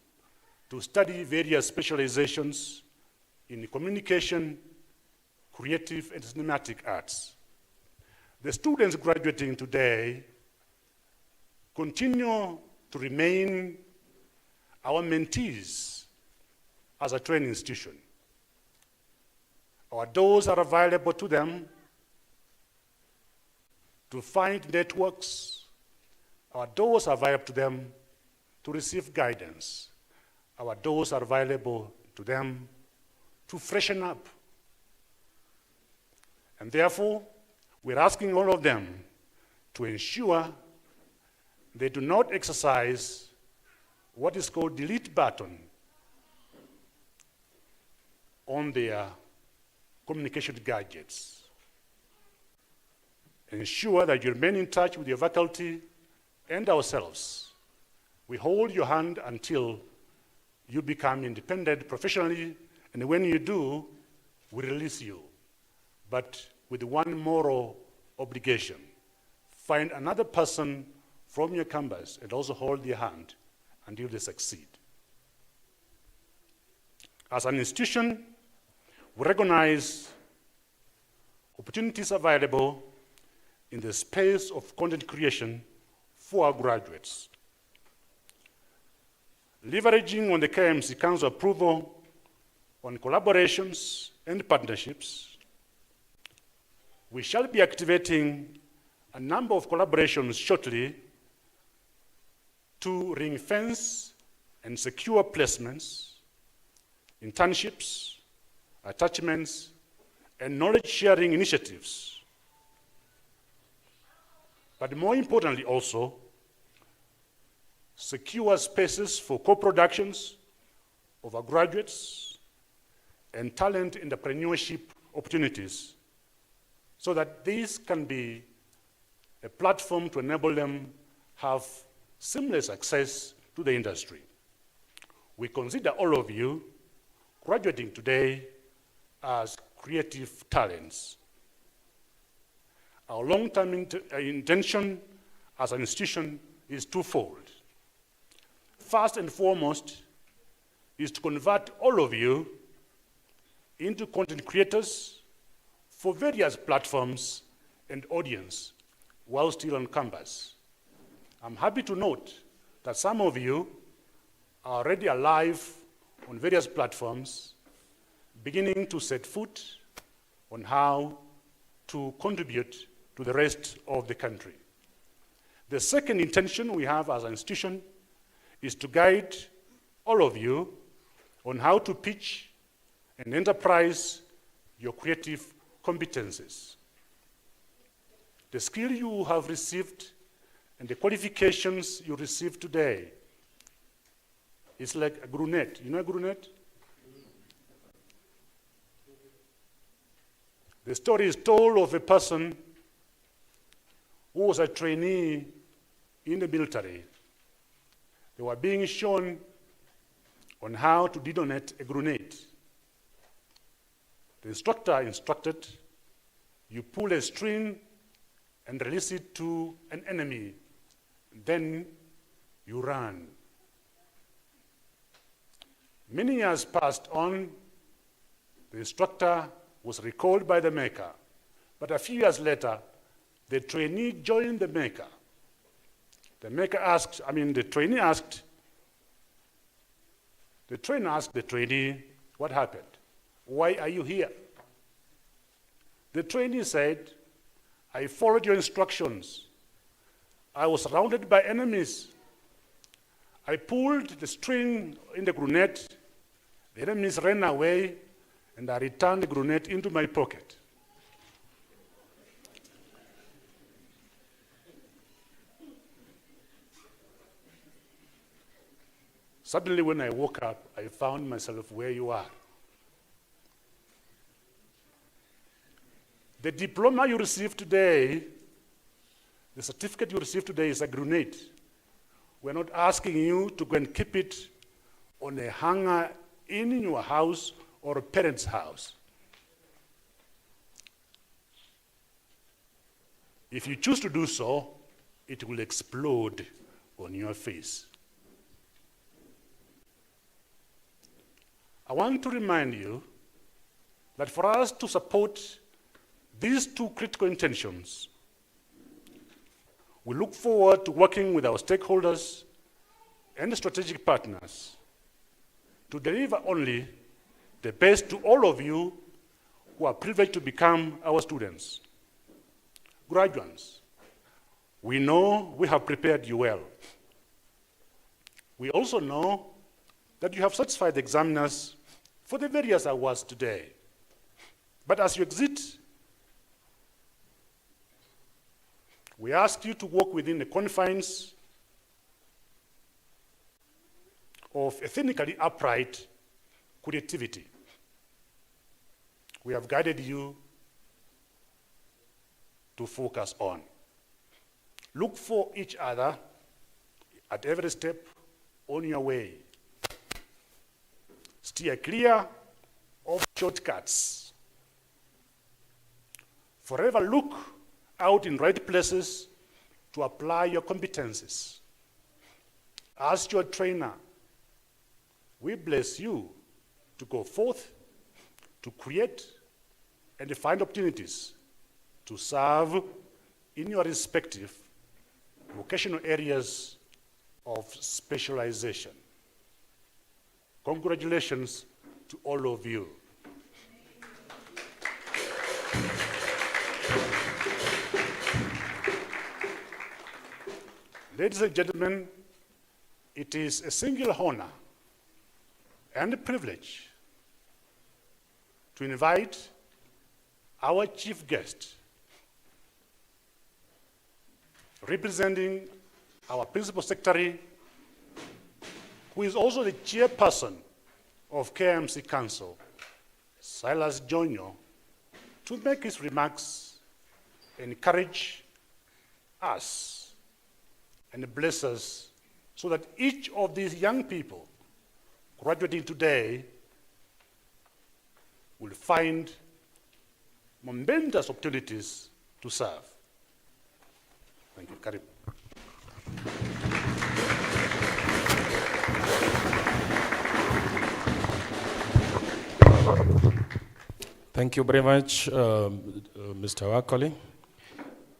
to study various specializations in communication, creative, and cinematic arts. The students graduating today continue to remain our mentees as a training institution. Our doors are available to them to find networks. Our doors are available to them to receive guidance. Our doors are available to them to freshen up. And therefore, we're asking all of them to ensure they do not exercise what is called delete button on their communication gadgets. Ensure that you remain in touch with your faculty and ourselves. We hold your hand until you become independent professionally, and when you do, we release you. But with one moral obligation: find another person from your campus and also hold their hand until they succeed. As an institution, we recognize opportunities available in the space of content creation for our graduates. Leveraging on the KMC Council approval on collaborations and partnerships, we shall be activating a number of collaborations shortly to ring-fence and secure placements, internships, attachments, and knowledge-sharing initiatives. But more importantly also, secure spaces for co-productions of our graduates and talent entrepreneurship opportunities, so that these can be a platform to enable them have seamless access to the industry. We consider all of you graduating today as creative talents. Our long-term intention as an institution is twofold. First and foremost is to convert all of you into content creators for various platforms and audience while still on campus. I'm happy to note that some of you are already alive on various platforms, beginning to set foot on how to contribute to the rest of the country. The second intention we have as an institution is to guide all of you on how to pitch and enterprise your creative competencies. The skill you have received and the qualifications you receive today is like a grenade. You know a grenade? The story is told of a person who was a trainee in the military. They were being shown on how to detonate a grenade. The instructor instructed, you pull a string and release it to an enemy, then you run. Many years passed on, the instructor was recalled by the maker, but a few years later, the trainee joined the maker. The trainer asked the trainee, what happened? Why are you here? The trainee said, I followed your instructions. I was surrounded by enemies. I pulled the string in the grenade. The enemies ran away, and I returned the grenade into my pocket. Suddenly, when I woke up, I found myself where you are. The diploma you received today, the certificate you received today is a grenade. We're not asking you to go and keep it on a hanger in your house or a parent's house. If you choose to do so, it will explode on your face. I want to remind you that for us to support these two critical intentions, we look forward to working with our stakeholders and strategic partners to deliver only the best to all of you who are privileged to become our students. Graduates, we know we have prepared you well. We also know that you have satisfied the examiners for the various awards today. But as you exit, we ask you to work within the confines of ethnically upright creativity. We have guided you to focus on. Look for each other at every step on your way. Steer clear of shortcuts. Forever look out in right places to apply your competencies. As your trainer, we bless you to go forth, to create, and find opportunities to serve in your respective vocational areas of specialization. Congratulations to all of you. Ladies and gentlemen, it is a singular honor and a privilege to invite our chief guest, representing our principal secretary, who is also the chairperson of KMC Council, Silas Jonyo, to make his remarks, encourage us, and bless us so that each of these young people graduating today will find momentous opportunities to serve. Thank you. Karim. Thank you very much, Mr. Wakoli,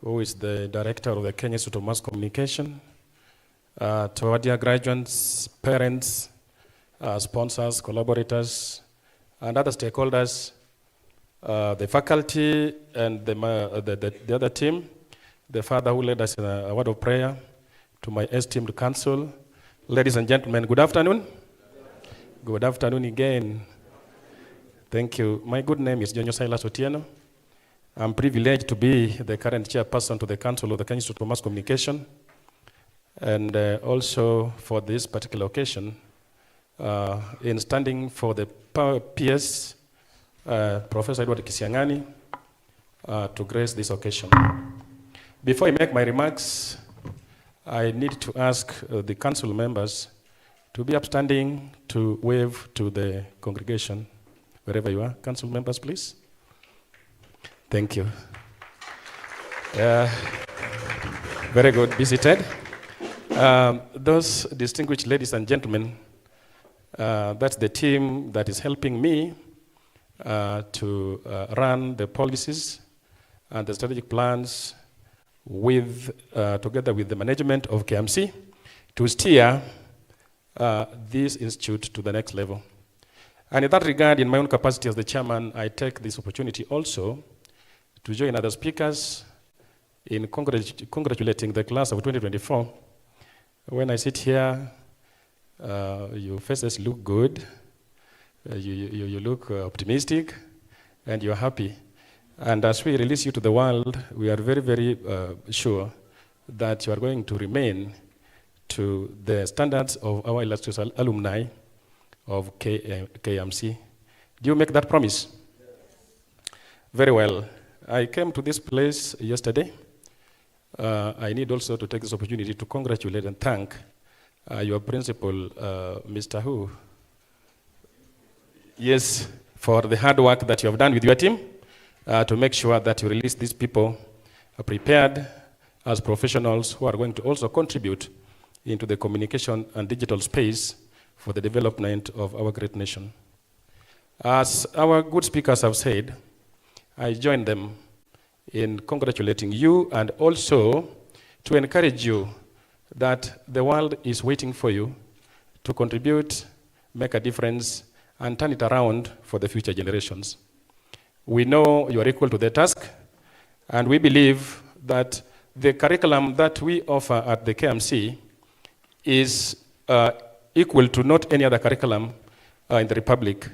who is the director of the Kenya Institute of Mass Communication. To our dear graduates, parents, sponsors, collaborators, and other stakeholders, the faculty and the other team, the father who led us in a word of prayer, to my esteemed council, ladies and gentlemen, good afternoon. Good afternoon again. Thank you. My good name is Jonyo Silas Otieno. I'm privileged to be the current chairperson to the Council of the Kenya Institute of Mass Communication. And also for this particular occasion, in standing for the PS, Professor Edward Kisiangani, to grace this occasion. Before I make my remarks, I need to ask the council members to be upstanding to wave to the congregation, wherever you are. Council members, please. Thank you. Very good. Be seated. Those distinguished ladies and gentlemen, that's the team that is helping me to run the policies and the strategic plans with, together with the management of KMC to steer this institute to the next level. And in that regard, in my own capacity as the chairman, I take this opportunity also to join other speakers in congratulating the class of 2024. When I sit here, your faces look good, you look optimistic, and you're happy. And as we release you to the world, we are very, very sure that you are going to remain to the standards of our illustrious alumni of KMC. Do you make that promise? Very well. I came to this place yesterday. I need also to take this opportunity to congratulate and thank your principal, Mr. Hu. Yes, for the hard work that you have done with your team to make sure that you release these people prepared as professionals who are going to also contribute into the communication and digital space for the development of our great nation. As our good speakers have said, I join them in congratulating you and also to encourage you that the world is waiting for you to contribute, make a difference, and turn it around for the future generations. We know you are equal to the task, and we believe that the curriculum that we offer at the KMC is equal to not any other curriculum in the Republic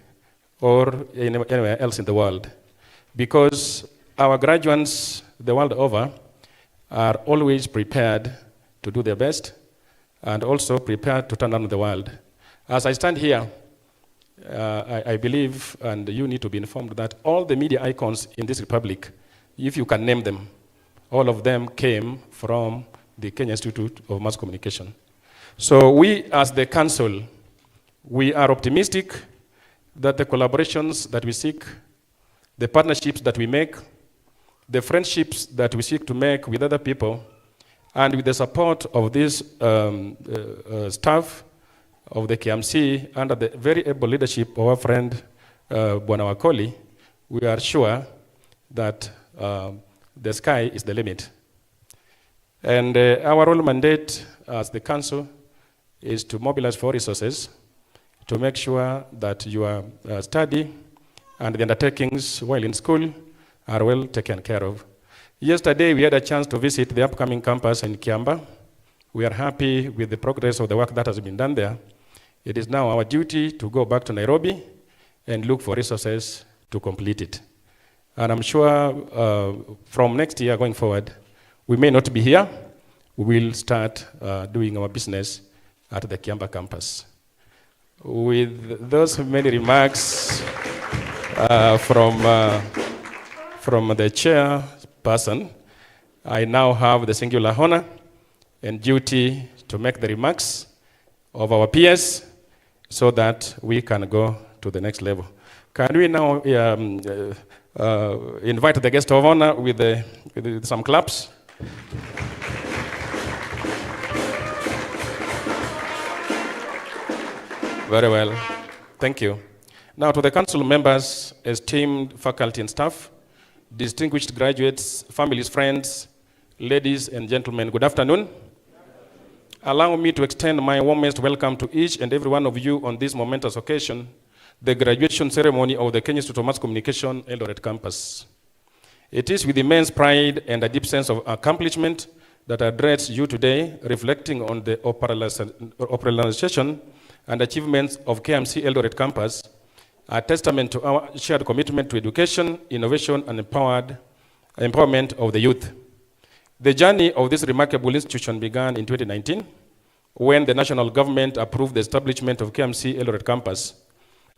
or anywhere else in the world, because our graduates the world over are always prepared to do their best and also prepared to turn around the world. As I stand here, I believe, and you need to be informed, that all the media icons in this republic, if you can name them, all of them came from the Kenya Institute of Mass Communication. So we, as the council, we are optimistic that the collaborations that we seek, the partnerships that we make, the friendships that we seek to make with other people, and with the support of this staff of the KMC under the very able leadership of our friend Bwana Wakoli, we are sure that the sky is the limit. And our role mandate as the council is to mobilize for resources to make sure that your study and the undertakings while in school are well taken care of. Yesterday, we had a chance to visit the upcoming campus in Kiamba. We are happy with the progress of the work that has been done there. It is now our duty to go back to Nairobi and look for resources to complete it. And I'm sure from next year going forward, we may not be here. We will start doing our business at the Kiamba campus. With those many remarks from the chairperson, I now have the singular honor and duty to make the remarks of our peers so that we can go to the next level. Can we now invite the guest of honor with some claps? Very well. Thank you. Now to the council members, esteemed faculty and staff, distinguished graduates, families, friends, ladies and gentlemen, good afternoon. Allow me to extend my warmest welcome to each and every one of you on this momentous occasion, the graduation ceremony of the Kenya Institute of Mass Communication, Eldoret campus. It is with immense pride and a deep sense of accomplishment that I address you today, reflecting on the operationalization and achievements of KMC Eldoret campus, a testament to our shared commitment to education, innovation, and empowerment of the youth. The journey of this remarkable institution began in 2019, when the national government approved the establishment of KMC Eldoret campus.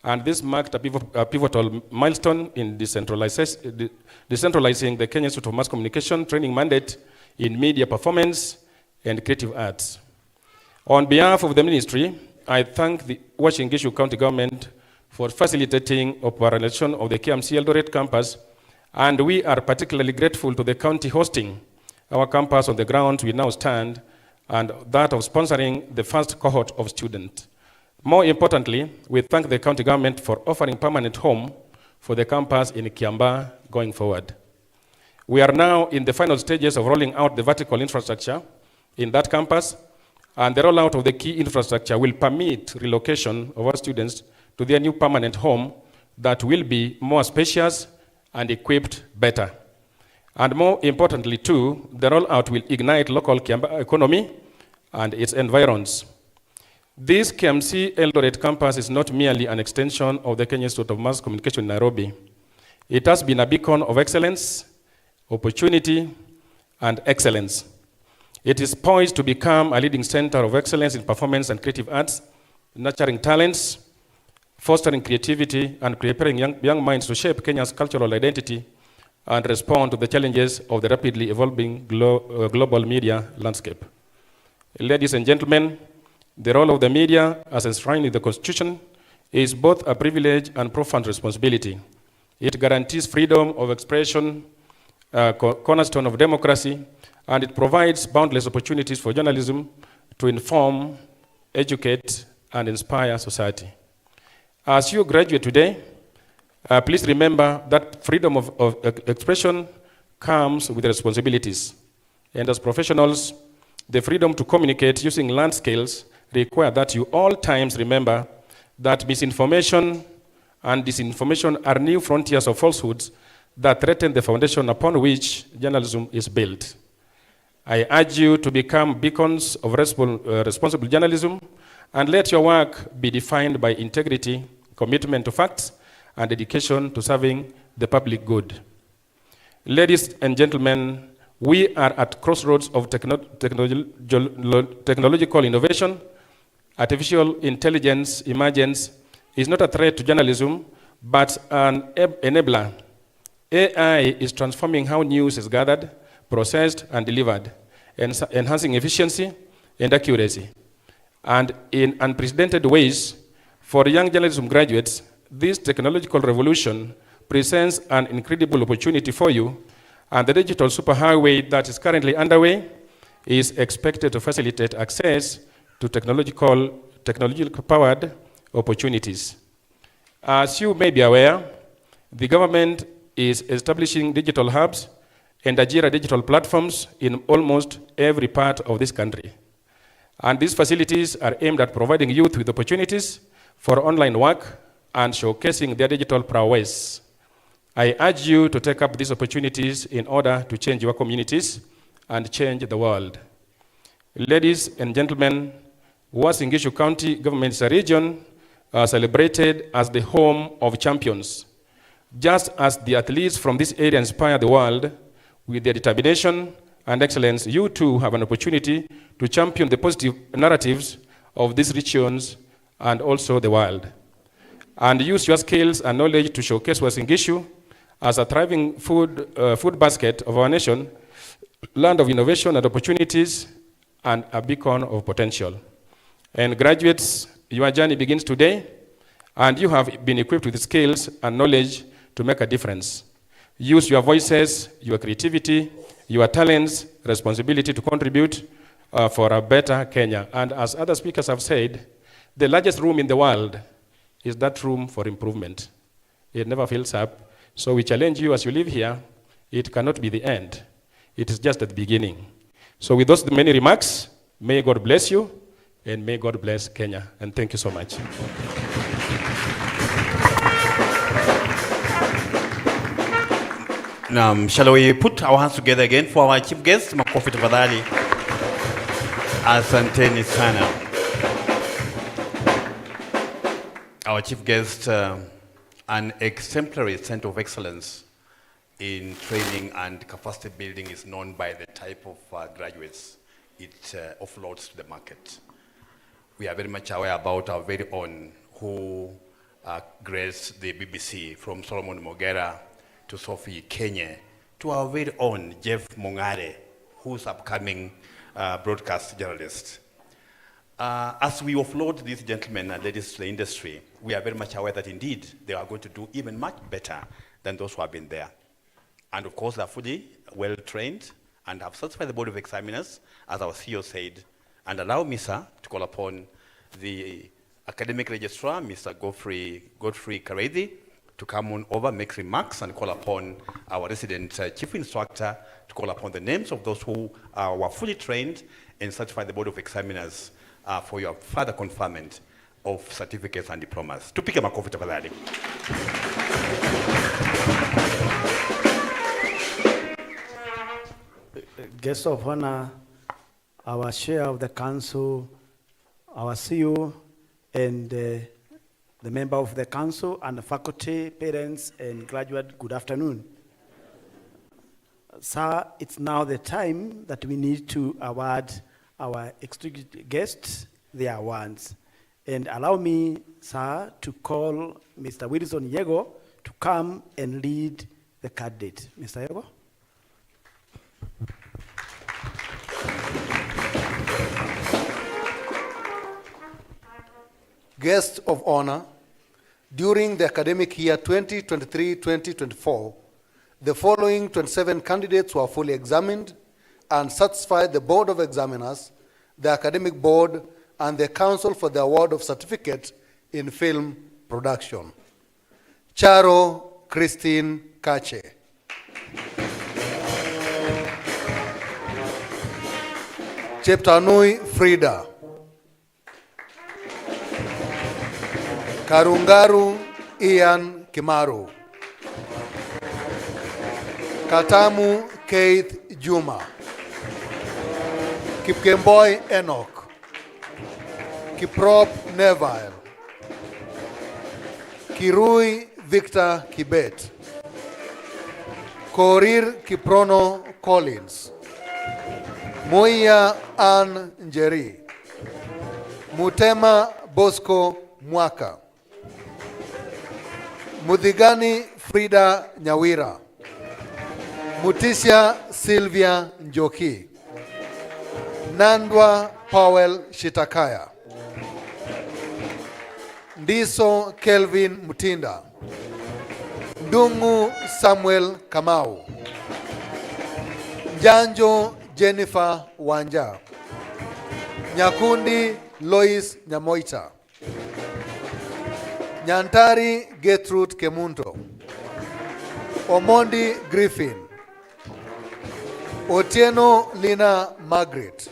And this marked a pivotal milestone in decentralizing the Kenya Institute of Mass Communication training mandate in media performance and creative arts. On behalf of the ministry, I thank the Uasin Gishu County government for facilitating operation of the KMC Eldoret campus And we are particularly grateful to the county hosting our campus on the ground we now stand, and that of sponsoring the first cohort of students. More importantly, we thank the county government for offering permanent home for the campus in Kiambaa going forward. We are now in the final stages of rolling out the vertical infrastructure in that campus, and the rollout of the key infrastructure will permit relocation of our students to their new permanent home that will be more spacious and equipped better. And more importantly too, the rollout will ignite local Kiambaa economy and its environs. This KMC Eldoret campus is not merely an extension of the Kenya Institute of Mass Communication in Nairobi. It has been a beacon of excellence, opportunity, and excellence. It is poised to become a leading center of excellence in performance and creative arts, nurturing talents, fostering creativity, and preparing young minds to shape Kenya's cultural identity and respond to the challenges of the rapidly evolving global media landscape. Ladies and gentlemen, the role of the media, as enshrined in the Constitution, is both a privilege and profound responsibility. It guarantees freedom of expression, cornerstone of democracy, and it provides boundless opportunities for journalism to inform, educate, and inspire society. As you graduate today, please remember that freedom of expression comes with responsibilities. And as professionals, the freedom to communicate using learned skills require that you all times remember that misinformation and disinformation are new frontiers of falsehoods that threaten the foundation upon which journalism is built. I urge you to become beacons of responsible journalism and let your work be defined by integrity, commitment to facts, and dedication to serving the public good. Ladies and gentlemen, we are at crossroads of technological innovation. Artificial intelligence emergence is not a threat to journalism, but an enabler. AI is transforming how news is gathered, processed, and delivered, enhancing efficiency and accuracy. And in unprecedented ways, for young journalism graduates, this technological revolution presents an incredible opportunity for you, and the digital superhighway that is currently underway is expected to facilitate access to technological-powered opportunities. As you may be aware, the government is establishing digital hubs and Ajira digital platforms in almost every part of this country. And these facilities are aimed at providing youth with opportunities for online work and showcasing their digital prowess. I urge you to take up these opportunities in order to change your communities and change the world. Ladies and gentlemen, Uasin Gishu County government is a region celebrated as the home of champions. Just as the athletes from this area inspire the world with their determination and excellence, you too have an opportunity to champion the positive narratives of these regions and also the world. And use your skills and knowledge to showcase Uasin Gishu as a thriving food basket of our nation, land of innovation and opportunities, and a beacon of potential. And graduates, your journey begins today, and you have been equipped with skills and knowledge to make a difference. Use your voices, your creativity, your talents, responsibility to contribute for a better Kenya. And as other speakers have said, the largest room in the world is that room for improvement. It never fills up. So we challenge you as you live here, it cannot be the end. It is just at the beginning. So with those many remarks, may God bless you, and may God bless Kenya. And thank you so much. Now, shall we put our hands together again for our chief guest, Makofi tafadhali. Asanteni sana. Our chief guest, an exemplary center of excellence in training and capacity building, is known by the type of graduates it offloads to the market. We are very much aware about our very own who graced the BBC, from Solomon Mogera to Sophie Kenya, to our very own Jeff Mongare, who's upcoming broadcast journalist. As we offload these gentlemen and ladies to the industry, we are very much aware that indeed they are going to do even much better than those who have been there. And of course, they're fully well trained and have satisfied the Board of Examiners, as our CEO said. And allow me, sir, to call upon the academic registrar, Mr. Godfrey Karethi, to come on over, make remarks, and call upon our resident chief instructor to call upon the names of those who were fully trained and certify the Board of Examiners for your further conferment of certificates and diplomas. Tupige makofi tafadhali. Guests of honor, our chair of the council, our CEO, and the member of the council, and the faculty, parents, and graduate, good afternoon. Sir, it's now the time that we need to award our executive guests their awards. And allow me, sir, to call Mr. Wilson Yego to come and lead the candidate. Mr. Yego? Guests of honor, during the academic year 2023-2024, the following 27 candidates were fully examined and satisfied the Board of Examiners, the Academic Board, and the Council for the award of certificate in film production. Charo Christine Kache. Cheptanui Frida. Karungaru Ian Kimaru. Katamu Keith Juma. Kipkemboi Enoch. Kiprop Neville. Kirui Victor Kibet. Korir Kiprono Collins. Moya Ann Njeri. Mutema Bosco Mwaka. Muthigani Frida Nyawira. Mutisha Sylvia Njoki. Nandwa Powell Shitakaya. Ndiso Kelvin Mutinda. Ndungu Samuel Kamau. Njanjo Jennifer Wanja. Nyakundi Lois Nyamoita. Nyantari Gertrude Kemunto. Omondi Griffin. Otieno Lina Margaret.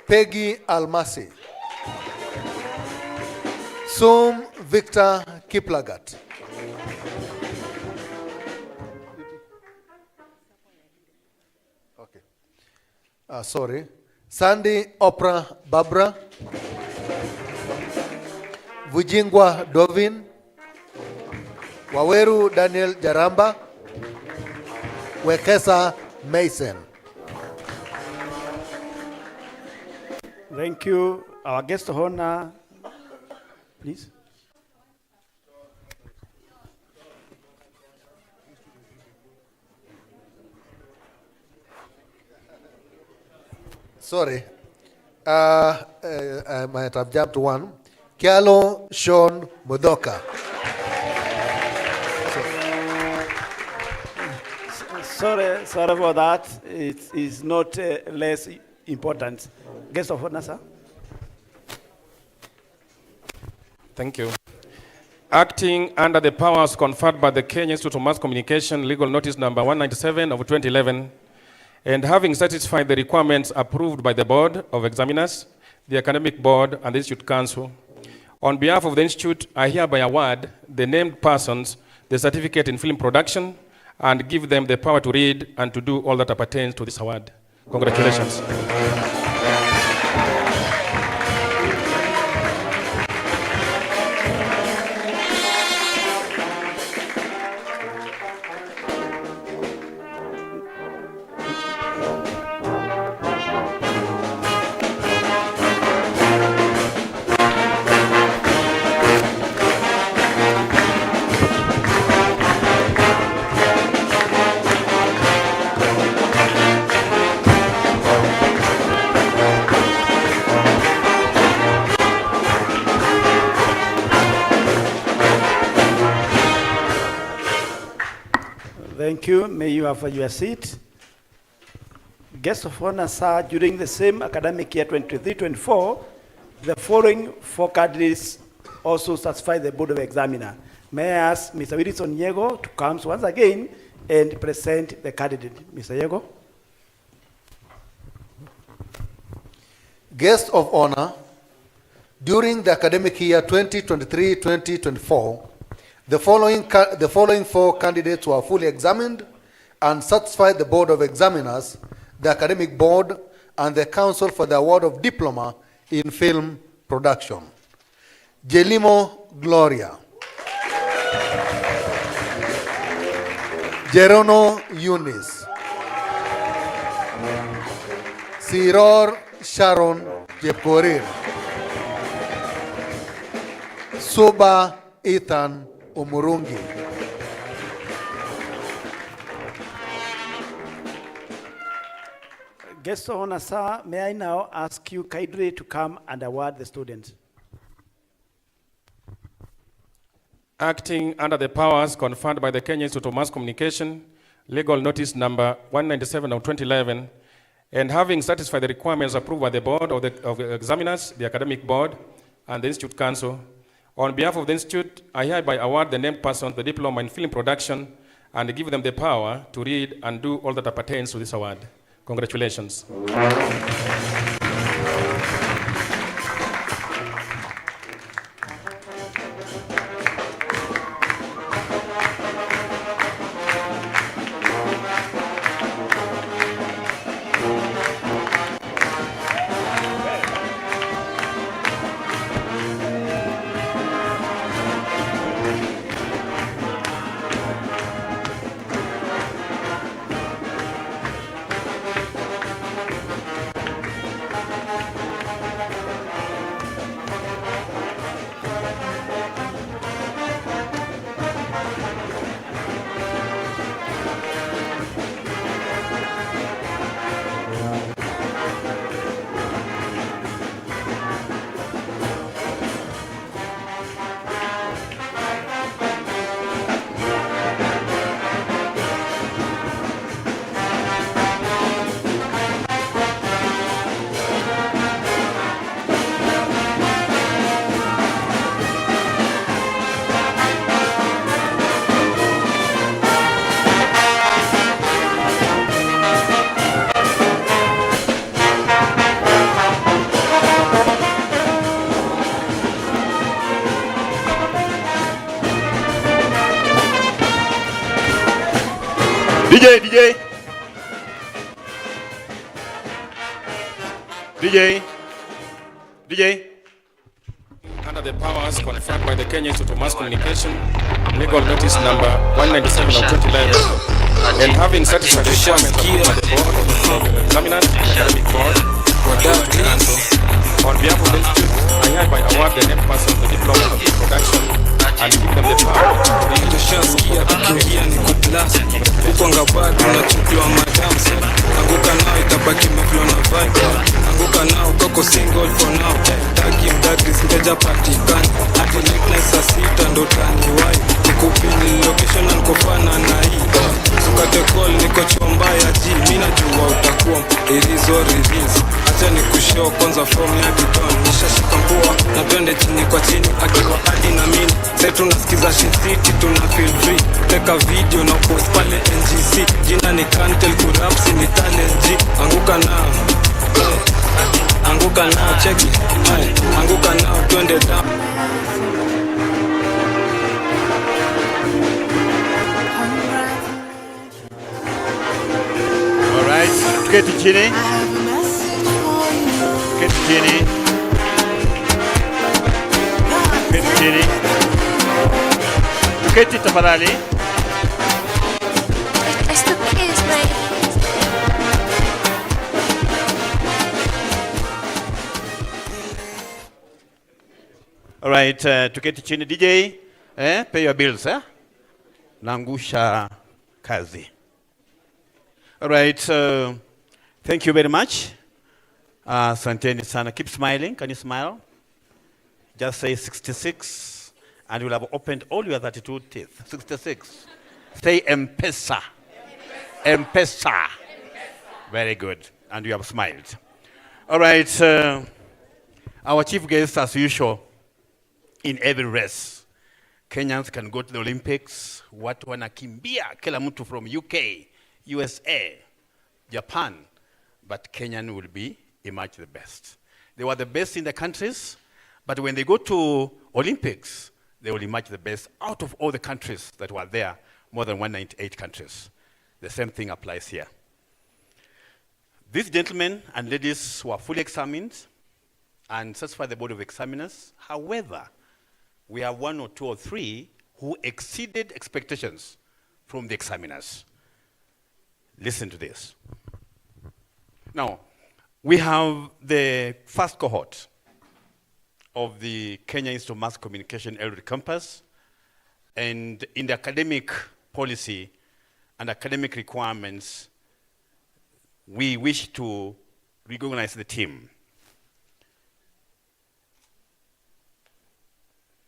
Peggy Almasi. Sum Victor Kiplagat. Okay. Sandy Oprah Barbara. Vujingwa Dovin. Waweru Daniel Jaramba. Wekesa Mason. Thank you. Our guest of honor, please. Sorry, I might have jumped one. Kialo Sean Mudoka. Sorry for that. It is not less important. Guest of honor, sir. Thank you. Acting under the powers conferred by the Kenya Institute of Mass Communication, legal notice number 197 of 2011, and having satisfied the requirements approved by the Board of Examiners, the Academic Board, and the Institute Council, on behalf of the Institute, I hereby award the named persons the certificate in film production and give them the power to read and to do all that appertains to this award. Congratulations. Thank you. May you have your seat. Guests of honor, sir, during the same academic year 23-24, the following 4 candidates also satisfy the Board of Examiner. May I ask Mr. Wilson Yego to come once again and present the candidate. Mr. Yego. Guests of honor, during the academic year 2023-2024, the following 4 candidates were fully examined and satisfied the Board of Examiners, the Academic Board, and the Council for the award of Diploma in Film Production. Jelimo Gloria. Jerono Eunice. Siror Sharon Jepkorir. Suba Ethan Umurungi. Guest of honor, sir, may I now ask you kindly to come and award the students. Acting under the powers conferred by the Kenya Institute of Mass Communication, legal notice number 197 of 2011, and having satisfied the requirements approved by the Board of the Examiners, the Academic Board, and the Institute Council, on behalf of the Institute, I hereby award the named persons the diploma in film production and give them the power to read and do all that pertains to this award. Congratulations. DJ. Under the powers conferred by the Kenya Institute of Mass Communication, legal notice number 197 of 2011, and having satisfied the requirements approved by the Board of Examiners, Academic Board, and Council, on behalf of the Institute, I hereby award the named persons the diploma of production and give them the power to read. Anguka nao itabaki meflow na vibe. Anguka nao kako single for now. Taki mdagris mteja patikani. Hadi late night saa 6 ndo taniwai. Nikupini location na nkofana na hii. Sukate call niko chomba ya G. Mina jua utakuwa irizo release. Acha nikushow kwanza from ya giton. Nishashika mpua na twende chini kwa chini. Akiwa hadi na mini. Sai tunasikiza shit city tuna feel free. Teka video na post pale NGC. Jina ni Kantel kurapsi ni talent G. Anguka nao, anguka nao, check it. Anguka nao, twende down. Alright, tuketi chini. Tuketi chini. Tuketi chini. Tuketi tafadhali. All right, tuketi chini DJ, pay your bills, Nangusha kazi. All right, thank you very much. Asanteni sana. Keep smiling. Can you smile? Just say 66 and you'll have opened all your 32 teeth. 66. Say M-Pesa. M-Pesa. Very good. And you have smiled. All right. Our chief guest, as usual, in every race. Kenyans can go to the Olympics. Watu wanakimbia kila mtu from UK, USA, Japan. But Kenyan will emerge the best. They were the best in the countries, but when they go to Olympics, they will emerge the best out of all the countries that were there, more than 198 countries. The same thing applies here. These gentlemen and ladies were fully examined and satisfied the board of examiners. However, we have 1 or 2 or 3 who exceeded expectations from the examiners. Listen to this. Now, we have the first cohort of the Kenya Institute of Mass Communication Eldoret campus, and in the academic policy and academic requirements, we wish to recognize the team.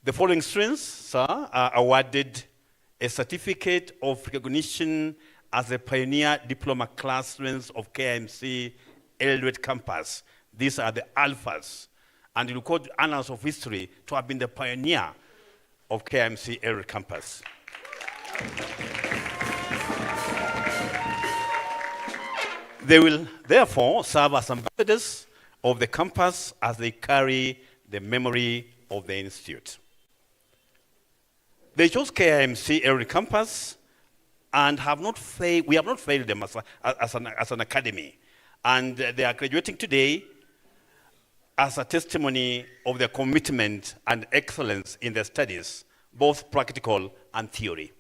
The following students, sir, are awarded a certificate of recognition as a pioneer diploma class students of KIMC Eldoret campus. These are the alphas, and you record annals of history to have been the pioneer of KIMC Eldoret campus. They will therefore serve as ambassadors of the campus as they carry the memory of the institute. They chose KIMC Eldoret campus and we have not failed them as an academy. And they are graduating today as a testimony of their commitment and excellence in their studies, both practical and theory.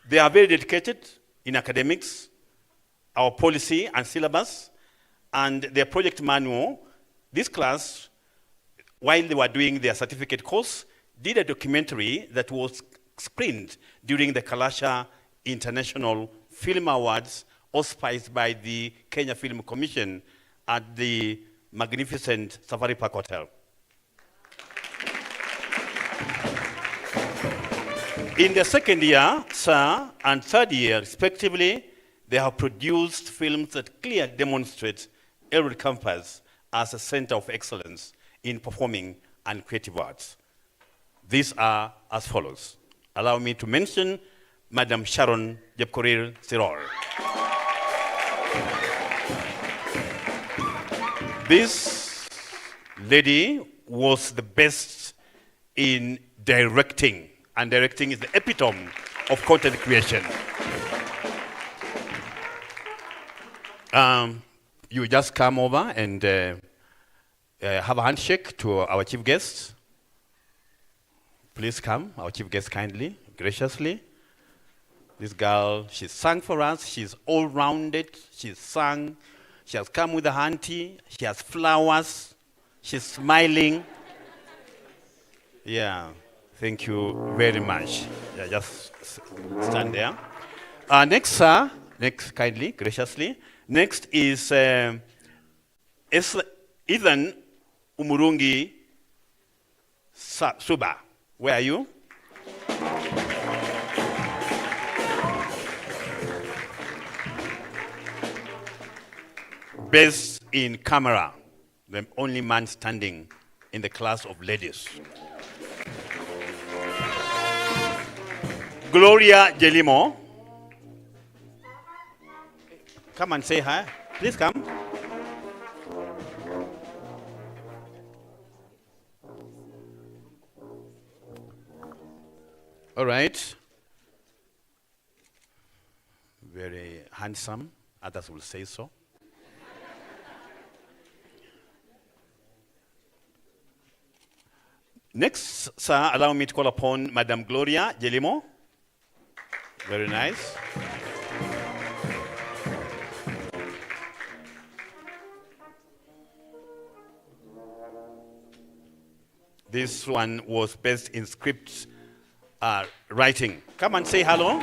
They are very dedicated in academics, our policy and syllabus, and their project manual. This class, while they were doing their certificate course, did a documentary that was screened during the Kalasha International Film Awards, auspiced by the Kenya Film Commission at the magnificent Safari Park Hotel. In the second year, sir, and third year, respectively, they have produced films that clearly demonstrate Eldoret campus as a center of excellence in performing and creative arts. These are as follows. Allow me to mention Madam Sharon Jepkorir Sirol. This lady was the best in directing, and directing is the epitome of content creation. You just come over and have a handshake to our chief guest. Please come, our chief guest, kindly, graciously. This girl, she sang for us. She's all-rounded. She's sung. She has come with a auntie. She has flowers. She's smiling. Yeah, thank you very much. Yeah, just stand there. Next, sir. Next, kindly, graciously. Next is Ethan Umurungi Suba. Where are you? Best in camera, the only man standing in the class of ladies. Gloria Jelimo. Come and say hi. Please come. All right. Very handsome. Others will say so. Next, sir, allow me to call upon Madam Gloria Jelimo. Very nice. This one was best in script writing. Come and say hello.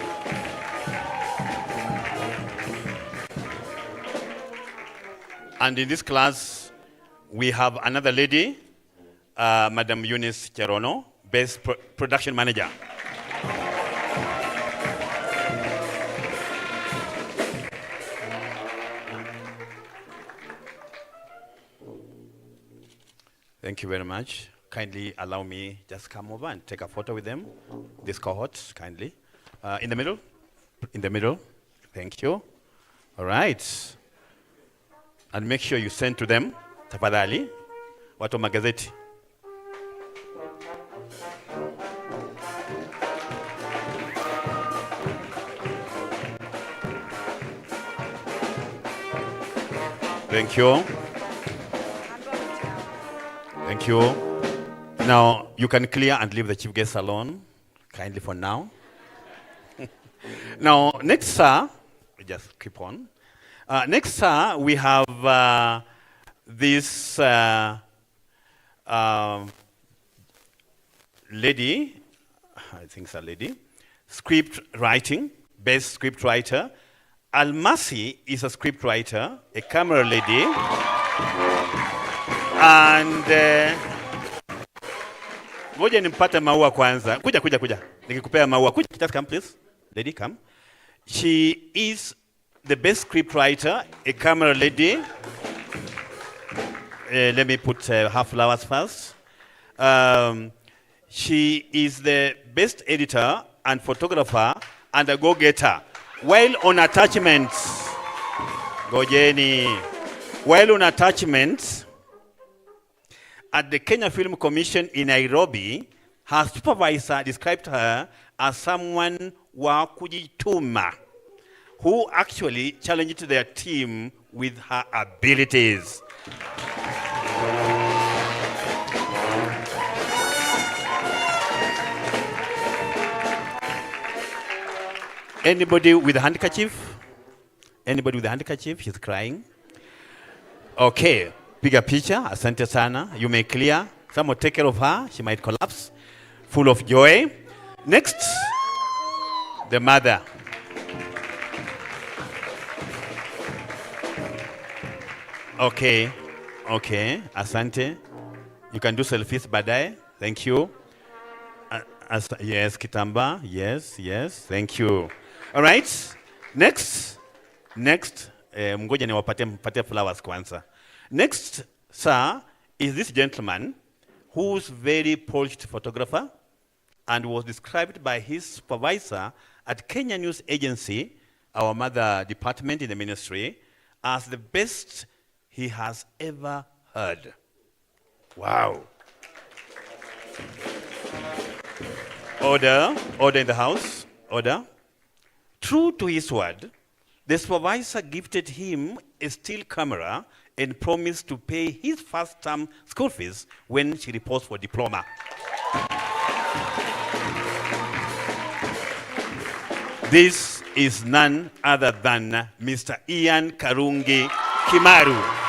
And in this class, we have another lady, Madam Eunice Cherono, Best Production Manager. Thank you very much. Kindly allow me just come over and take a photo with them. This cohort, kindly. In the middle. In the middle. Thank you. All right. And make sure you send to them. Tafadhali. Watu wa magazeti. Thank you. Thank you. Now, you can clear and leave the chief guest alone, kindly for now. Now, next, sir, just keep on. Next, sir, we have this lady, I think it's a lady, script writing, best script writer. Almasi is a script writer, a camera lady, and ngoja nimpate maua kwanza. Kuja. Nikikupea maua. Kuja, just come please. Lady, come. She is the best script writer, a camera lady. Let me put her flowers first. She is the best editor and photographer and a go-getter. While on attachments, Gojeni, while on attachments, at the Kenya Film Commission in Nairobi, her supervisor described her as someone wa kujituma, who actually challenged their team with her abilities. Anybody with a handkerchief? Anybody with a handkerchief? She's crying. Okay, piga picha, asante sana. You may clear. Someone take care of her. She might collapse. Full of joy. Next, the mother. Okay, asante. You can do selfies baadaye. Thank you. Yes, Kitamba. Yes. Thank you. All right. Next. Mgoja niwapatie flowers kwanza. Next, sir, is this gentleman who's very polished photographer and was described by his supervisor at Kenya News Agency, our mother department in the ministry, as the best he has ever heard. Wow. Order in the house, order. True to his word, the supervisor gifted him a still camera and promised to pay his first term school fees when she reports for diploma. This is none other than Mr. Ian Karungi Kimaru.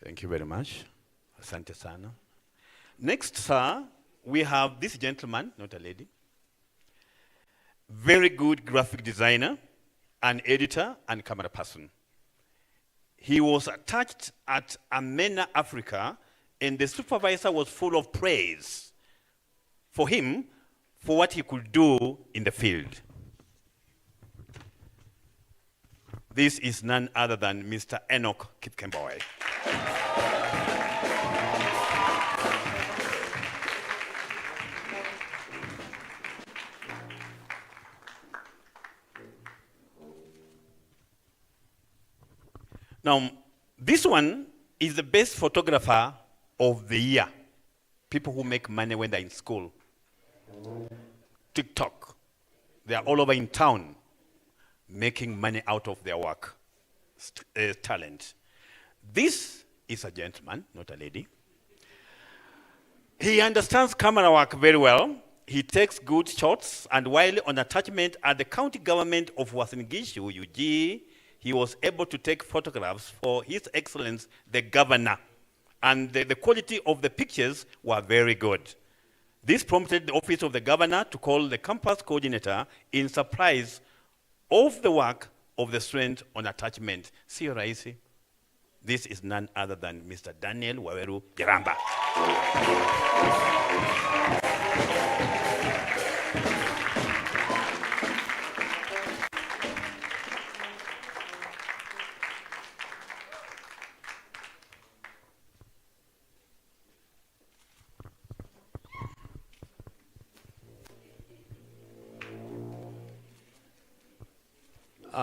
Thank you very much. Asante sana. Next, sir, we have this gentleman, not a lady. Very good graphic designer, an editor, and camera person. He was attached at Amena, Africa, and the supervisor was full of praise for him for what he could do in the field. This is none other than Mr. Enoch Kipkemboi. Now, this one is the best photographer of the year. People who make money when they're in school. TikTok. They are all over in town making money out of their work, talent. This is a gentleman, not a lady. He understands camera work very well. He takes good shots, and while on attachment at the county government of Uasin Gishu, UG, he was able to take photographs for His Excellency, the governor. And the quality of the pictures were very good. This prompted the office of the governor to call the campus coordinator in surprise of the work of the student on attachment. See you, Raisi. This is none other than Mr. Daniel Waweru Geramba.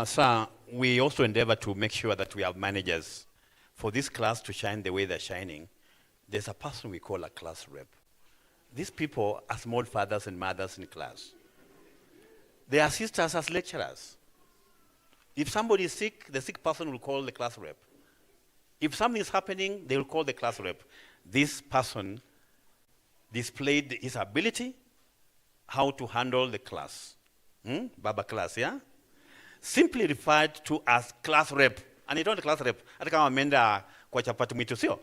Sir, we also endeavor to make sure that we have managers. For this class to shine the way they're shining, there's a person we call a class rep. These people are small fathers and mothers in class. They assist us as lecturers. If somebody is sick, the sick person will call the class rep. If something is happening, they will call the class rep. This person displayed his ability how to handle the class. Baba class, yeah? Simply referred to as class rep. And he don't class rep. Hata kama ameenda kwa chapati mwitu sio?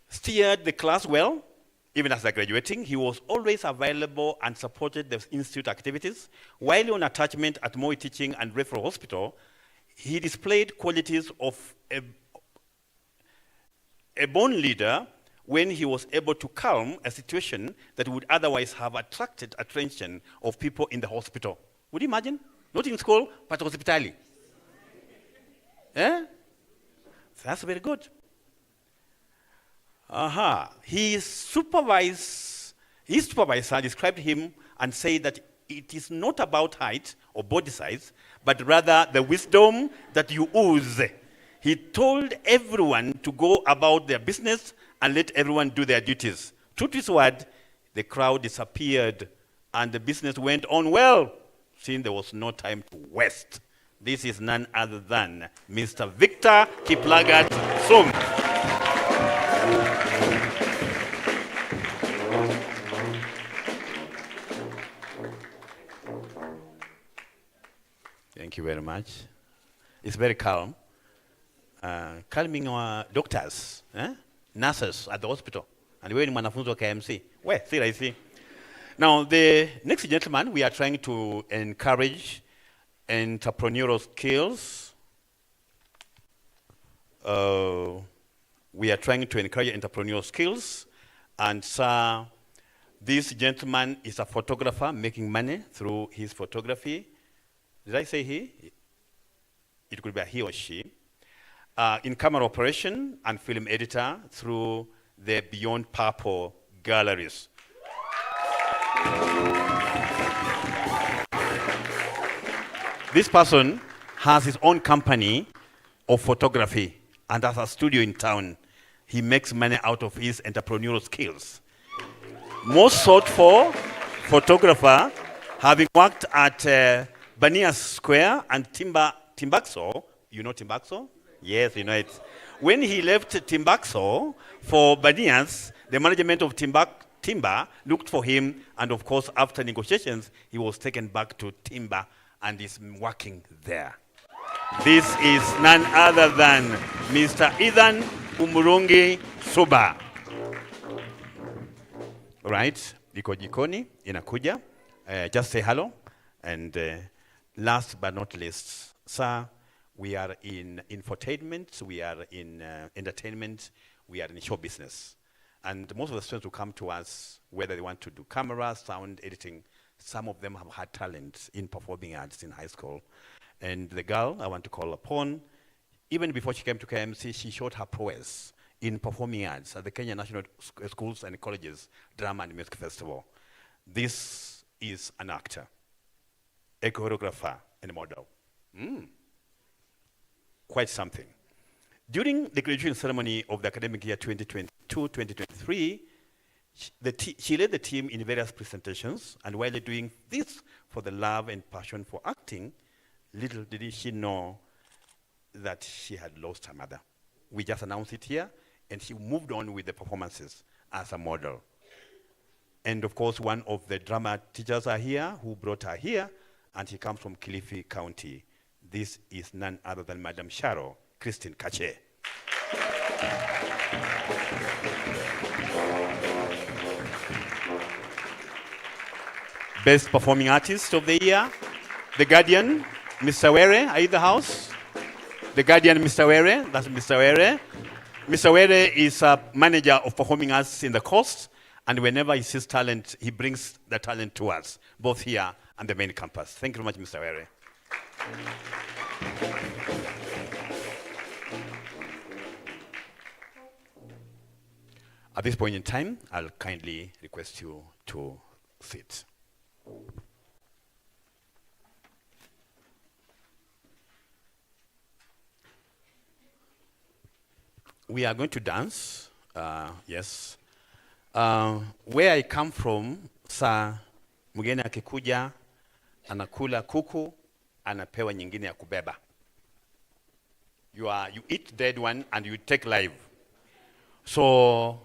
Steered the class well, even as they're graduating. He was always available and supported the institute activities. While on attachment at Moi Teaching and Referral Hospital, he displayed qualities of a born leader when he was able to calm a situation that would otherwise have attracted attention of people in the hospital. Would you imagine? Not in school, but hospitally. Eh? That's very good. His supervisor described him and said that it is not about height or body size, but rather the wisdom that you ooze. He told everyone to go about their business and let everyone do their duties. True to his word, the crowd disappeared and the business went on well, since there was no time to waste. This is none other than Mr. Victor Kiplagat Sum. Thank you very much. It's very calm. Calming our doctors, nurses at the hospital. And we're in mwanafunzi KMC. Well, see, I see. Now, the next gentleman, we are trying to encourage entrepreneurial skills. We are trying to encourage entrepreneurial skills. And sir, this gentleman is a photographer making money through his photography. Did I say he? It could be a he or she. In camera operation and film editor through the Beyond Purple galleries. This person has his own company of photography and has a studio in town. He makes money out of his entrepreneurial skills. Most sought for photographer, having worked at Banias Square and Timbaxo. You know Timbaxo? Yes, you know it. When he left Timbaxo for Banias, the management of Timber looked for him, and of course, after negotiations, he was taken back to Timber and is working there. This is none other than Mr. Ethan Umurungi Suba. Right, iko jikoni, inakuja. Just say hello. And last but not least, sir, we are in infotainment, we are in entertainment, we are in show business. And most of the students who come to us, whether they want to do camera, sound, editing, some of them have had talent in performing arts in high school. And the girl I want to call upon, even before she came to KMC, she showed her prowess in performing arts at the Kenya National Schools and Colleges Drama and Music Festival. This is an actor, a choreographer, and a model. Quite something. During the graduation ceremony of the academic year 2022-2023, she led the team in various presentations, and while doing this for the love and passion for acting, little did she know that she had lost her mother. We just announced it here, and she moved on with the performances as a model. And of course, one of the drama teachers are here who brought her here, and she comes from Kilifi County. This is none other than Madam Sharo Christine Kache. Best Performing Artist of the Year, The Guardian, Mr. Were, are you in the house? The Guardian, Mr. Were, that's Mr. Were. Mr. Were is a manager of performing arts in the coast, and whenever he sees talent, he brings the talent to us, both here and the main campus. Thank you very much, Mr. Were. At this point in time, I'll kindly request you to sit. we are going to dance. Yes. Where I come from, sa mgeni akikuja anakula kuku, anapewa nyingine ya kubeba. You eat dead one and you take live. So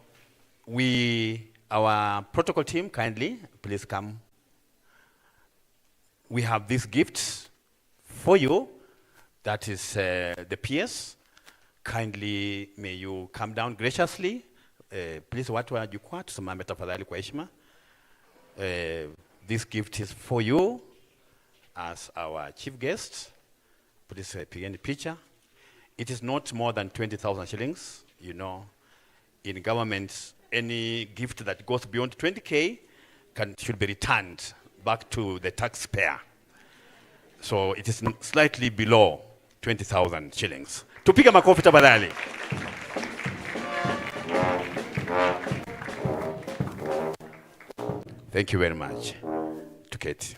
our protocol team, kindly, please come. We have these gifts for you. That is the PS. Kindly, may you come down graciously. Please, watu wa jukwaa tusimame tafadhali kwa heshima. This gift is for you as our chief guest. Please pigeni picha. It is not more than 20,000 shillings. You know, in government, any gift that goes beyond 20K should be returned back to the taxpayer. So it is slightly below 20,000 shillings. Tupiga makofi tafadhali. Thank you very much. Tuketi.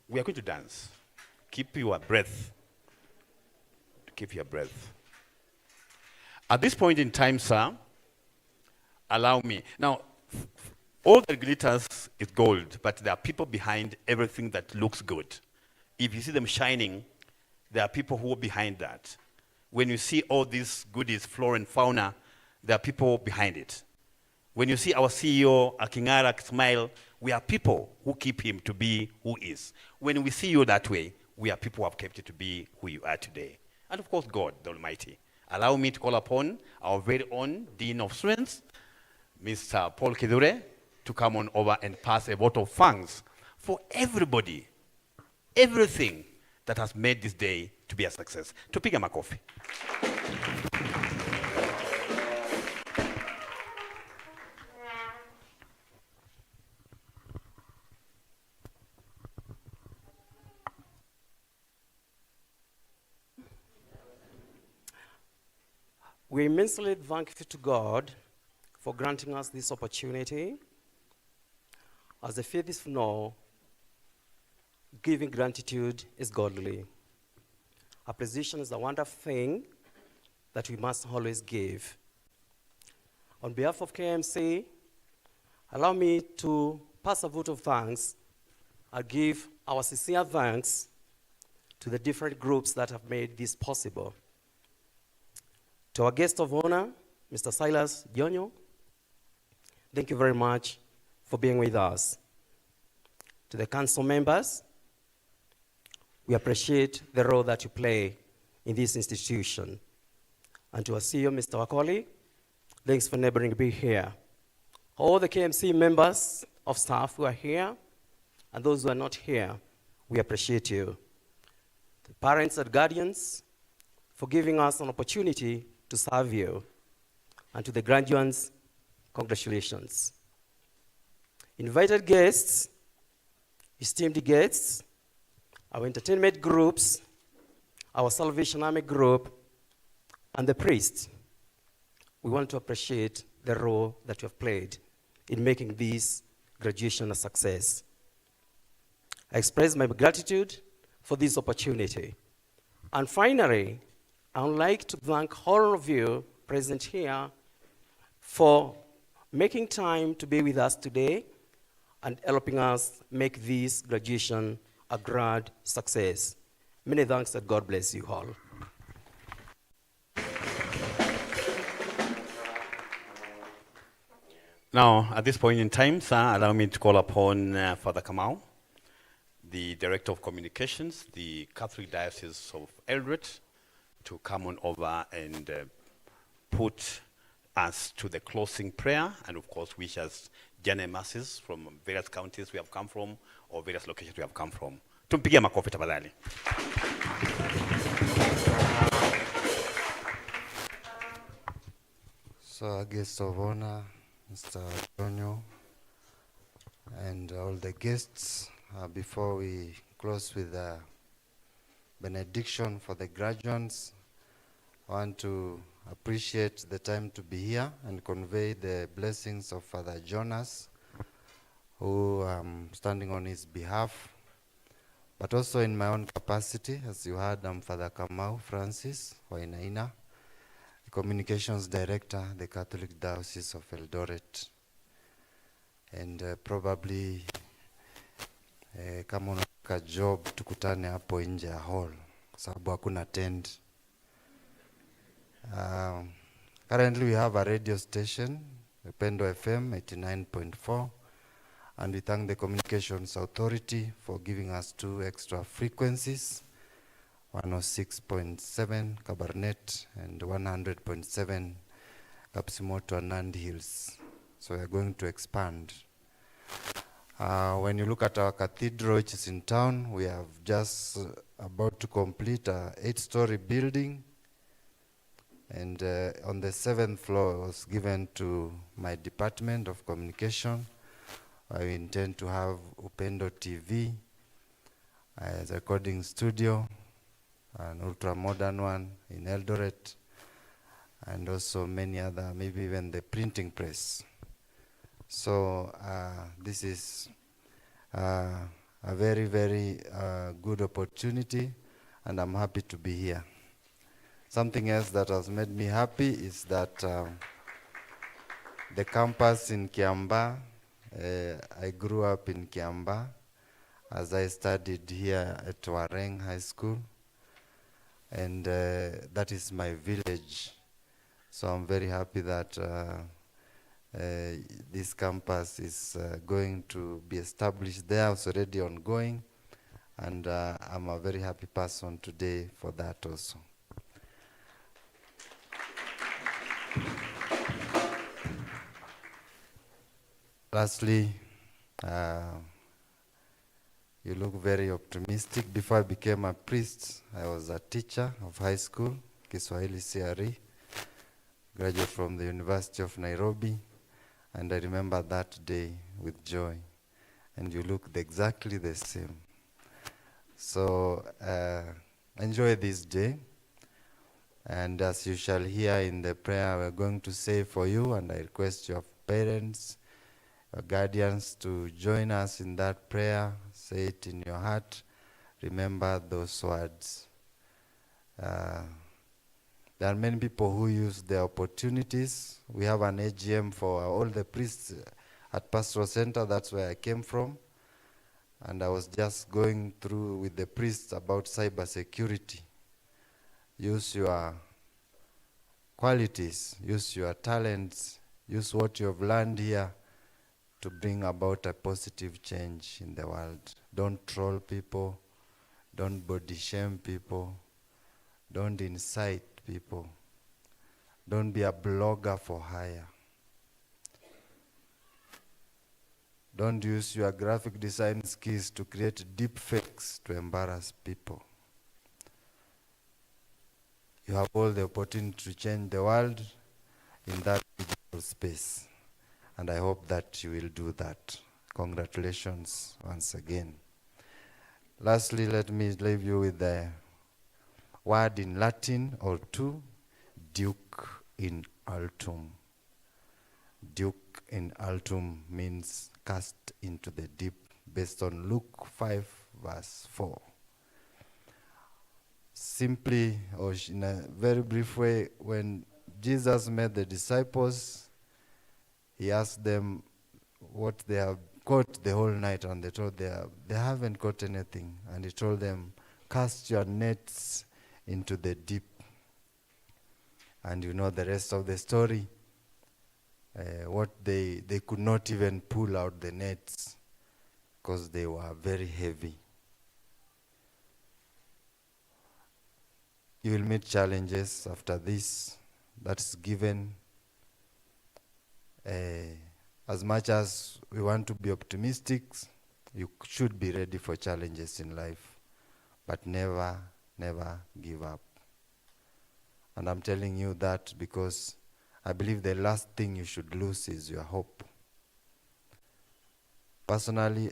We are going to dance. Keep your breath. Keep your breath. At this point in time, sir, allow me. Now, all that glitters is gold, but there are people behind everything that looks good. If you see them shining, there are people who are behind that. When you see all these goodies, flora and fauna, there are people behind it. When you see our CEO, Akingara, smile, we are people who keep him to be who he is. When we see you that way, we are people who have kept you to be who you are today. And of course, God, the Almighty. Allow me to call upon our very own Dean of Students, Mr. Paul Kidure, to come on over and pass a vote of thanks for everybody, everything that has made this day to be a success. Tupiga makofi. We're immensely thankful to God for granting us this opportunity. As the faithful know, giving gratitude is godly. Appreciation is a wonderful thing that we must always give. On behalf of KMC, allow me to pass a vote of thanks. I'll give our sincere thanks to the different groups that have made this possible. To our guest of honor, Mr. Silas Jonyo, thank you very much for being with us. To the council members, we appreciate the role that you play in this institution. And to our CEO, Mr. Wakoli, thanks for enabling to be here. All the KMC members of staff who are here, and those who are not here, we appreciate you. The parents and guardians, for giving us an opportunity to serve you. And to the graduates, congratulations. Invited guests, esteemed guests, our entertainment groups, our Salvation Army group, and the priest, we want to appreciate the role that you have played in making this graduation a success. I express my gratitude for this opportunity. And finally, I would like to thank all of you present here for making time to be with us today and helping us make this graduation a grand success. Many thanks and God bless you all. Now, at this point in time, sir, allow me to call upon Father Kamau, the Director of Communications, the Catholic Diocese of Eldoret, to come on over and put us to the closing prayer, and of course wish us journey masses from various counties we have come from, or various locations we have come from. Tumpigia makofi tafadhali. So our guest of honor, Mr. Antonio, and all the guests, before we close with the benediction for the graduates, I want to appreciate the time to be here and convey the blessings of Father Jonas, who I'm standing on his behalf. but also in my own capacity. As you heard, I'm Father Kamau Francis Wainaina, Communications Director, the Catholic Diocese of Eldoret. And probably kama unataka job tukutane hapo nje ya hall, kwa sababu hakuna tent. Currently we have a radio station, Upendo FM 89.4, and we thank the Communications Authority for giving us 2 extra frequencies, 106.7 Kabarnet and 100.7 Kapsimoto and Nandi Hills. So we are going to expand. When you look at our cathedral, which is in town, we have just about to complete a 8-story building. And on the 7th floor was given to my department of communication. I intend to have Upendo TV as a recording studio, an ultra modern one in Eldoret, and also many other, maybe even the printing press. So this is a very, very good opportunity, and I'm happy to be here. Something else that has made me happy is that the campus in Kiambaa, I grew up in Kiambaa as I studied here at Wareng High School, and that is my village. So I'm very happy that this campus is going to be established there. It's already ongoing, and I'm a very happy person today for that also. Lastly, you look very optimistic. Before I became a priest, I was a teacher of high school, Kiswahili CRE, graduate from the University of Nairobi, and I remember that day with joy. And you look exactly the same. So enjoy this day. And as you shall hear in the prayer we're going to say for you, and I request your parents, your guardians to join us in that prayer. Say it in your heart. Remember those words. There are many people who use the opportunities. We have an AGM for all the priests at Pastoral Center. That's where I came from. And I was just going through with the priests about cyber security. Use your qualities, use your talents, use what you have learned here to bring about a positive change in the world. Don't troll people, don't body shame people, don't incite people, don't be a blogger for hire. Don't use your graphic design skills to create deep fakes to embarrass people. You have all the opportunity to change the world in that digital space. And I hope that you will do that. Congratulations once again. Lastly, let me leave you with the word in Latin or two, Duke in altum. Duke in altum means cast into the deep, based on Luke 5 verse 4. Simply, or in a very brief way, when Jesus met the disciples, he asked them what they have caught the whole night, and they told they haven't caught anything. And he told them, cast your nets into the deep. And you know the rest of the story. What they could not even pull out the nets because they were very heavy. You will meet challenges after this. That's given. As much as we want to be optimistic, you should be ready for challenges in life, but never, never give up. And I'm telling you that because I believe the last thing you should lose is your hope. Personally,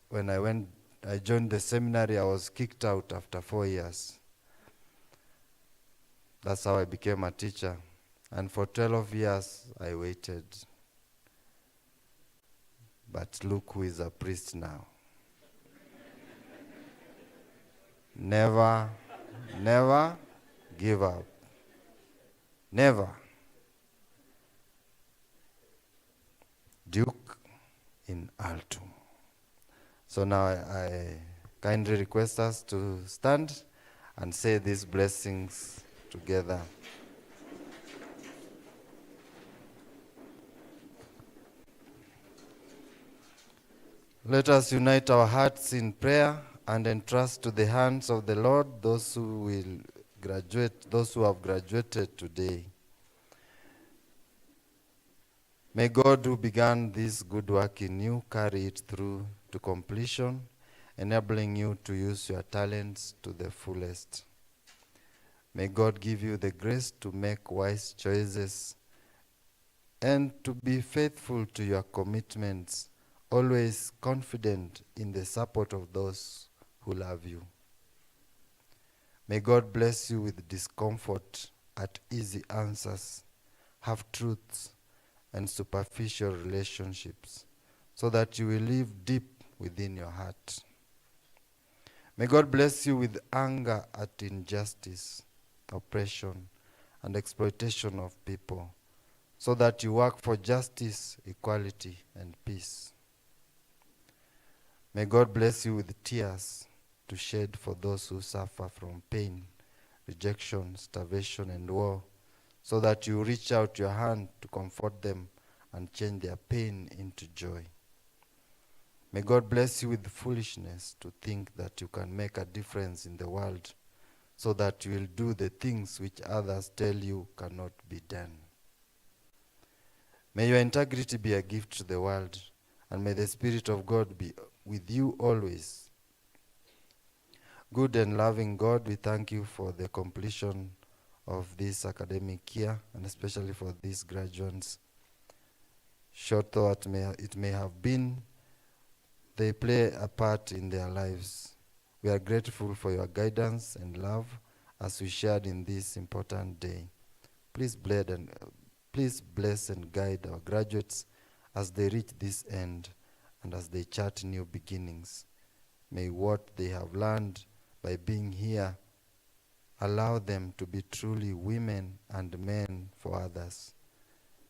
when I joined the seminary, I was kicked out after 4 years. That's how I became a teacher. And for 12 years, I waited. But look who is a priest now. never, never give up. Never. Duke in Altum. So now I kindly request us to stand and say these blessings together. Let us unite our hearts in prayer and entrust to the hands of the Lord those who will graduate, those who have graduated today. May God who began this good work in you carry it through to completion, enabling you to use your talents to the fullest. May God give you the grace to make wise choices and to be faithful to your commitments, always confident in the support of those who love you. May God bless you with discomfort at easy answers, half-truths, and superficial relationships, so that you will live deep within your heart. May God bless you with anger at injustice, oppression, and exploitation of people, so that you work for justice, equality, and peace. May God bless you with tears to shed for those who suffer from pain, rejection, starvation, and war, so that you reach out your hand to comfort them and change their pain into joy. May God bless you with foolishness to think that you can make a difference in the world, so that you will do the things which others tell you cannot be done. May your integrity be a gift to the world, and may the Spirit of God be with you always. Good and loving God, we thank you for the completion of this academic year, and especially for these graduates. Short though it may have been, they play a part in their lives. We are grateful for your guidance and love as we shared in this important day. Please bless and guide our graduates as they reach this end and as they chart new beginnings. May what they have learned by being here allow them to be truly women and men for others.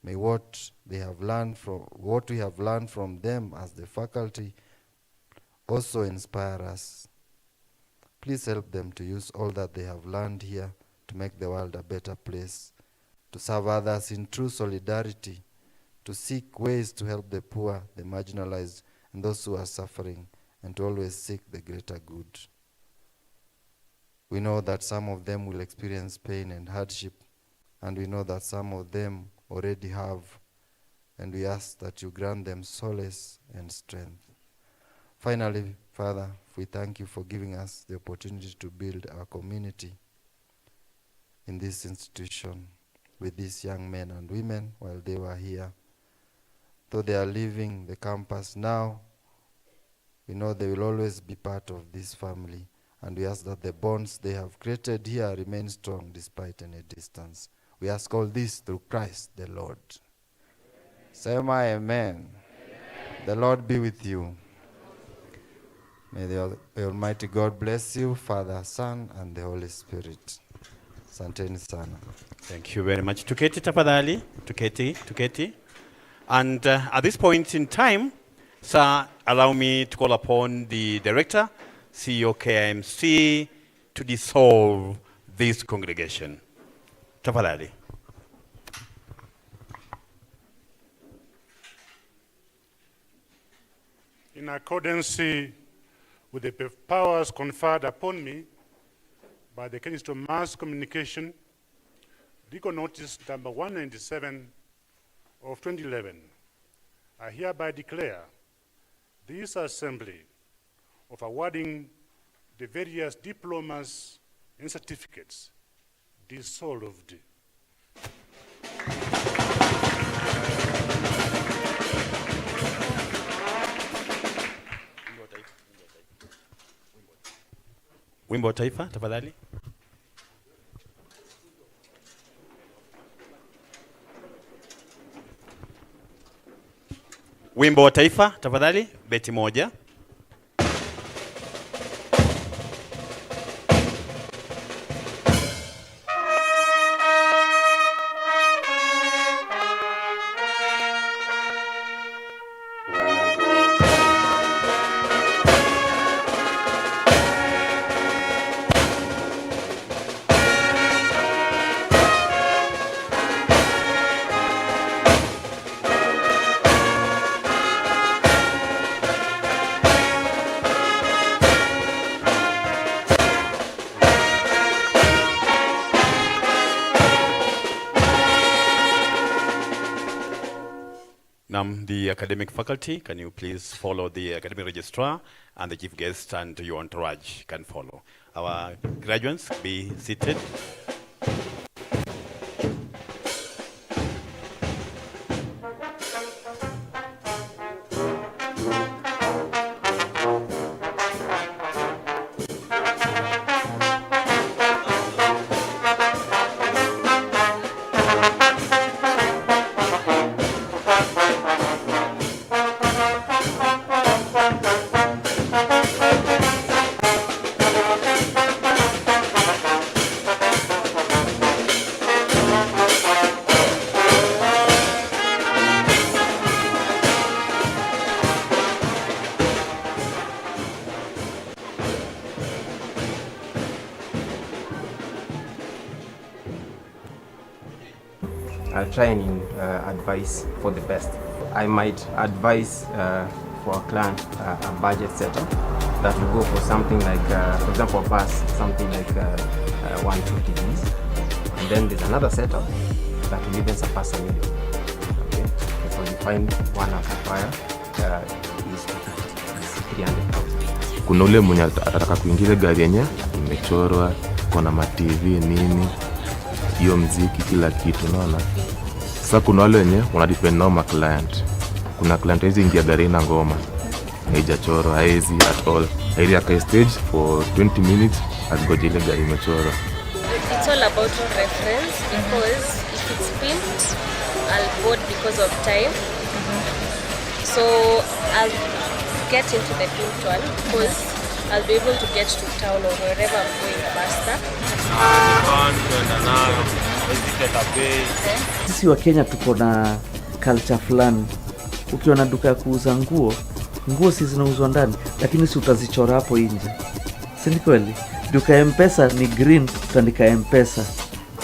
May what we have learned from them as the faculty also inspire us. Please help them to use all that they have learned here to make the world a better place, to serve others in true solidarity, to seek ways to help the poor, the marginalized, and those who are suffering, and to always seek the greater good. We know that some of them will experience pain and hardship, and we know that some of them already have, and we ask that you grant them solace and strength. Finally, Father, we thank you for giving us the opportunity to build our community in this institution with these young men and women while they were here. Though they are leaving the campus now, we know they will always be part of this family, and we ask that the bonds they have created here remain strong despite any distance. We ask all this through Christ the Lord. Say my amen. The Lord be with you. May the Almighty God bless you, Father, Son, and the Holy Spirit. Asanteni sana. Thank you very much. Tuketi tafadhali. Tuketi. And at this point in time, sir, allow me to call upon the director, CEO KIMC, to dissolve this congregation. Tafadhali. In accordance with the powers conferred upon me by the Kenya Institute of Mass Communication, Legal Notice number 197 of 2011, I hereby declare this assembly of awarding the various diplomas and certificates dissolved. Wimbo wa taifa tafadhali. Wimbo wa taifa tafadhali, beti moja. The academic faculty, can you please follow the academic registrar, and the chief guest and your entourage can follow. Our graduates, be seated. I'll try and advise for the best. I might advise for a client a budget setup that will go for something like, for example, a bus, something like 150 Gs. And then there's another setup that will even surpass $1 million. Okay, so you find one amplifier is 300,000. Kuna ule mwenye atataka kuingiza gari yenye imechorwa, kuna ma TV nini, hiyo mziki, kila kitu, unaona. Sasa kuna wale wenye wanadepend nao ma client. Kuna client hizi ingia gari na ngoma haijachorwa, haezi at all, haili aka stage for 20 minutes agoje ile gari imechorwa. It's all about reference, because if it's filmed, I'll board because of time. So I'll get into the filmed one because I'll be able to get to town or wherever I'm going faster. Sisi wa Kenya tuko na culture fulani. Ukiona duka ya kuuza nguo, nguo si zinauzwa ndani, lakini si utazichora hapo nje. Si ni kweli? Duka ya M-Pesa ni green, tutaandika M-Pesa,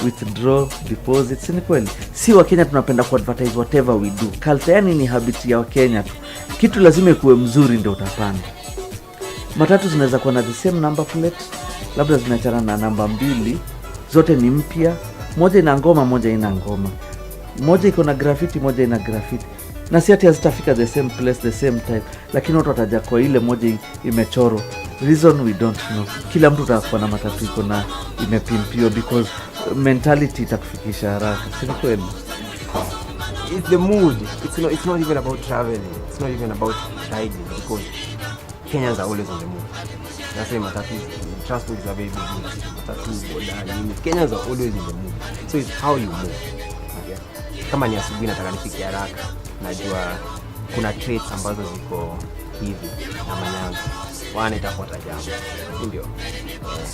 withdraw, deposit. Si ni kweli? Si wa Kenya tunapenda ku advertise whatever we do. Culture yani ni habit ya wa Kenya tu. Kitu lazima ikuwe mzuri ndio utapanda. Matatu zinaweza kuwa na the same number plate, labda zinachana na namba 2, zote ni mpya, moja ina ngoma, moja ina ngoma. Moja iko na graffiti, moja ina graffiti. Na si ati hazitafika the same place, the same time, lakini watu wataja kwa ile moja imechoro. Reason we don't know. Kila mtu atakuwa na matatu iko na imepimpiwa, because mentality itakufikisha haraka. Si kweli? It's the mood. It's not even about traveling. It's not even about riding, because Kenyans are always on the move. That's why Matatu, transport is a very big industry. Matatu, boda, Kenyans are always in the move. So it's how you move. Okay? Kama ni asubuhi nataka nifike haraka, najua kuna traits ambazo ziko hivi na manyango. Wana itafuata jambo. Ndio.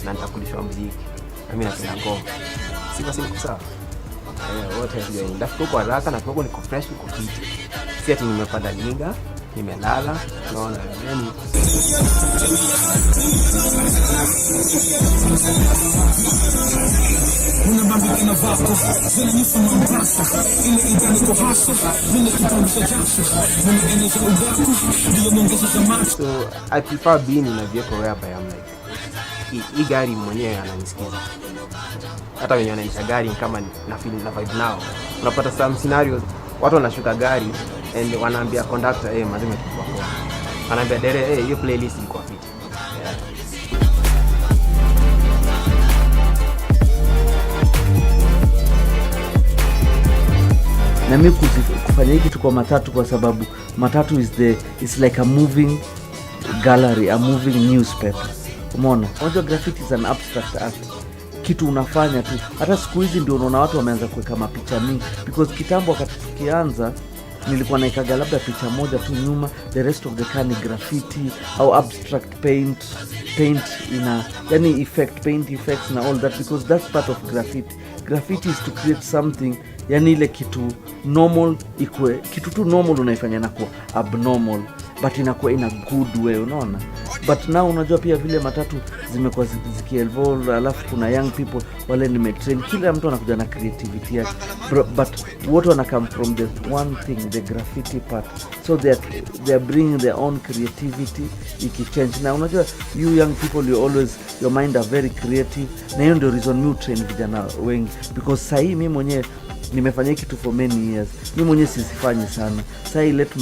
Na nitakulishwa muziki. Na mimi napenda ngoma. Siko sawa. Wote ndio ndafika kwa haraka na kwa niko fresh, niko fit. Si ati nimepanda linga, nimelala, naona yani so I prefer being in a vehicle whereby I'm like, hii gari mwenyewe ananisikiza. Hata wenye wanaendesha gari kama na feel na vibe now. Unapata some scenarios watu wanashuka gari and wanaambia conductor mazima tukua kwa. Anaambia dere hiyo playlist iko fit. Yeah. Na mimi kufanya hiki tuko Matatu kwa sababu Matatu is like a moving gallery, a moving newspaper. Umeona? Unajua graffiti is an abstract art. Kitu unafanya tu. Hata siku hizi ndio unaona watu wameanza kuweka mapicha mingi, because kitambo wakati tukianza nilikuwa naikaga labda picha moja tu nyuma, the rest of the car ni graffiti au abstract paint ina yani paint effects na all that, because that's part of graffiti. Graffiti is to create something, yani ile kitu normal ikue kitu tu normal unaifanya na kuwa abnormal, but inakuwa in a good way, unaona. But now unajua pia vile matatu zimekuwa ziki-evolve, alafu kuna young people wale nimetrain, kila mtu anakuja na creativity yake, but what wana come from the one thing, the graffiti part, so they are bringing their own creativity ikichange. Na unajua you young people, your mind are very creative, na hiyo ndio reason me train vijana wengi, because sahi mimi mwenyewe nimefanya kitu for many years. Mimi mwenyewe sisifanyi sana. Sasa I let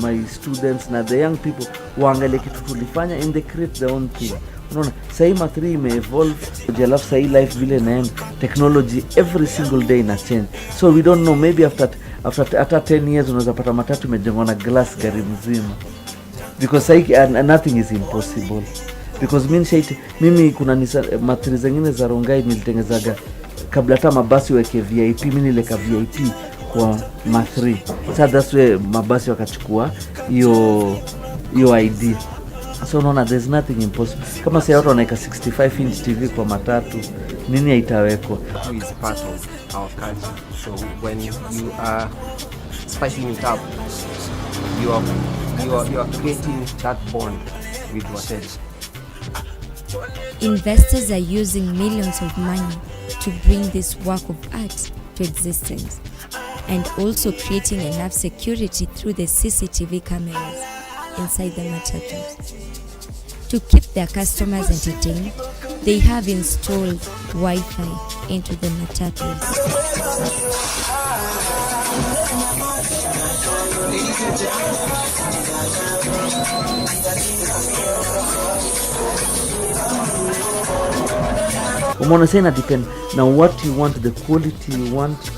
my students na the young people waangalie kitu tulifanya and they create their own thing. Unaona, sasa hii Matatu imeevolve, alafu sasa hii life vile naenda, technology every single day ina change. So we don't know, maybe after 10 years unaweza pata Matatu imejengwa na glass gari mzima. Because nothing is impossible. Because mimi kuna Matatu zingine za Rongai nilitengezaga kabla hata mabasi weke VIP, mimi nileka VIP kwa Matatu. Sasa that's where mabasi wakachukua hiyo ID. So unaona, there's nothing impossible. Kama sasa watu wanaweka 65 inch TV kwa Matatu, nini haitawekwa? Is part of our culture. So when you are spicing it up, you are creating that bond with whatever. Investors are using millions of money to bring this work of art to existence, and also creating enough security through the CCTV cameras inside the Matatus. To keep their customers entertained, they have installed Wi-Fi into the Matatus. Umeona, sasa ina depend na what you want, the quality you want,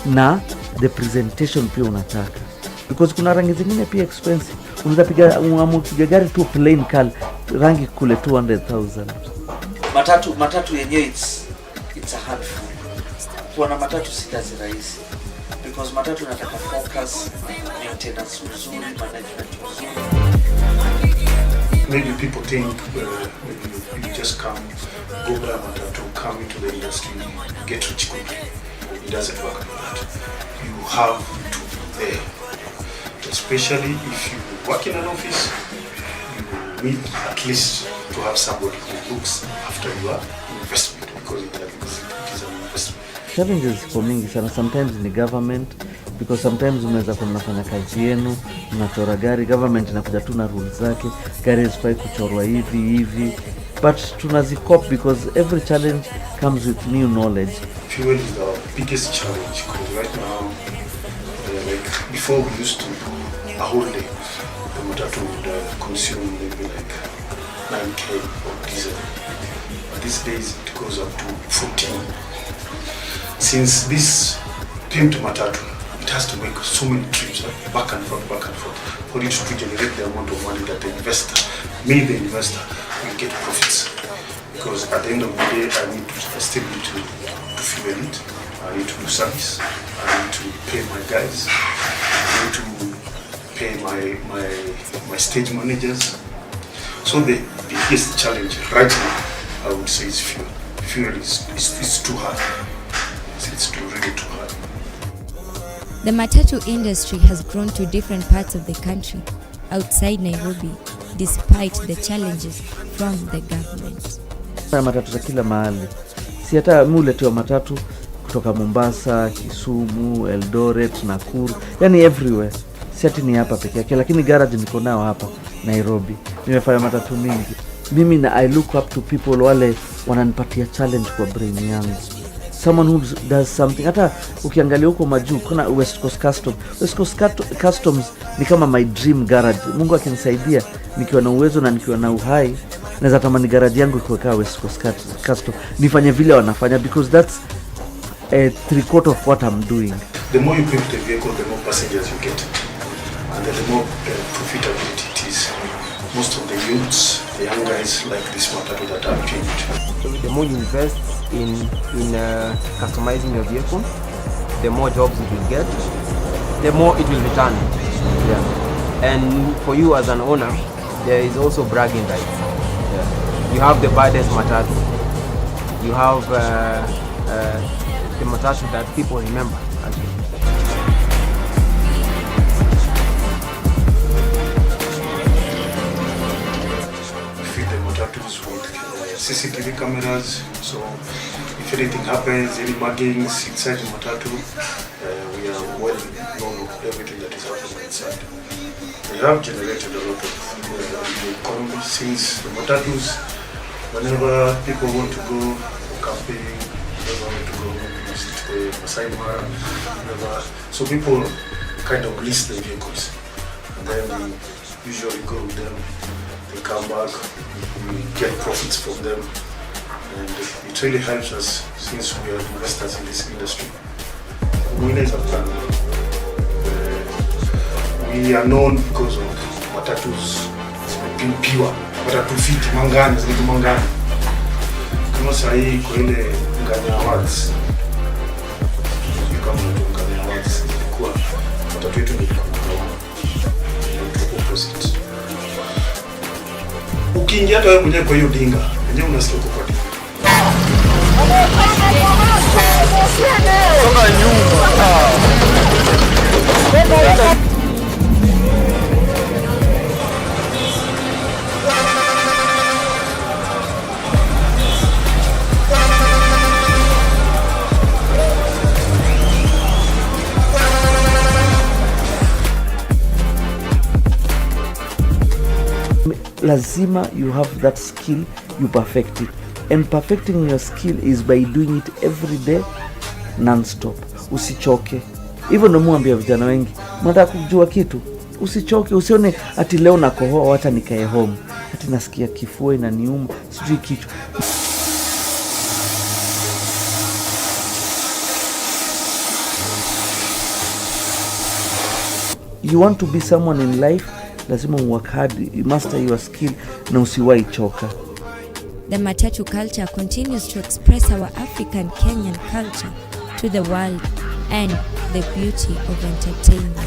na the presentation pia unataka, because kuna rangi zingine pia expensive. Unaweza piga gari tu plain color, rangi kule 200,000. Matatu yenyewe it's a handful. Kwa na Matatu si kazi rahisi, because Matatu inataka focus, maintenance nzuri, management nzuri. Maybe people think maybe you just come, go buy Matatu, come into the industry, get rich quickly. It doesn't work like that. You have to be there. Especially if you work in an office, you need at least to have somebody who looks after your investment, because it is an investment. Challenges for mingi sana, sometimes ni government, because sometimes unaweza kuwa mnafanya kazi yenu, mnachora gari, government inakuja tu na rules zake, gari haifai kuchorwa hivi, but tunazicop because every challenge comes with new knowledge. Fuel is our biggest challenge, because right now, like before we used to, a whole day, the Matatu would consume maybe like 9K of diesel. These days it goes up to 14. Since this came to Matatu, it has to make so many trips, like back and forth, for it to generate the amount of money that the investor will get profits. Because at the end of the day, I still need to fuel it, I need to do service, I need to pay my guys, I need to pay my stage managers. So the biggest challenge right now, I would say, is fuel. Fuel is too hard. It's really too hard. The Matatu industry has grown to different parts of the country outside Nairobi, despite the challenges from the government. Matatu za kila mahali. Si hata muletewa Matatu kutoka Mombasa, Kisumu, Eldoret, Nakuru, yani everywhere. Si ati ni hapa peke yake, lakini garage niko nao hapa Nairobi. Nimefanya Matatu mingi. Mimi na I look up to people wale wananipatia challenge kwa brain yangu. Someone who does something. Hata ukiangalia huko majuu kuna West Coast Customs. West Coast Customs ni kama my dream garage. Mungu akinisaidia nikiwa na uwezo na nikiwa na uhai, naweza tamani garage yangu ikiwa West Coast Customs. Nifanye vile wanafanya, because that's a 3/4 of what I'm doing. The more you equip the vehicle, the more passengers you get, and the more profitability it is. Most of the youths, the young guys like this Matatu that are changed. The more you invest in customizing your vehicle, the more jobs it will get, the more it will return. Yeah. And for you as an owner, there is also bragging rights. Yeah. You have the baddest Matatu. You have the Matatu that people remember. Feed the Matatus with CCTV cameras, so if anything happens, any muggings inside the Matatu, we are well known of everything that is happening inside. We have generated a lot of economy since the Matatus. Whenever people want to go camping, whenever want to go visit the Masai Mara. So people kind of lease the vehicles, and then we usually go with them. They come back, we get profits from them, and it really helps us since we are investors in this industry. We are known because of Matatus being pure. Matatu fit mangani, zinaitwa mangani. Kama saa hii kwa ile Nganya Awards, kama Nganya Awards ilikuwa matatu yetu ndio opposite. Ukiingia hata wewe mwenyewe kwa hiyo dinga, mwenyewe unasikia uko kwa dinga. Songa nyuma. Lazima you have that skill, you perfect it. And perfecting your skill is by doing it every day, non-stop. Usichoke. Hivyo ndio muambia vijana wengi, mnataka kujua kitu, usichoke, usione ati leo nakohoa hata nikae home. Ati nasikia kifua inaniuma, sijui kichwa. You want to be someone in life, lazima work hard, you master your skill na usiwahi choka. The Matatu culture continues to express our African Kenyan culture to the world and the beauty of entertainment.